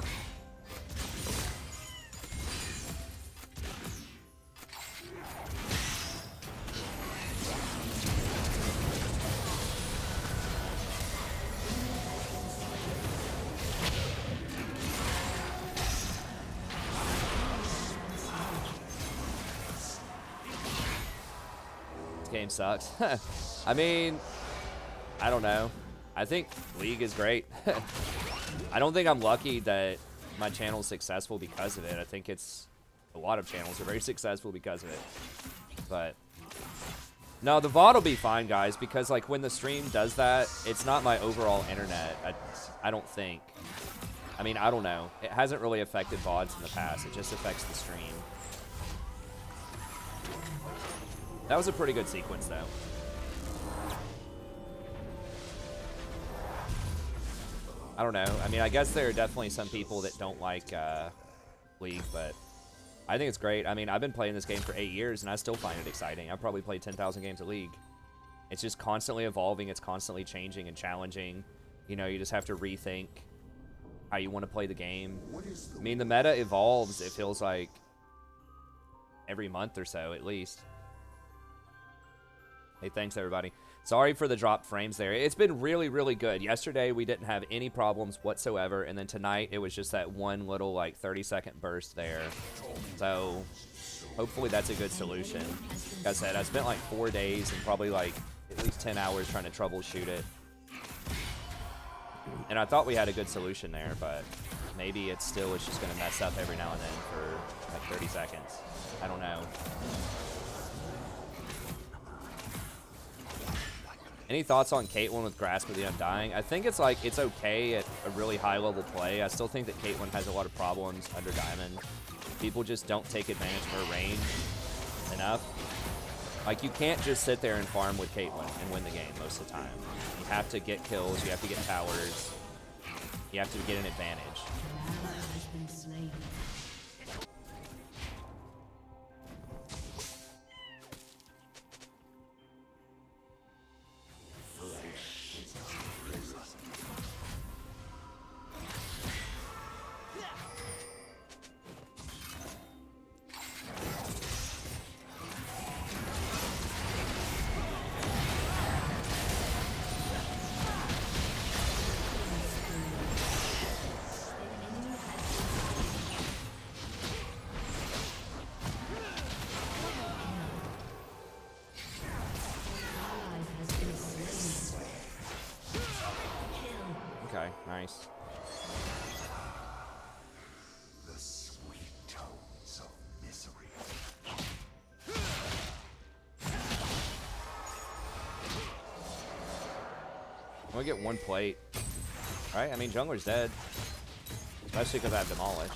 Speaker 1: Game sucks. I mean, I don't know. I think League is great. I don't think I'm lucky that my channel is successful because of it. I think it's a lot of channels are very successful because of it. But no, the VOD will be fine, guys, because like when the stream does that, it's not my overall internet. I don't think. I mean, I don't know. It hasn't really affected VODs in the past. It just affects the stream. That was a pretty good sequence, though. I don't know. I mean, I guess there are definitely some people that don't like League, but I think it's great. I mean, I've been playing this game for 8 years, and I still find it exciting. I've probably played 10,000 games of League. It's just constantly evolving. It's constantly changing and challenging. You know, you just have to rethink how you want to play the game. I mean, the meta evolves, it feels like, every month or so, at least. Hey, thanks, everybody. Sorry for the dropped frames there. It's been really, really good. Yesterday, we didn't have any problems whatsoever, and then tonight, it was just that one little, like, 30-second burst there. So, hopefully that's a good solution. Like I said, I spent, like, 4 days and probably, like, at least 10 hours trying to troubleshoot it. And I thought we had a good solution there, but maybe it's just going to mess up every now and then for, like, 30 seconds. I don't know. Any thoughts on Caitlyn with Grasp of the Undying? I think it's like, it's okay at a really high level play. I still think that Caitlyn has a lot of problems under Diamond. People just don't take advantage of her range enough. Like, you can't just sit there and farm with Caitlyn and win the game most of the time. You have to get kills, you have to get towers, you have to get an advantage.
Speaker 3: Has been slain.
Speaker 1: Okay, nice.
Speaker 4: The sweet tones of misery.
Speaker 1: I'm gonna get one plate. Right? I mean, jungler's dead. Especially because I have Demolish.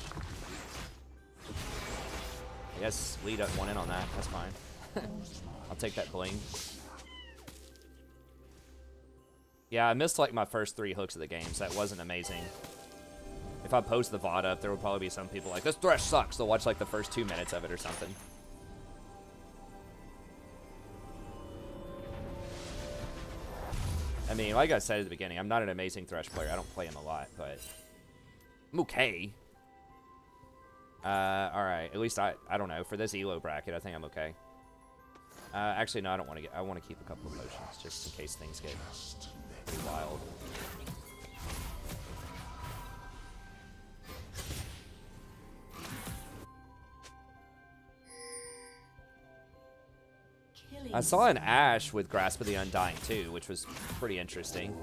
Speaker 1: I guess Lee doesn't want in on that. That's fine. I'll take that bling. Yeah, I missed like my first 3 hooks of the game, so that wasn't amazing. If I post the VOD up, there will probably be some people like, this Thresh sucks. They'll watch like the first 2 minutes of it or something. I mean, like I said at the beginning, I'm not an amazing Thresh player. I don't play him a lot, but I'm okay. Alright, at least I don't know. For this ELO bracket, I think I'm okay. Actually, no, I don't want to get. I want to keep a couple of potions just in case things get pretty wild. I saw an Ashe with Grasp of the Undying too, which was pretty interesting.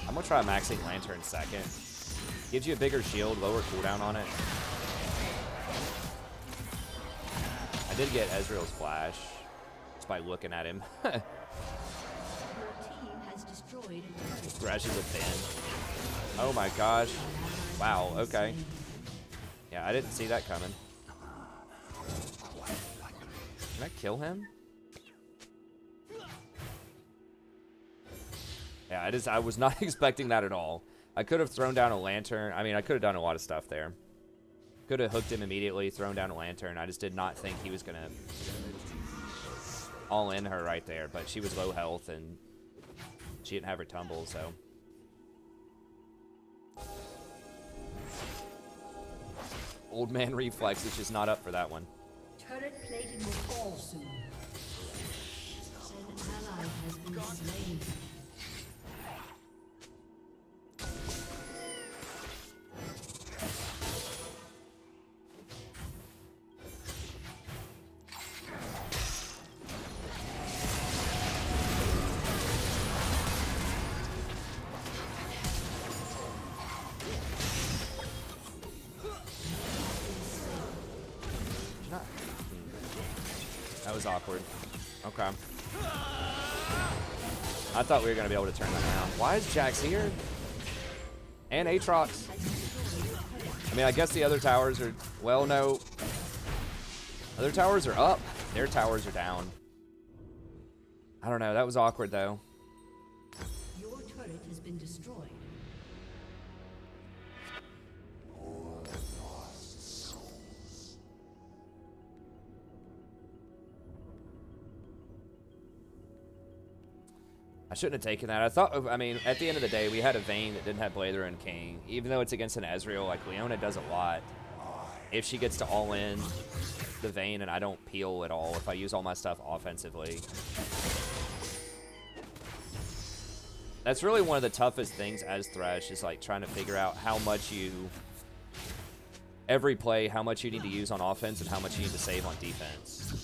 Speaker 1: I'm gonna try maxing Lantern second. Gives you a bigger shield, lower cooldown on it. I did get Ezreal's flash just by looking at him.
Speaker 3: Your team has destroyed a turret.
Speaker 1: Thrashes a Finn. Oh my gosh. Wow, okay. Yeah, I didn't see that coming. Can I kill him? Yeah, I was not expecting that at all. I could have thrown down a lantern. I mean, I could have done a lot of stuff there. Could have hooked him immediately, thrown down a lantern. I just did not think he was going to all in her right there. But she was low health, and she didn't have her tumble, so. Old man reflex is just not up for that one.
Speaker 3: Turret plating will fall soon. An ally has been slain.
Speaker 1: That was awkward. Okay. I thought we were going to be able to turn that around. Why is Jax here? And Aatrox. I mean, I guess the other towers are... Well, no. Other towers are up. Their towers are down. I don't know. That was awkward, though.
Speaker 3: Your turret has been destroyed.
Speaker 1: shouldn't have taken that. I thought, I mean, at the end of the day, we had a Vayne that didn't have Blather and King. Even though it's against an Ezreal, like, Leona does a lot. If she gets to all in the Vayne and I don't peel at all, if I use all my stuff offensively. That's really one of the toughest things as Thresh, is like trying to figure out how much you, every play, how much you need to use on offense and how much you need to save on defense.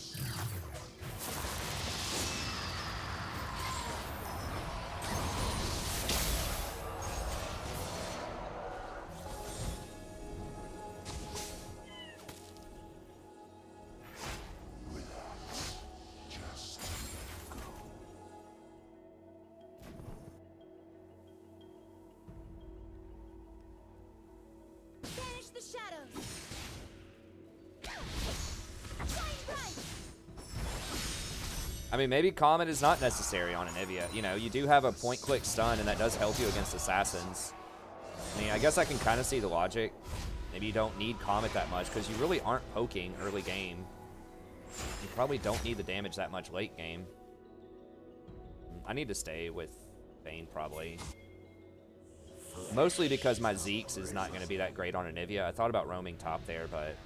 Speaker 1: I mean, maybe Comet is not necessary on Anivia. You know, you do have a point-click stun, and that does help you against assassins. I mean, I guess I can kind of see the logic. Maybe you don't need Comet that much, because you really aren't poking early game. You probably don't need the damage that much late game. I need to stay with Vayne, probably. Mostly because my Zeke's is not going to be that great on Anivia. I thought about roaming top there, but...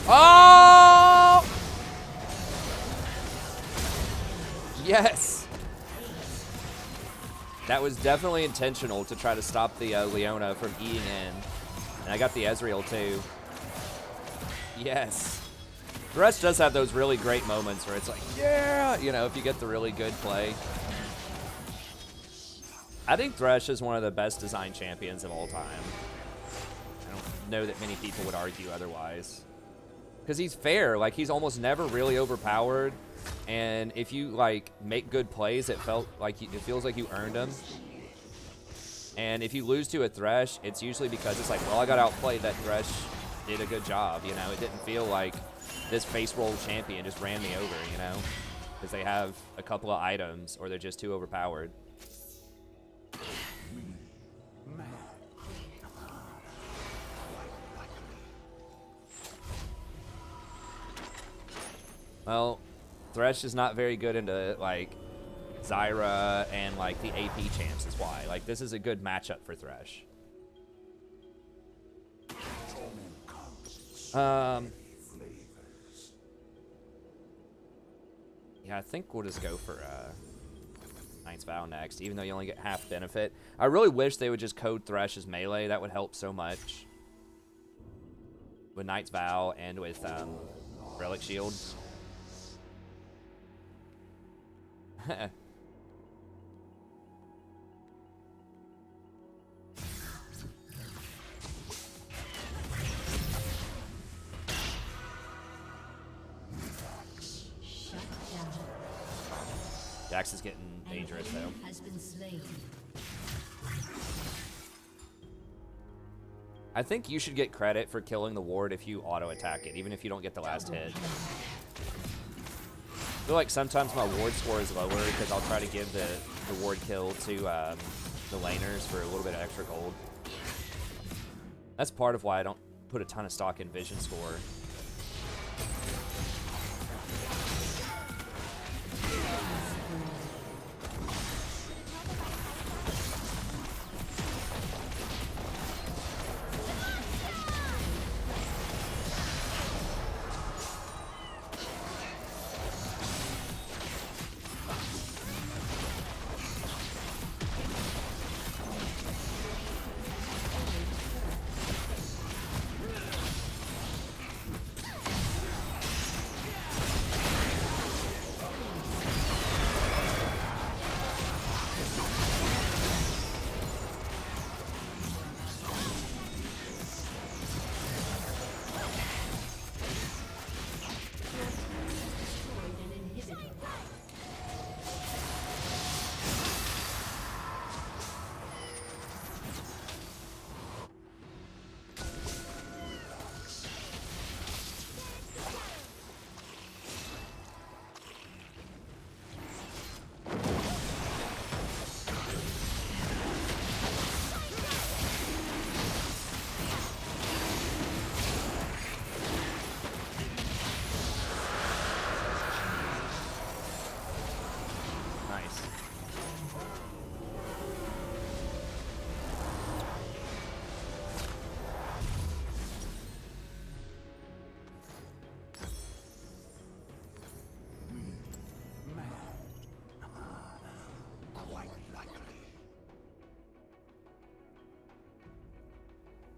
Speaker 1: Oh! Yes! That was definitely intentional to try to stop the Leona from eating in. And I got the Ezreal too. Yes. Thresh does have those really great moments where it's like, yeah! You know, if you get the really good play. I think Thresh is one of the best designed champions of all time. I don't know that many people would argue otherwise. Because he's fair, like he's almost never really overpowered, and if you like make good plays, it feels like you earned them. And if you lose to a Thresh, it's usually because it's like, well, I got outplayed. That Thresh did a good job, you know. It didn't feel like this face roll champion just ran me over, you know, because they have a couple of items or they're just too overpowered. Well, Thresh is not very good into, like, Zyra and, like, the AP champs is why. Like, this is a good matchup for Thresh. Yeah, I think we'll just go for Knight's Vow next, even though you only get half benefit. I really wish they would just code Thresh as melee. That would help so much. With Knight's Vow and with Relic Shield. Jax is getting dangerous though. I think you should get credit for killing the ward if you auto attack it, even if you don't get the last hit. I feel like sometimes my ward score is lower because I'll try to give the ward kill to the laners for a little bit of extra gold. That's part of why I don't put a ton of stock in vision score.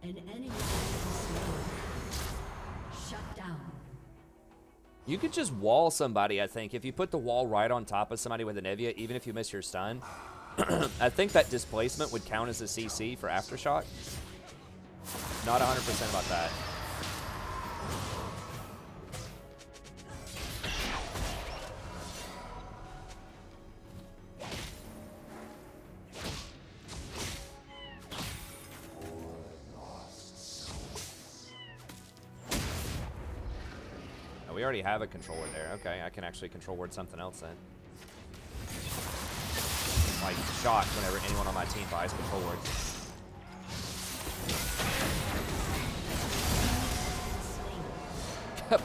Speaker 3: An enemy has been slain. Shut down.
Speaker 1: You could just wall somebody, I think. If you put the wall right on top of somebody with an Evia, even if you miss your stun, I think that displacement would count as a CC for Aftershock. Not 100% about that. Oh, we already have a controller there. Okay, I can actually control word something else then. Like, shocked whenever anyone on my team buys control words.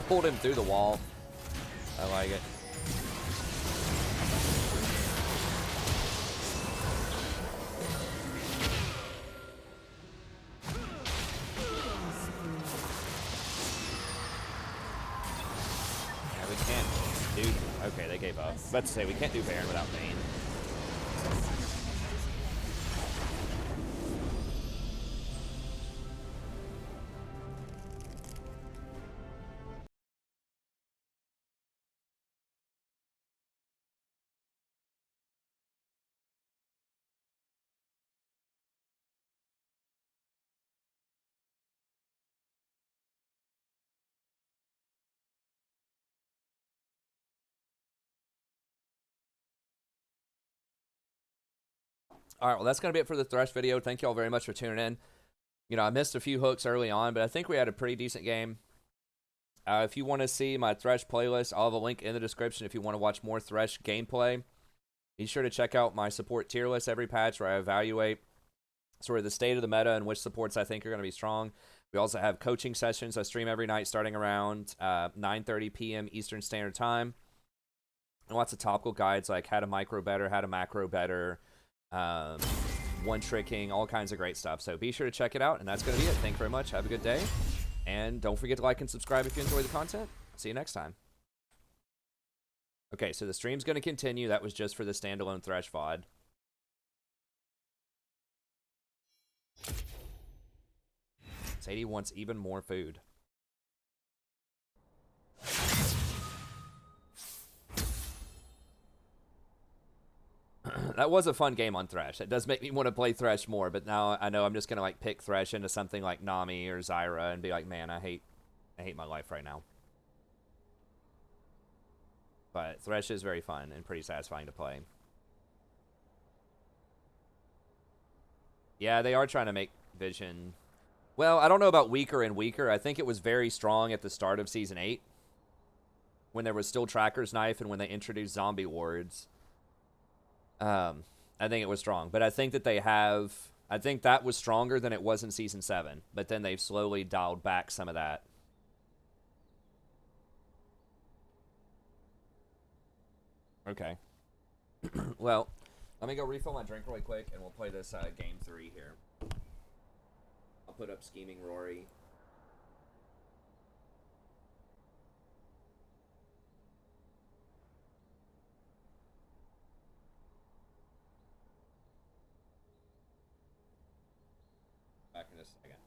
Speaker 1: Pulled him through the wall. I like it. Yeah, we can't do... Okay, they gave up. I was about to say, we can't do Baron without Bane. All right, well, that's going to be it for the Thresh video. Thank you all very much for tuning in. You know, I missed a few hooks early on, but I think we had a pretty decent game. If you want to see my Thresh playlist, I'll have a link in the description if you want to watch more Thresh gameplay. Be sure to check out my support tier list every patch where I evaluate sort of the state of the meta and which supports I think are going to be strong. We also have coaching sessions I stream every night starting around 9:30 p.m. Eastern Standard Time. And lots of topical guides like how to micro better, how to macro better, one tricking, all kinds of great stuff. So be sure to check it out, and that's going to be it. Thank you very much. Have a good day. And don't forget to like and subscribe if you enjoy the content. See you next time. Okay, so the stream's going to continue. That was just for the standalone Thresh VOD. Sadie wants even more food. That was a fun game on Thresh. It does make me want to play Thresh more, but now I know I'm just going to like pick Thresh into something like Nami or Zyra and be like, man, I hate my life right now. But Thresh is very fun and pretty satisfying to play. Yeah, they are trying to make Vision... Well, I don't know about weaker and weaker. I think it was very strong at the start of Season 8. When there was still Tracker's Knife and when they introduced Zombie Wards. I think it was strong. But I think that they have... I think that was stronger than it was in Season 7. But then they've slowly dialed back some of that. Okay. Well, let me go refill my drink really quick, and we'll play this game 3 here. I'll put up Scheming Rory. Back in a second.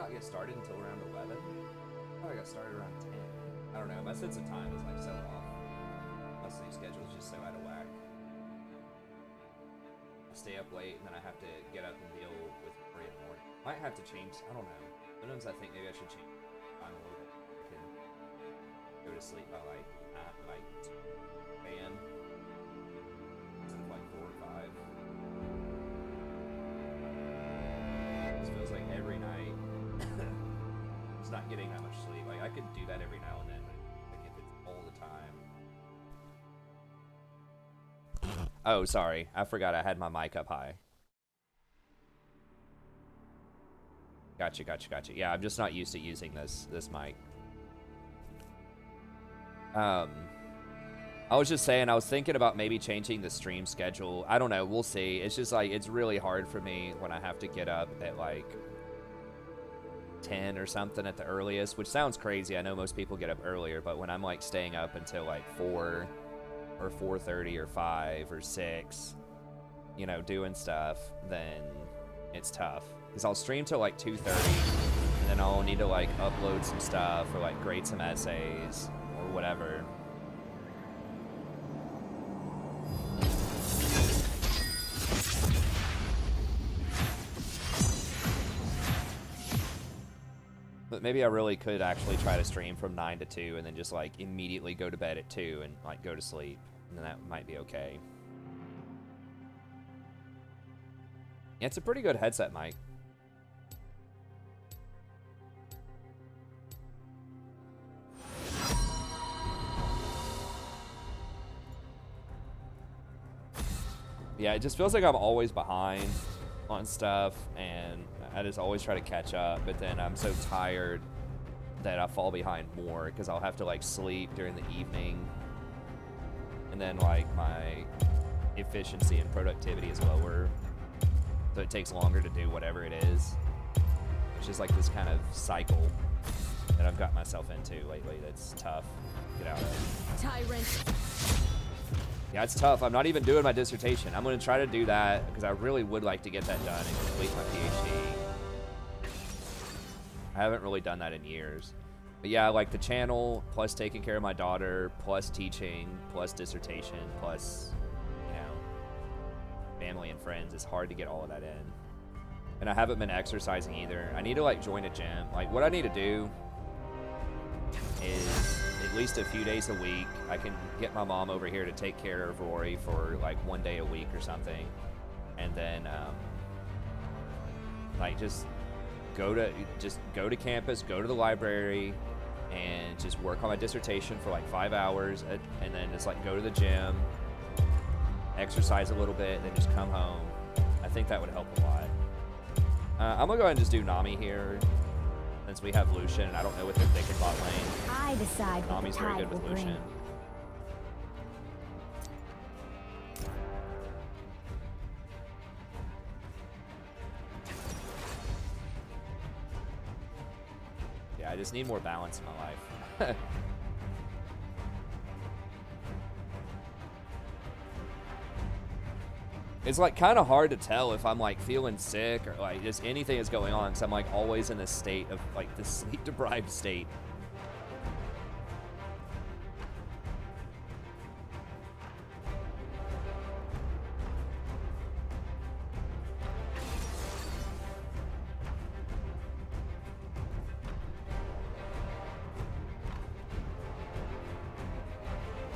Speaker 1: not get started until around 11? I thought I got started around 10. I don't know. My sense of time is like so off. My sleep schedule is just so out of whack. I stay up late and then I have to get up and deal with 3 in the morning. Might have to change. I don't know. Sometimes I think maybe I should change time a little bit. I can go to sleep by like 2 a.m. instead of like 4 or 5. This feels like every night it's not getting that much sleep. Like I could do that every now and then, but like if it's all the time. Oh, sorry. I forgot I had my mic up high. Gotcha. Yeah, I'm just not used to using this mic. I was just saying, I was thinking about maybe changing the stream schedule. I don't know, we'll see. It's just like, it's really hard for me when I have to get up at like 10 or something at the earliest, which sounds crazy. I know most people get up earlier, but when I'm like staying up until like 4 or 4:30 or 5 or 6, you know, doing stuff, then it's tough. Because I'll stream till like 2:30, and then I'll need to like upload some stuff or like grade some essays or whatever. But maybe I really could actually try to stream from 9 to 2 and then just like immediately go to bed at 2 and like go to sleep. And then that might be okay. Yeah, it's a pretty good headset mic. Yeah, it just feels like I'm always behind on stuff, and I just always try to catch up, but then I'm so tired that I fall behind more because I'll have to like sleep during the evening, and then like my efficiency and productivity is lower, so it takes longer to do whatever it is. It's just like this kind of cycle that I've got myself into lately that's tough to get out of.
Speaker 3: Tyrant.
Speaker 1: Yeah, it's tough. I'm not even doing my dissertation. I'm going to try to do that because I really would like to get that done and complete my PhD. I haven't really done that in years. But yeah, like the channel, plus taking care of my daughter, plus teaching, plus dissertation, plus, you know, family and friends. It's hard to get all of that in. And I haven't been exercising either. I need to like join a gym. Like what I need to do is at least a few days a week, I can get my mom over here to take care of Rory for like 1 day a week or something. And then like just go to campus, go to the library, and just work on my dissertation for like 5 hours, and then just like go to the gym, exercise a little bit, then just come home. I think that would help a lot. I'm gonna go ahead and just do Nami here, since we have Lucian, and I don't know what they're thinking bot lane.
Speaker 2: I decide what the
Speaker 1: Nami's very
Speaker 2: tide
Speaker 1: good
Speaker 2: will
Speaker 1: with
Speaker 2: bring.
Speaker 1: Lucian. Yeah, I just need more balance in my life. It's like kind of hard to tell if I'm like feeling sick or like just anything is going on, because I'm like always in this state of like this sleep deprived state.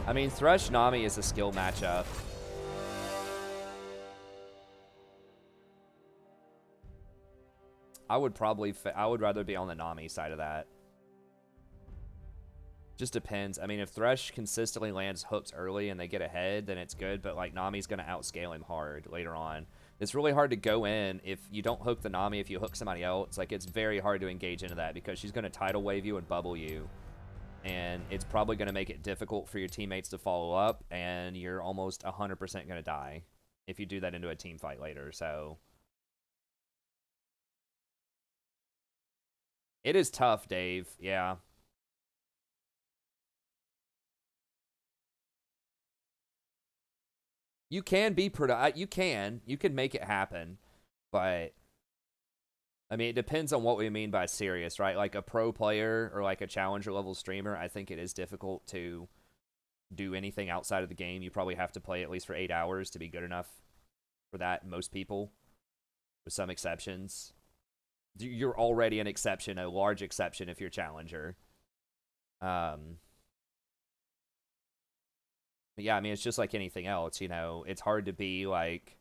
Speaker 1: I mean, Thresh Nami is a skill matchup. I would rather be on the Nami side of that. Just depends. I mean, if Thresh consistently lands hooks early and they get ahead, then it's good, but like Nami's going to outscale him hard later on. It's really hard to go in if you don't hook the Nami, if you hook somebody else. Like, it's very hard to engage into that because she's going to tidal wave you and bubble you. And it's probably going to make it difficult for your teammates to follow up, and you're almost 100% going to die if you do that into a team fight later. So it is tough, Dave. Yeah. You can be you can make it happen, but I mean, it depends on what we mean by serious, right? Like a pro player or like a challenger level streamer, I think it is difficult to do anything outside of the game. You probably have to play at least for 8 hours to be good enough for that. Most people, with some exceptions. You're already an exception, a large exception if you're challenger. But yeah, I mean, it's just like anything else, you know. It's hard to be like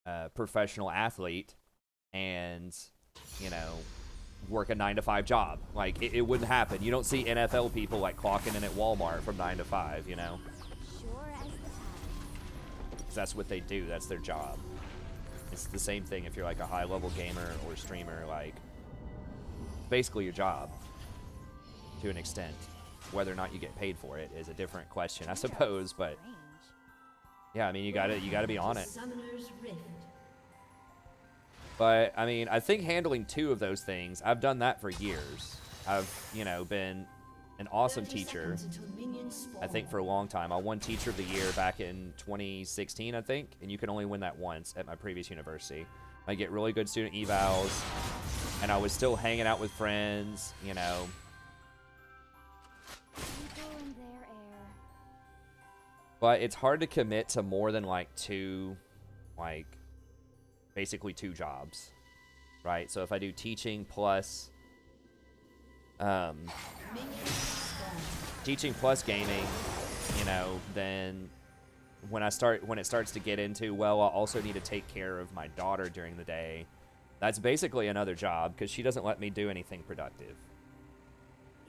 Speaker 1: a professional athlete and, you know, work a 9-to-5 job. Like, it wouldn't happen. You don't see NFL people like clocking in at Walmart from 9 to 5, you know.
Speaker 2: Sure as the tide.
Speaker 1: 'Cause that's what they do. That's their job. It's the same thing if you're like a high-level gamer or streamer. Like, basically your job to an extent. Whether or not you get paid for it is a different question, I suppose. But yeah, I mean, you gotta be on it.
Speaker 3: Summoner's Rift.
Speaker 1: But I mean, I think handling 2 of those things, I've done that for years. I've, you know, been an awesome teacher, I think, for a long time. I won Teacher of the Year back in 2016, I think, and you can only win that once at my previous university. I get really good student evals, and I was still hanging out with friends, you know.
Speaker 2: People in their air.
Speaker 1: But it's hard to commit to more than like 2, like, basically 2 jobs, right? So if I do teaching plus gaming, you know, then when it starts to get into, well, I'll also need to take care of my daughter during the day. That's basically another job because she doesn't let me do anything productive.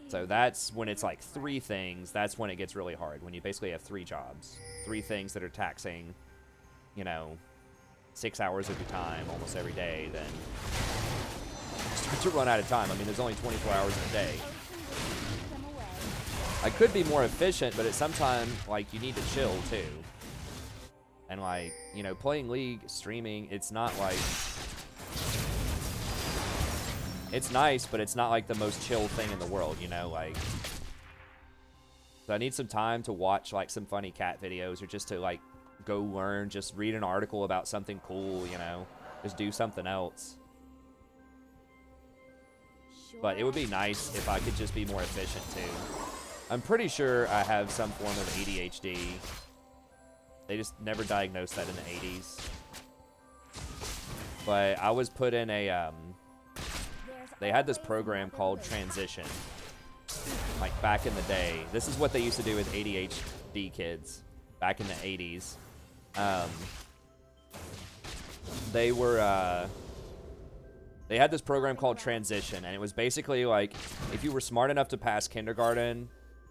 Speaker 1: So that's when it's like 3 things. That's when it gets really hard. When you basically have 3 jobs, 3 things that are taxing, you know, 6 hours of your time almost every day, then you start to run out of time. I mean, there's only 24 hours in a day. I could be more efficient, but at some time, like, you need to chill too. And like, you know, playing League, streaming, it's not like, it's nice, but it's not like the most chill thing in the world, you know, like, so I need some time to watch like some funny cat videos or just to like go learn, just read an article about something cool, you know, just do something else. But it would be nice if I could just be more efficient too. I'm pretty sure I have some form of ADHD. They just never diagnosed that in the 80s. But I was put in a, they had this program called Transition, like back in the day. This is what they used to do with ADHD kids back in the 80s. They had this program called Transition, and it was basically like if you were smart enough to pass kindergarten,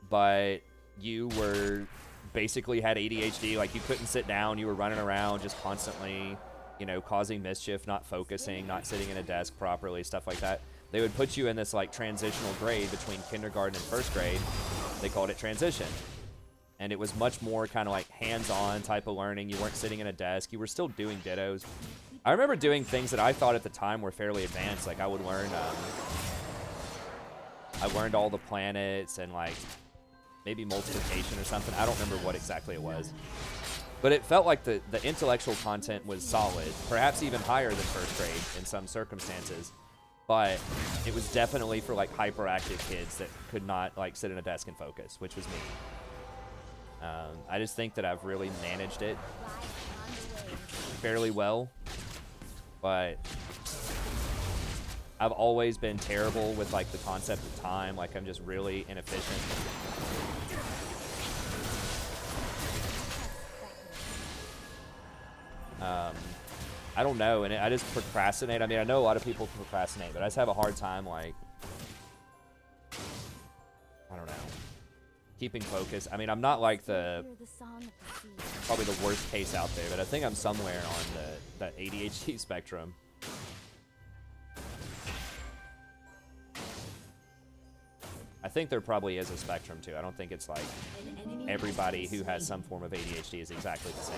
Speaker 1: but you were basically had ADHD, like you couldn't sit down, you were running around just constantly, you know, causing mischief, not focusing, not sitting in a desk properly, stuff like that. They would put you in this like transitional grade between kindergarten and first grade. They called it Transition. And it was much more kind of like hands-on type of learning. You weren't sitting in a desk. You were still doing dittos. I remember doing things that I thought at the time were fairly advanced. Like I would learn, I learned all the planets and like maybe multiplication or something. I don't remember what exactly it was. But it felt like the intellectual content was solid, perhaps even higher than first grade in some circumstances. But it was definitely for like hyperactive kids that could not like sit in a desk and focus, which was me. I just think that I've really managed it fairly well, but I've always been terrible with like the concept of time. Like I'm just really inefficient. I don't know, and I just procrastinate. I mean, I know a lot of people procrastinate, but I just have a hard time, like, I don't know, keeping focus. I mean, I'm not like probably the worst case out there, but I think I'm somewhere on the ADHD spectrum. I think there probably is a spectrum too. I don't think it's like everybody who has some form of ADHD is exactly the same.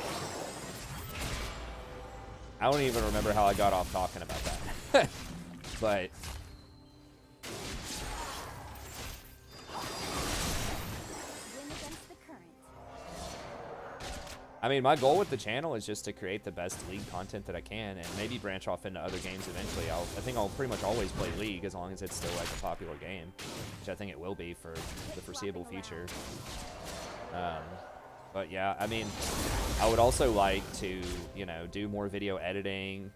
Speaker 1: I don't even remember how I got off talking about that. But I mean, my goal with the channel is just to create the best League content that I can, and maybe branch off into other games eventually. I think I'll pretty much always play League as long as it's still like a popular game, which I think it will be for the foreseeable future. But yeah, I mean, I would also like to, you know, do more video editing,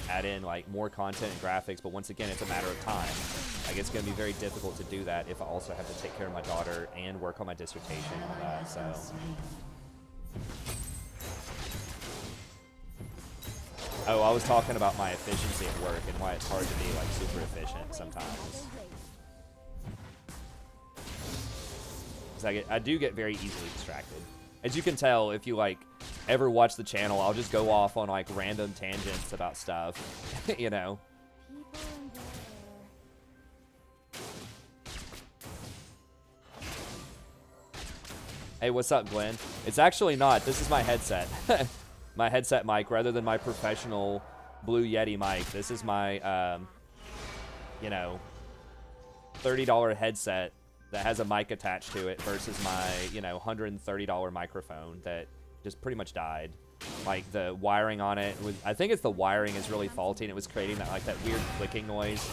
Speaker 1: add in like more content and graphics, but once again, it's a matter of time. Like, it's going to be very difficult to do that if I also have to take care of my daughter and work on my dissertation and all that, so. Oh, I was talking about my efficiency at work and why it's hard to be like super efficient sometimes. I do get very easily distracted. As you can tell, if you like ever watch the channel, I'll just go off on like random tangents about stuff, you know. Hey, what's up, Glenn? It's actually not. This is my headset. My headset mic rather than my professional Blue Yeti mic. This is my, you know, $30 headset that has a mic attached to it versus my, you know, $130 microphone that just pretty much died. Like, the wiring on it was, I think it's the wiring is really faulty, and it was creating that, like, that weird clicking noise.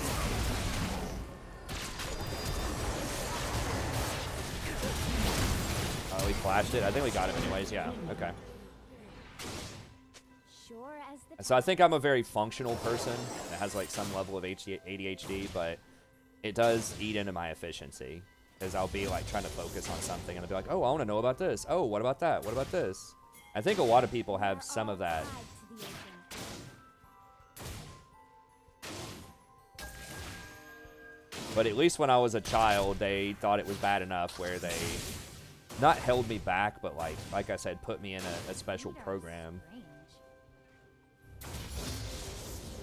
Speaker 1: Oh, we flashed it? I think we got it anyways, yeah, okay. So I think I'm a very functional person that has, like, some level of ADHD, but it does eat into my efficiency. Because I'll be like trying to focus on something and I'll be like, oh, I want to know about this. Oh, what about that? What about this? I think a lot of people have some of that. But at least when I was a child, they thought it was bad enough where they not held me back, but like I said, put me in a special program.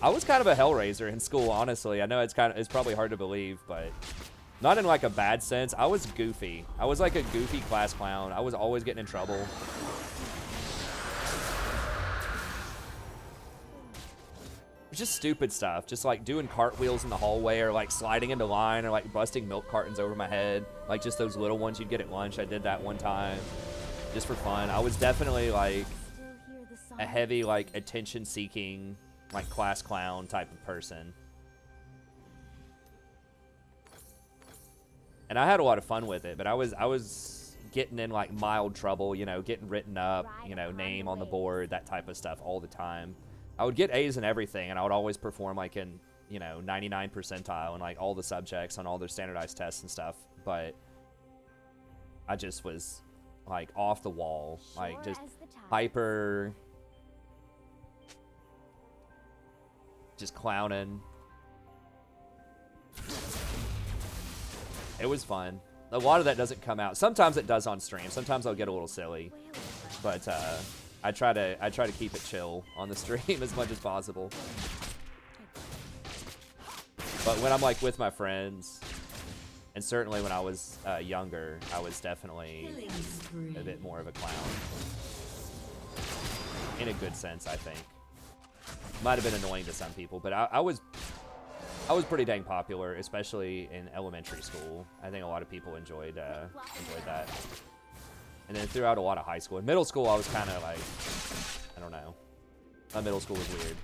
Speaker 1: I was kind of a hellraiser in school, honestly. I know it's probably hard to believe, but not in like a bad sense. I was goofy. I was like a goofy class clown. I was always getting in trouble. Just stupid stuff. Just like doing cartwheels in the hallway or like sliding into line or like busting milk cartons over my head. Like just those little ones you'd get at lunch. I did that one time just for fun. I was definitely like a heavy like attention seeking like class clown type of person. And I had a lot of fun with it, but I was getting in like mild trouble, you know, getting written up, you know, name on the board, that type of stuff all the time. I would get A's in everything, and I would always perform like in, you know, 99 percentile in like all the subjects on all their standardized tests and stuff, but I just was like off the wall, like just hyper, just clowning. It was fun. A lot of that doesn't come out. Sometimes it does on stream. Sometimes I'll get a little silly, but I try to keep it chill on the stream as much as possible. But when I'm like with my friends, and certainly when I was younger, I was definitely a bit more of a clown. In a good sense, I think. Might have been annoying to some people, but I was pretty dang popular, especially in elementary school. I think a lot of people enjoyed that. And then throughout a lot of high school. In middle school, I was kind of like, I don't know. My middle school was weird.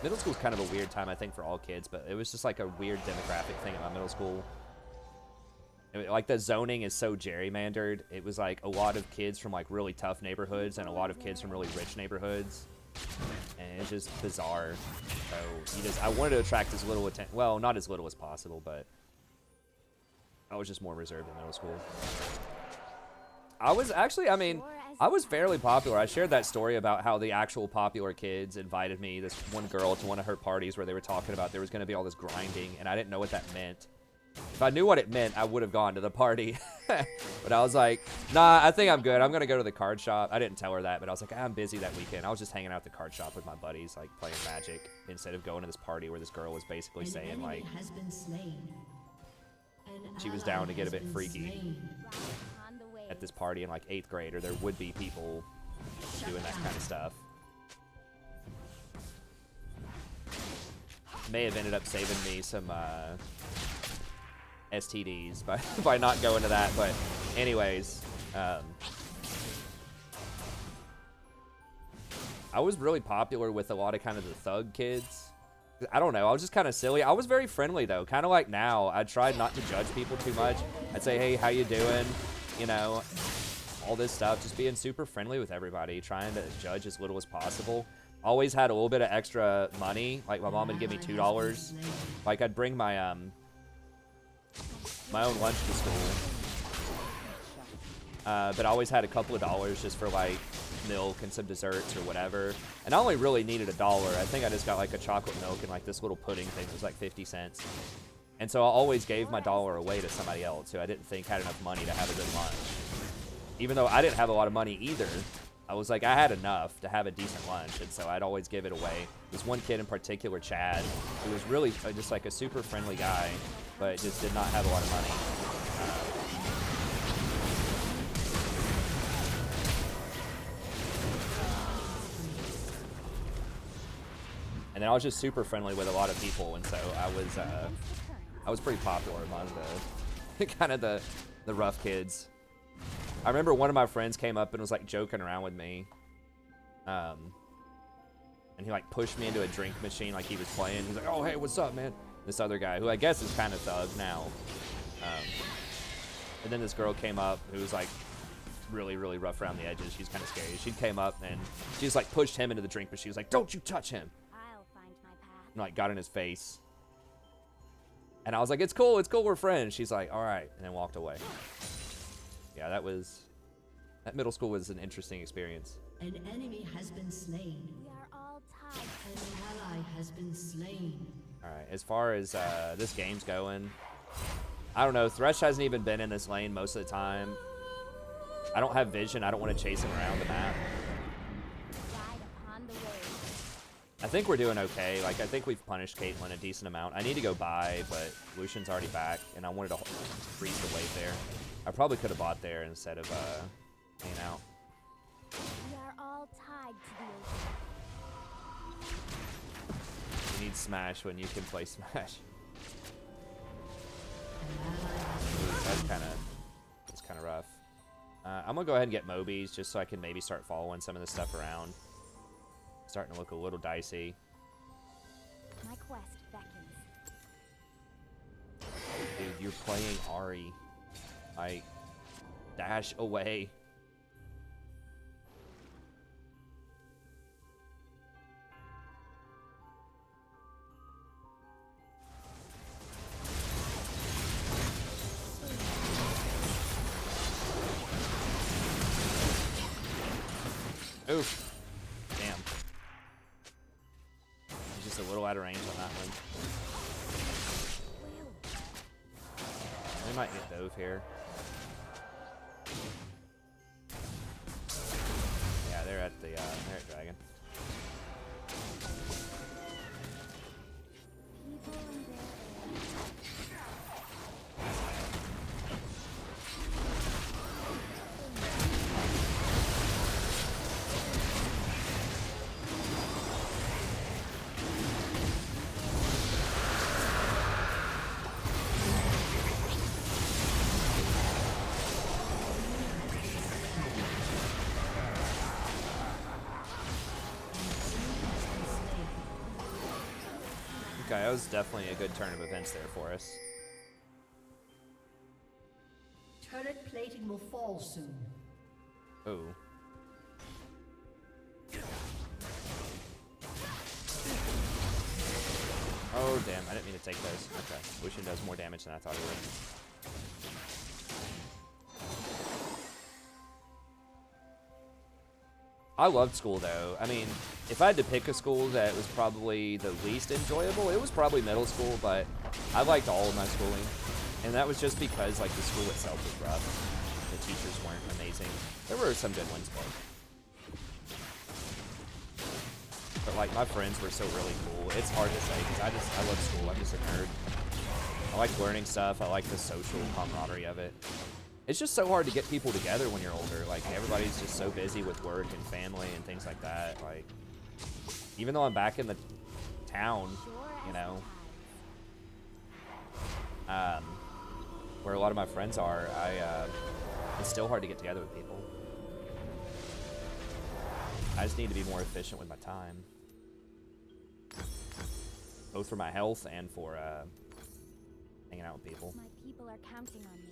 Speaker 1: Middle school is kind of a weird time, I think, for all kids, but it was just like a weird demographic thing at my middle school. Like, the zoning is so gerrymandered. It was like a lot of kids from like really tough neighborhoods and a lot of kids from really rich neighborhoods, and it's just bizarre. So I wanted to attract as little attention, well, not as little as possible, but I was just more reserved in middle school. I was actually, I mean, I was fairly popular. I shared that story about how the actual popular kids invited me, this one girl, to one of her parties where they were talking about there was going to be all this grinding, and I didn't know what that meant. If I knew what it meant, I would have gone to the party. But I was like, nah, I think I'm good. I'm going to go to the card shop. I didn't tell her that, but I was like, I'm busy that weekend. I was just hanging out at the card shop with my buddies, like playing Magic, instead of going to this party where this girl was basically saying, like, she was down to get a bit freaky at this party in, like, 8th grade, or there would be people doing that kind of stuff. may have ended up saving me some STDs by not going to that. But anyways, I was really popular with a lot of kind of the thug kids. I don't know, I was just kind of silly. I was very friendly though, kind of like now. I tried not to judge people too much. I'd say, hey, how you doing? You know, all this stuff, just being super friendly with everybody, trying to judge as little as possible. Always had a little bit of extra money. Like my mom would give me $2. Like I'd bring my my own lunch to school. But I always had a couple of dollars just for like milk and some desserts or whatever. And I only really needed $1. I think I just got like a chocolate milk and like this little pudding thing that was like 50 cents. And so I always gave my $1 away to somebody else who I didn't think had enough money to have a good lunch. Even though I didn't have a lot of money either, I was like, I had enough to have a decent lunch, and so I'd always give it away. This one kid in particular, Chad, who was really just like a super friendly guy, but just did not have a lot of money. And then I was just super friendly with a lot of people, and so I was pretty popular among the kind of the rough kids. I remember one of my friends came up and was like joking around with me, and he like pushed me into a drink machine like he was playing. He's like, "Oh hey, what's up, man?" This other guy, who I guess is kind of thug now, and then this girl came up who was like really rough around the edges. She's kind of scary. She came up and she just like pushed him into the drink machine. She was like, "Don't you touch him!"
Speaker 2: I'll find my path.
Speaker 1: And like got in his face, and I was like, it's cool, we're friends." She's like, "All right," and then walked away. Yeah, that middle school was an interesting experience.
Speaker 3: An enemy has been slain.
Speaker 2: We are all tied.
Speaker 3: An ally has been slain.
Speaker 1: All right, as far as this game's going, I don't know. Thresh hasn't even been in this lane most of the time. I don't have vision. I don't want to chase him around the map.
Speaker 2: Ride upon the wave.
Speaker 1: I think we're doing okay. Like, I think we've punished Caitlyn a decent amount. I need to go buy, but Lucian's already back, and I wanted to freeze the wave there. I probably could have bought there instead of hanging out.
Speaker 2: We are all tied to the ocean.
Speaker 1: You need Smash when you can play Smash. That's kind of rough. I'm gonna go ahead and get Mobies just so I can maybe start following some of this stuff around. Starting to look a little dicey.
Speaker 2: My quest beckons.
Speaker 1: Dude, you're playing Ari. Like, dash away. Oof. Damn. He's just a little out of range on that one. We might get Dove here. Yeah, they're at Dragon.
Speaker 2: People and their
Speaker 1: Okay, that was definitely a good turn of events there for us.
Speaker 3: Turret plating will fall soon.
Speaker 1: Ooh. Oh, damn, I didn't mean to take those. Okay, Lucian does more damage than I thought he would. I loved school, though. I mean, if I had to pick a school that was probably the least enjoyable, it was probably middle school, but I liked all of my schooling. And that was just because, like, the school itself was rough. The teachers weren't amazing. There were some good ones, but like, my friends were so really cool. It's hard to say, because I love school. I'm just a nerd. I like learning stuff. I like the social camaraderie of it. It's just so hard to get people together when you're older. Like, everybody's just so busy with work and family and things like that. Like, even though I'm back in the town, you know, where a lot of my friends are, it's still hard to get together with people. I just need to be more efficient with my time, both for my health and for hanging out with people.
Speaker 5: My people are counting on me.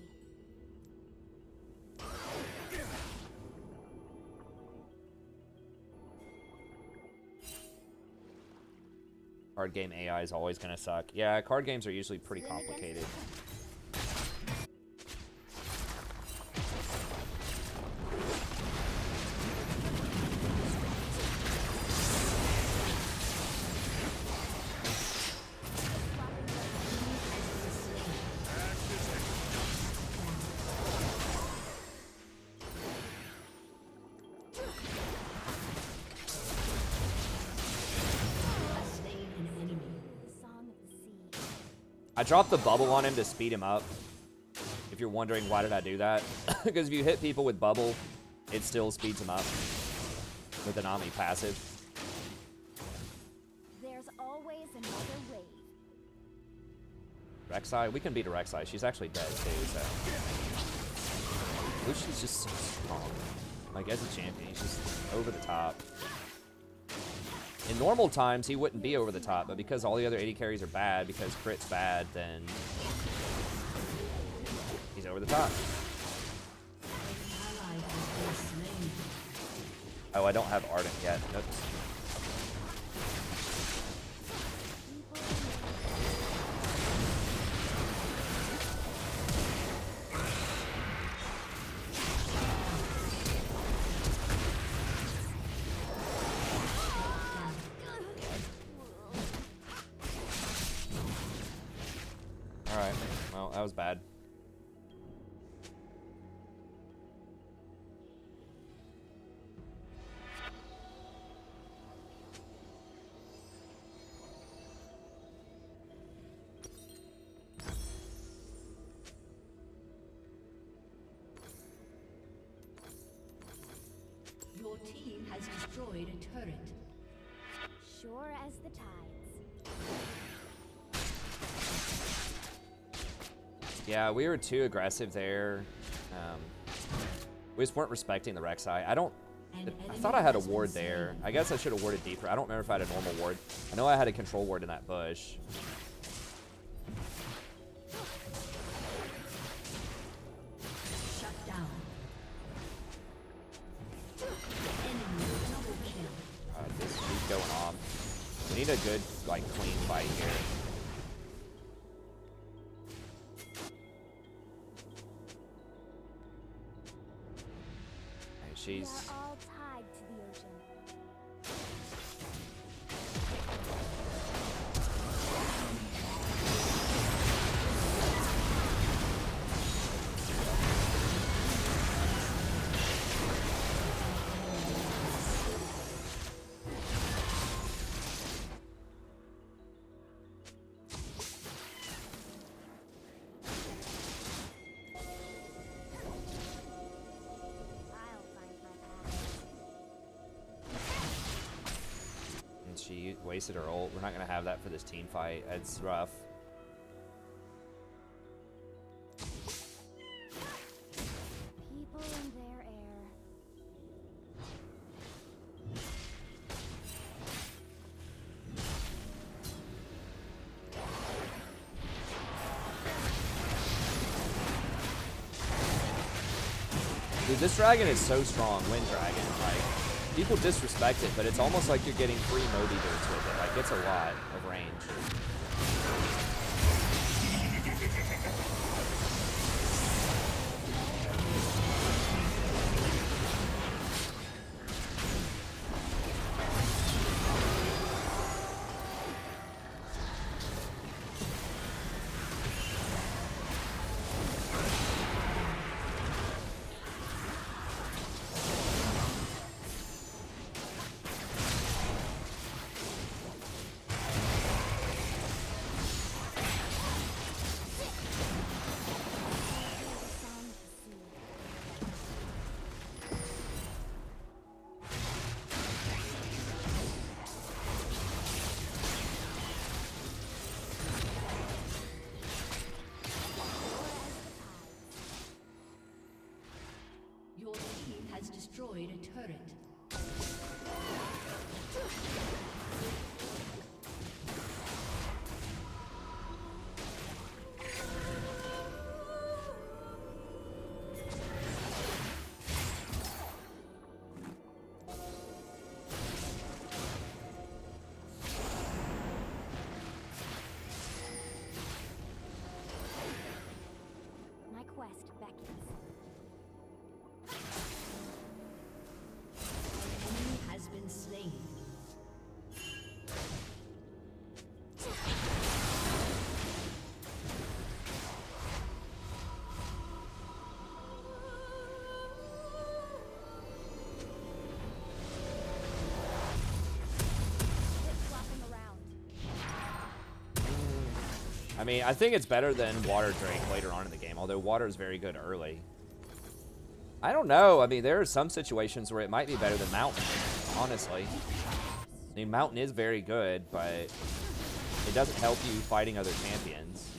Speaker 1: Card game AI is always gonna suck. Yeah, card games are usually pretty complicated. I dropped the bubble on him to speed him up. If you're wondering why did I do that, because if you hit people with bubble, it still speeds them up with an Omni passive.
Speaker 5: There's always another wave.
Speaker 1: Rek'Sai, we can beat a Rek'Sai. She's actually dead too, so. Lucian's just so strong. Like as a champion, he's just over the top. In normal times, he wouldn't be over the top, but because all the other AD carries are bad, because crit's bad, then he's over the top. Oh, I don't have Ardent yet. Oops. Alright, well, that was bad.
Speaker 3: Your team has destroyed a turret.
Speaker 5: Sure as the tides.
Speaker 1: Yeah, we were too aggressive there. We just weren't respecting the Rek'Sai. I thought I had a ward there. I guess I should have warded deeper. I don't remember if I had a normal ward. I know I had a control ward in that bush.
Speaker 3: Shut down. Enemy double kill.
Speaker 1: This is going off. We need a good, like, clean fight here.
Speaker 5: We
Speaker 1: She's...
Speaker 5: are all tied to the ocean. I'll find my path.
Speaker 1: And she wasted her ult. We're not going to have that for this team fight. It's rough.
Speaker 5: People in their air.
Speaker 1: Dude, this dragon is so strong. Wind dragon. Like, people disrespect it, but it's almost like you're getting free Moby Birds with it. Like, it's a lot of range.
Speaker 3: has destroyed a turret.
Speaker 5: My quest beckons.
Speaker 3: Enemy has been slain.
Speaker 5: Flopping around.
Speaker 1: I mean, I think it's better than Water Drake later on in the game, although Water is very good early. I don't know. I mean, there are some situations where it might be better than Mountain, honestly. I mean, Mountain is very good, but it doesn't help you fighting other champions.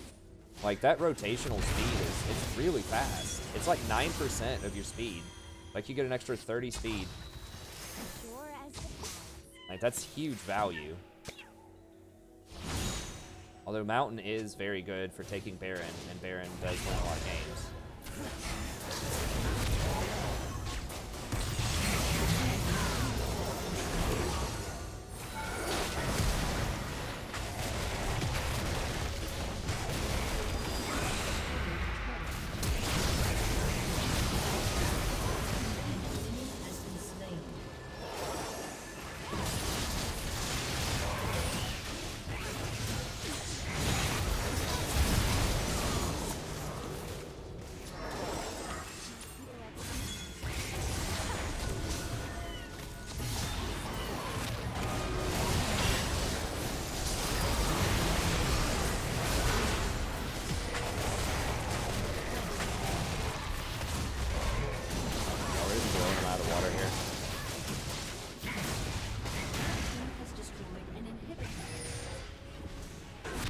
Speaker 1: Like, that rotational speed it's really fast. It's like 9% of your speed. Like, you get an extra 30 speed.
Speaker 5: Sure as the tides.
Speaker 1: Like, that's huge value. Although Mountain is very good for taking Baron, and Baron does win a lot of games.
Speaker 3: Has been slain.
Speaker 1: Oh, we're just blowing him out of water here.
Speaker 3: Team has destroyed an inhibitor. Your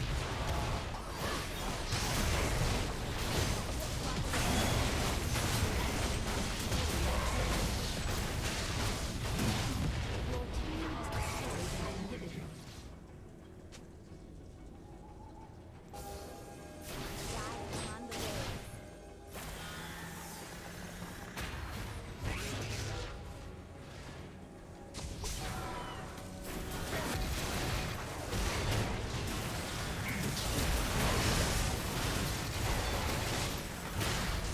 Speaker 3: team has destroyed an inhibitor.
Speaker 5: Dying on the way.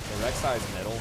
Speaker 1: The Rek'Sai's middle.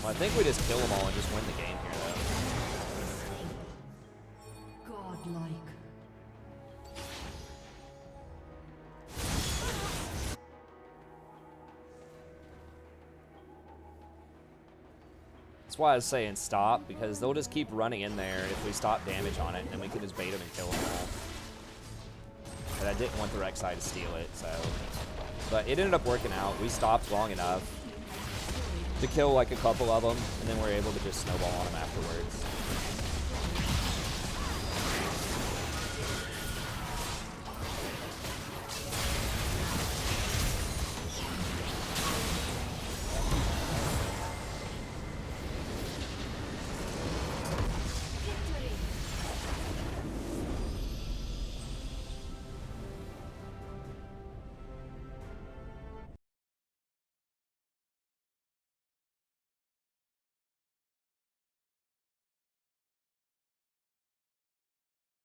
Speaker 1: Well, I think we just kill them all and just win the game here, though.
Speaker 3: Godlike.
Speaker 1: That's why I was saying stop, because they'll just keep running in there if we stop damage on it, and then we can just bait them and kill them all. But I didn't want the Rek'Sai to steal it, so... But it ended up working out. We stopped long enough to kill like a couple of them, and then we're able to just snowball on them afterwards.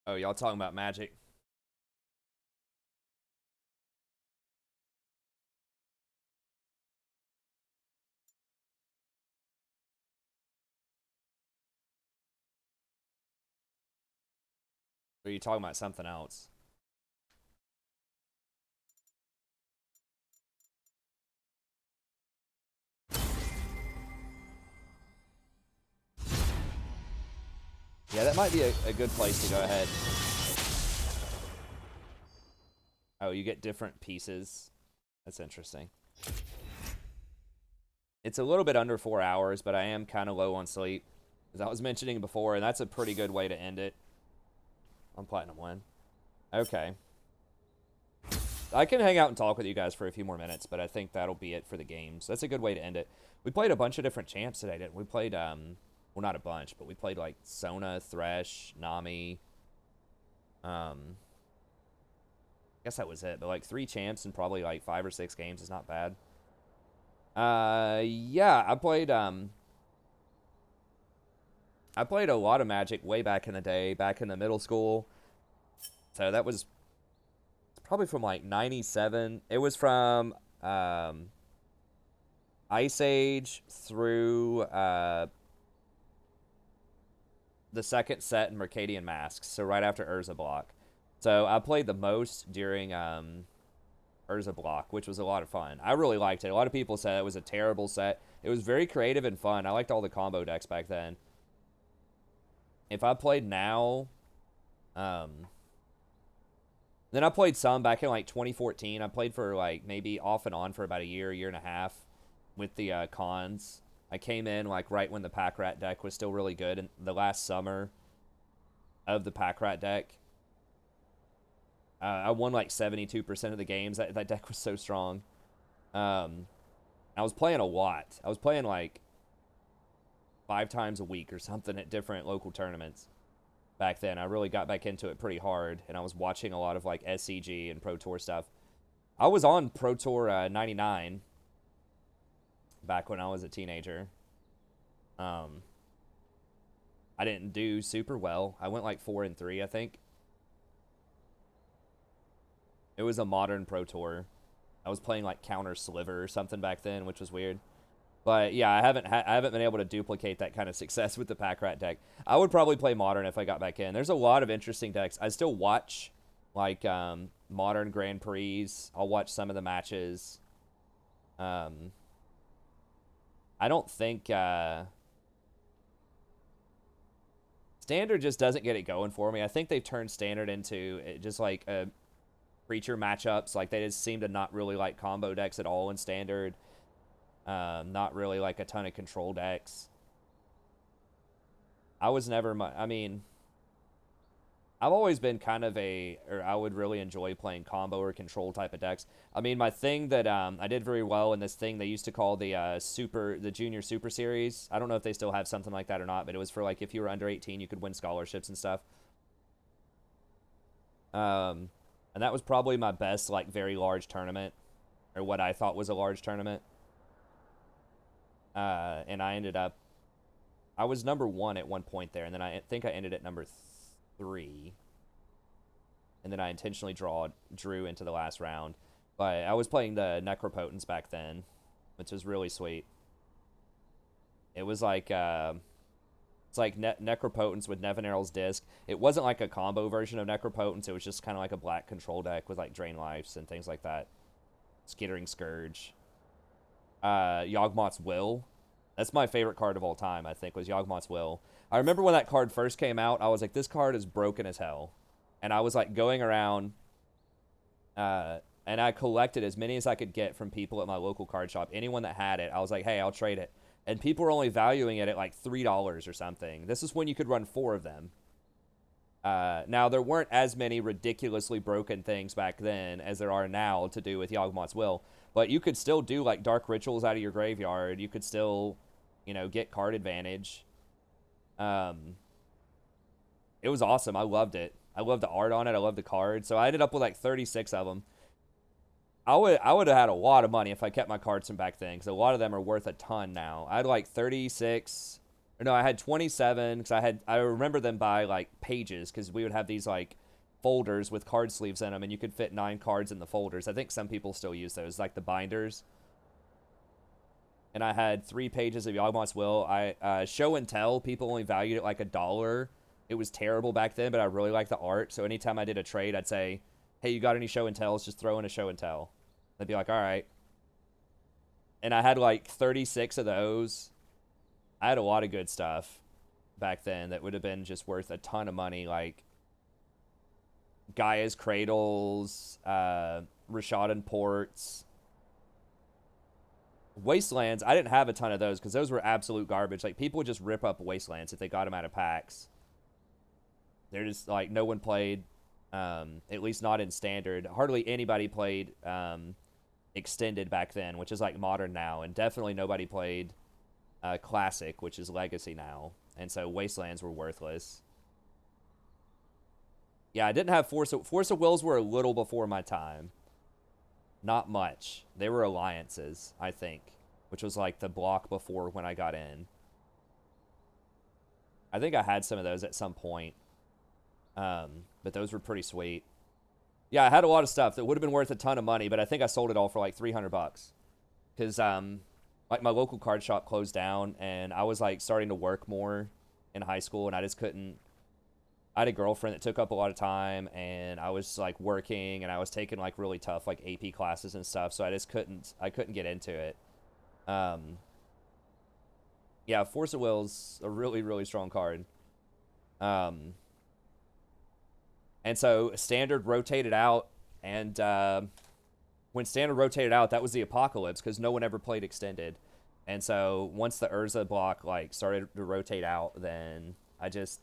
Speaker 1: Oh, y'all talking about Magic? Or are you talking about something else? Yeah, that might be a good place to go ahead. Oh, you get different pieces. That's interesting. It's a little bit under 4 hours, but I am kind of low on sleep, as I was mentioning before, and that's a pretty good way to end it. On Platinum 1. Okay. I can hang out and talk with you guys for a few more minutes, but I think that'll be it for the games. That's a good way to end it. We played a bunch of different champs today, didn't we? We played, well, not a bunch, but we played, like, Sona, Thresh, Nami. I guess that was it, but, like, 3 champs and probably, like, 5 or 6 games is not bad. Yeah, I played a lot of Magic way back in the day, back in the middle school. So that was probably from like 97. It was from Ice Age through the second set in Mercadian Masks, so right after Urza Block. So I played the most during Urza Block, which was a lot of fun. I really liked it. A lot of people said it was a terrible set. It was very creative and fun. I liked all the combo decks back then. If I played now, then I played some back in like 2014. I played for like maybe off and on for about a year and a half with the cons. I came in like right when the Pack Rat deck was still really good, in the last summer of the Pack Rat deck. I won like 72% of the games. That deck was so strong. I was playing a lot. I was playing like 5 times a week or something at different local tournaments back then. I really got back into it pretty hard, and I was watching a lot of like SCG and Pro Tour stuff. I was on Pro Tour 99 back when I was a teenager. I didn't do super well. I went like 4-3, I think. It was a modern Pro Tour. I was playing like Counter Sliver or something back then, which was weird. But yeah, I haven't been able to duplicate that kind of success with the Pack Rat deck. I would probably play Modern if I got back in. There's a lot of interesting decks. I still watch like Modern Grand Prix. I'll watch some of the matches. I don't think Standard just doesn't get it going for me. I think they've turned Standard into just like creature matchups. Like they just seem to not really like combo decks at all in Standard. Not really like a ton of control decks. I was never I mean, I've always been kind of I would really enjoy playing combo or control type of decks. I mean, my thing that I did very well in this thing they used to call the Junior Super Series. I don't know if they still have something like that or not, but it was for like if you were under 18, you could win scholarships and stuff. And that was probably my best like very large tournament, or what I thought was a large tournament. And I was number 1 at one point there, and then I think I ended at number 3. And then I intentionally drew into the last round. But I was playing the Necropotence back then, which was really sweet. It was like, it's like Necropotence with Nevinyrral's Disc. It wasn't like a combo version of Necropotence, it was just kind of like a black control deck with like Drain Lives and things like that. Skittering Scourge. Yawgmoth's Will. That's my favorite card of all time, I think, was Yawgmoth's Will. I remember when that card first came out, I was like, this card is broken as hell. And I was like going around, and I collected as many as I could get from people at my local card shop. Anyone that had it, I was like, hey, I'll trade it. And people were only valuing it at like $3 or something. This is when you could run 4 of them. Now, there weren't as many ridiculously broken things back then as there are now to do with Yawgmoth's Will. But you could still do, like, Dark Rituals out of your graveyard. You could still, you know, get card advantage. It was awesome. I loved it. I loved the art on it. I loved the cards. So I ended up with, like, 36 of them. I would have had a lot of money if I kept my cards from back then, because a lot of them are worth a ton now. I had, like, 36... No, I had 27, because I remember them by, like, pages, because we would have these, like, folders with card sleeves in them, and you could fit 9 cards in the folders. I think some people still use those, like the binders. And I had 3 pages of Yawgmoth's Will. Show and Tell, people only valued it like $1. It was terrible back then, but I really liked the art, so anytime I did a trade, I'd say, hey, you got any Show and Tells? Just throw in a Show and Tell. They'd be like, all right. And I had, like, 36 of those. I had a lot of good stuff. back then that would have been just worth a ton of money, like Gaia's Cradles, Rashadan Ports, Wastelands. I didn't have a ton of those because those were absolute garbage. Like, people would just rip up Wastelands if they got them out of packs. They're just like, no one played, at least not in standard. Hardly anybody played extended back then, which is like modern now, and definitely nobody played classic, which is legacy now. And so Wastelands were worthless. Yeah, I didn't have Force of Wills were a little before my time. Not much. They were alliances, I think, which was like the block before when I got in. I think I had some of those at some point. But those were pretty sweet. Yeah, I had a lot of stuff that would have been worth a ton of money, but I think I sold it all for like $300. Because, like, my local card shop closed down, and I was, like, starting to work more in high school, and I just couldn't. I had a girlfriend that took up a lot of time, and I was, like, working, and I was taking, like, really tough, like, AP classes and stuff, so I just couldn't get into it. Yeah, Force of Will's a really, really strong card. And so Standard rotated out, and when Standard rotated out, that was the apocalypse, because no one ever played Extended. And so once the Urza block, like, started to rotate out, then I just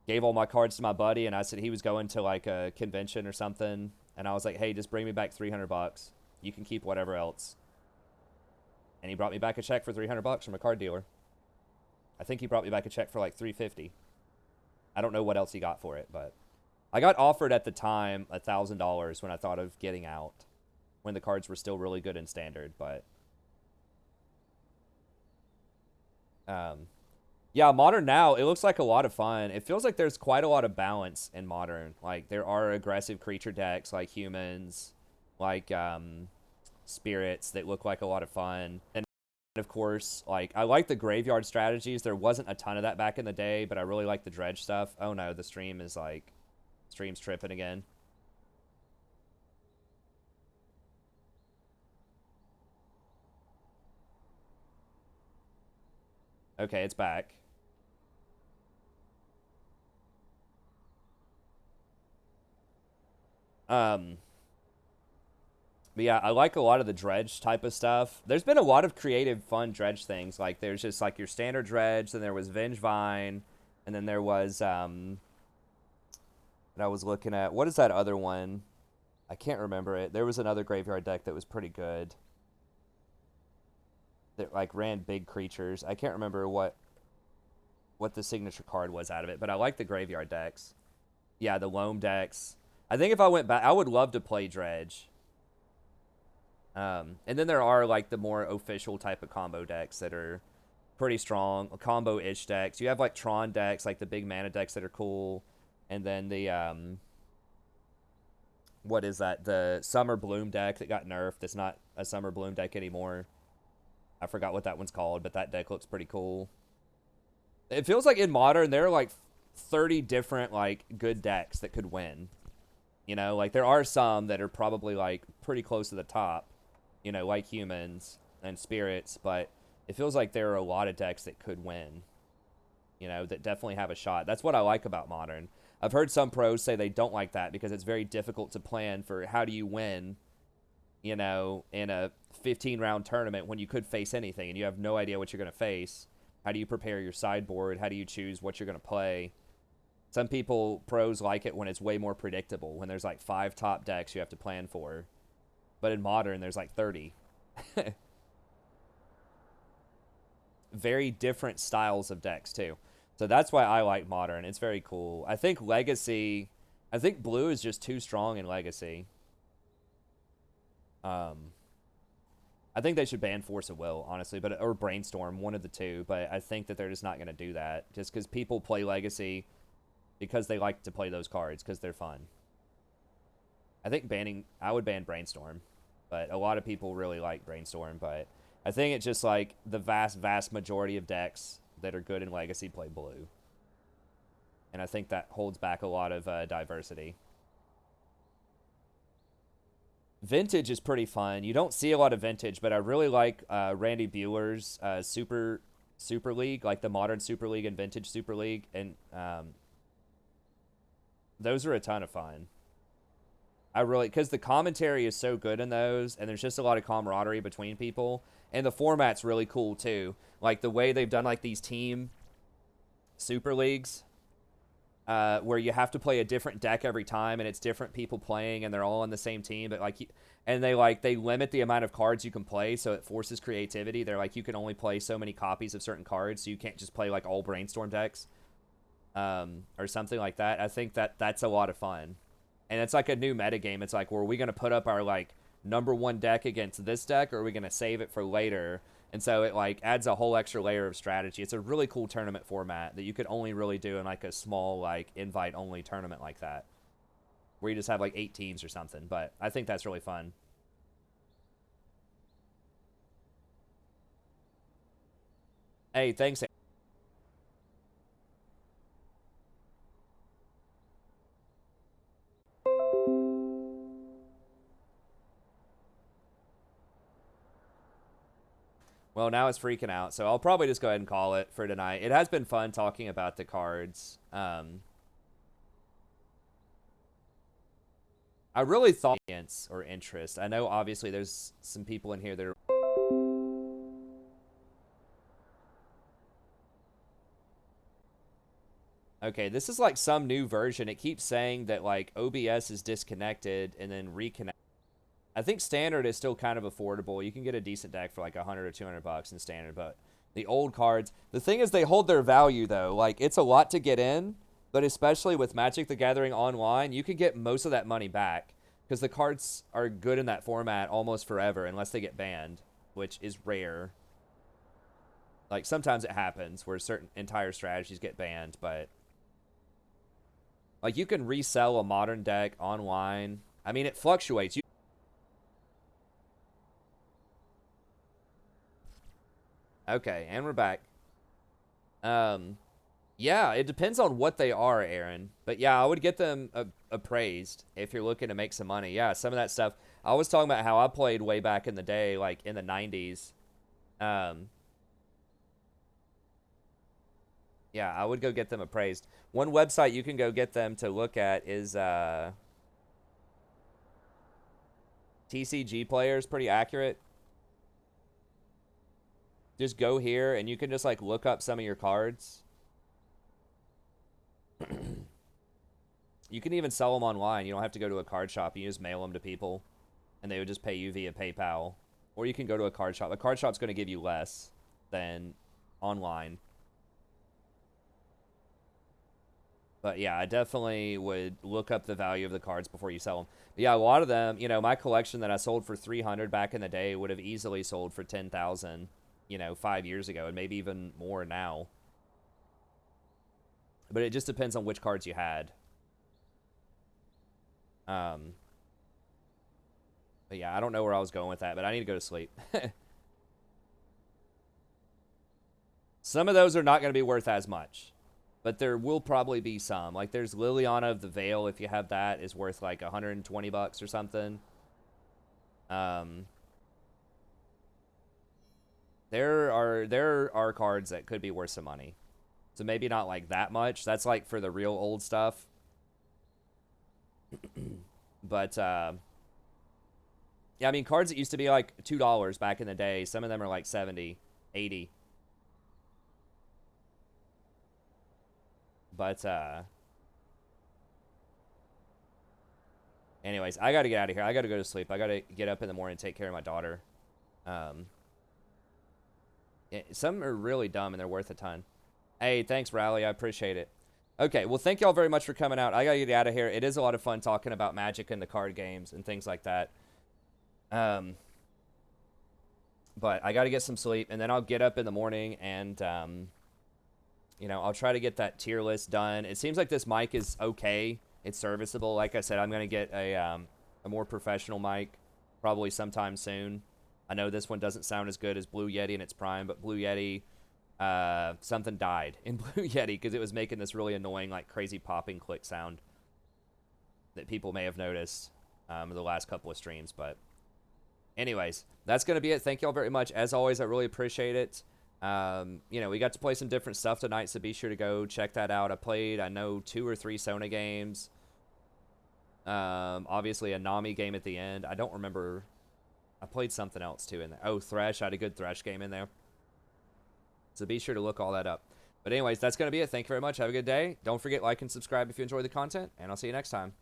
Speaker 1: gave all my cards to my buddy, and I said he was going to, like, a convention or something, and I was like, hey, just bring me back $300. You can keep whatever else. And he brought me back a check for $300 from a card dealer. I think he brought me back a check for, like, $350. I don't know what else he got for it, but I got offered at the time $1,000 when I thought of getting out, when the cards were still really good in Standard, but yeah, Modern now, it looks like a lot of fun. It feels like there's quite a lot of balance in Modern. Like, there are aggressive creature decks, like humans, like spirits, that look like a lot of fun. And of course, like, I like the graveyard strategies. There wasn't a ton of that back in the day, but I really like the dredge stuff. Oh no, the stream's tripping again. Okay, it's back. But yeah, I like a lot of the dredge type of stuff. There's been a lot of creative, fun dredge things. Like, there's just, like, your standard dredge, then there was Vengevine, and then there was, that I was looking at. What is that other one? I can't remember it. There was another graveyard deck that was pretty good. That, like, ran big creatures. I can't remember what the signature card was out of it, but I like the graveyard decks. Yeah, the loam decks. I think if I went back, I would love to play dredge. And then there are, like, the more official type of combo decks that are pretty strong. Combo-ish decks. You have, like, Tron decks, like the big mana decks that are cool. And then the, what is that? The Summer Bloom deck that got nerfed. That's not a Summer Bloom deck anymore. I forgot what that one's called, but that deck looks pretty cool. It feels like in Modern, there are, like, 30 different, like, good decks that could win. You know, like, there are some that are probably, like, pretty close to the top. You know, like humans and spirits, but it feels like there are a lot of decks that could win. You know, that definitely have a shot. That's what I like about Modern. I've heard some pros say they don't like that because it's very difficult to plan for how do you win, you know, in a 15-round tournament when you could face anything and you have no idea what you're going to face. How do you prepare your sideboard? How do you choose what you're going to play? Some pros like it when it's way more predictable, when there's like 5 top decks you have to plan for. But in Modern, there's like 30. Very different styles of decks, too. So that's why I like Modern. It's very cool. I think Legacy... I think Blue is just too strong in Legacy. I think they should ban Force of Will, honestly, or Brainstorm, one of the two. But I think that they're just not going to do that. Just because people play Legacy because they like to play those cards, because they're fun. I think I would ban Brainstorm. But a lot of people really like Brainstorm. But I think it's just like the vast, vast majority of decks that are good in Legacy play Blue. And I think that holds back a lot of diversity. Vintage is pretty fun. You don't see a lot of Vintage, but I really like Randy Bueller's Super League, like the modern Super League and vintage Super League, and those are a ton of fun. I really, because the commentary is so good in those, and there's just a lot of camaraderie between people, and the format's really cool too. Like the way they've done like these team Super Leagues, where you have to play a different deck every time, and it's different people playing, and they're all on the same team, but like, and they limit the amount of cards you can play, so it forces creativity. They're like, you can only play so many copies of certain cards, so you can't just play like all brainstorm decks, or something like that. I think that's a lot of fun. And it's like a new meta game. It's like, well, are we going to put up our like #1 deck against this deck, or are we going to save it for later? And so it like adds a whole extra layer of strategy. It's a really cool tournament format that you could only really do in like a small like invite only tournament like that, where you just have like 8 teams or something. But I think that's really fun. Hey, thanks. Well, now it's freaking out, so I'll probably just go ahead and call it for tonight. It has been fun talking about the cards. I really thought or interest. I know obviously there's some people in here that are... Okay, this is like some new version. It keeps saying that like OBS is disconnected and then reconnect. I think standard is still kind of affordable. You can get a decent deck for like 100 or 200 bucks in standard, but the old cards, the thing is they hold their value though. Like it's a lot to get in, but especially with Magic the Gathering Online, you can get most of that money back because the cards are good in that format almost forever unless they get banned, which is rare. Like sometimes it happens where certain entire strategies get banned, but like you can resell a modern deck online. I mean, it fluctuates. Okay, and we're back. Yeah, it depends on what they are, Aaron. But yeah, I would get them appraised if you're looking to make some money. Yeah, some of that stuff. I was talking about how I played way back in the day, like in the 90s. Yeah, I would go get them appraised. One website you can go get them to look at is TCG Players, pretty accurate. Just go here and you can just like look up some of your cards. You can even sell them online. You don't have to go to a card shop. You just mail them to people and they would just pay you via PayPal. Or you can go to a card shop. A card shop's going to give you less than online. But yeah, I definitely would look up the value of the cards before you sell them. But yeah, a lot of them, you know, my collection that I sold for 300 back in the day would have easily sold for 10,000, you know, 5 years ago, and maybe even more now. But it just depends on which cards you had. But yeah, I don't know where I was going with that, but I need to go to sleep. Some of those are not going to be worth as much. But there will probably be some. Like, there's Liliana of the Veil, if you have that, is worth, like, 120 bucks or something. There are cards that could be worth some money. So maybe not, like, that much. That's, like, for the real old stuff. But, yeah, I mean, cards that used to be, like, $2 back in the day, some of them are, like, 70, 80. But, anyways, I gotta get out of here. I gotta go to sleep. I gotta get up in the morning and take care of my daughter. Some are really dumb and they're worth a ton. Hey, thanks, Rally. I appreciate it. Okay, well, thank y'all very much for coming out. I gotta get out of here. It is a lot of fun talking about Magic and the card games and things like that. But I gotta get some sleep, and then I'll get up in the morning and, you know, I'll try to get that tier list done. It seems like this mic is okay. It's serviceable. Like I said, I'm going to get a more professional mic probably sometime soon. I know this one doesn't sound as good as Blue Yeti in its prime, but Blue Yeti, something died in Blue Yeti because it was making this really annoying, like, crazy popping click sound that people may have noticed in the last couple of streams. But anyways, that's going to be it. Thank y'all very much. As always, I really appreciate it. You know, we got to play some different stuff tonight, so be sure to go check that out. I know 2 or 3 Sona games. Obviously a Nami game at the end. I don't remember. I played something else too in there. Oh, Thresh. I had a good Thresh game in there. So be sure to look all that up. But anyways, that's going to be it. Thank you very much. Have a good day. Don't forget, like and subscribe if you enjoy the content, and I'll see you next time.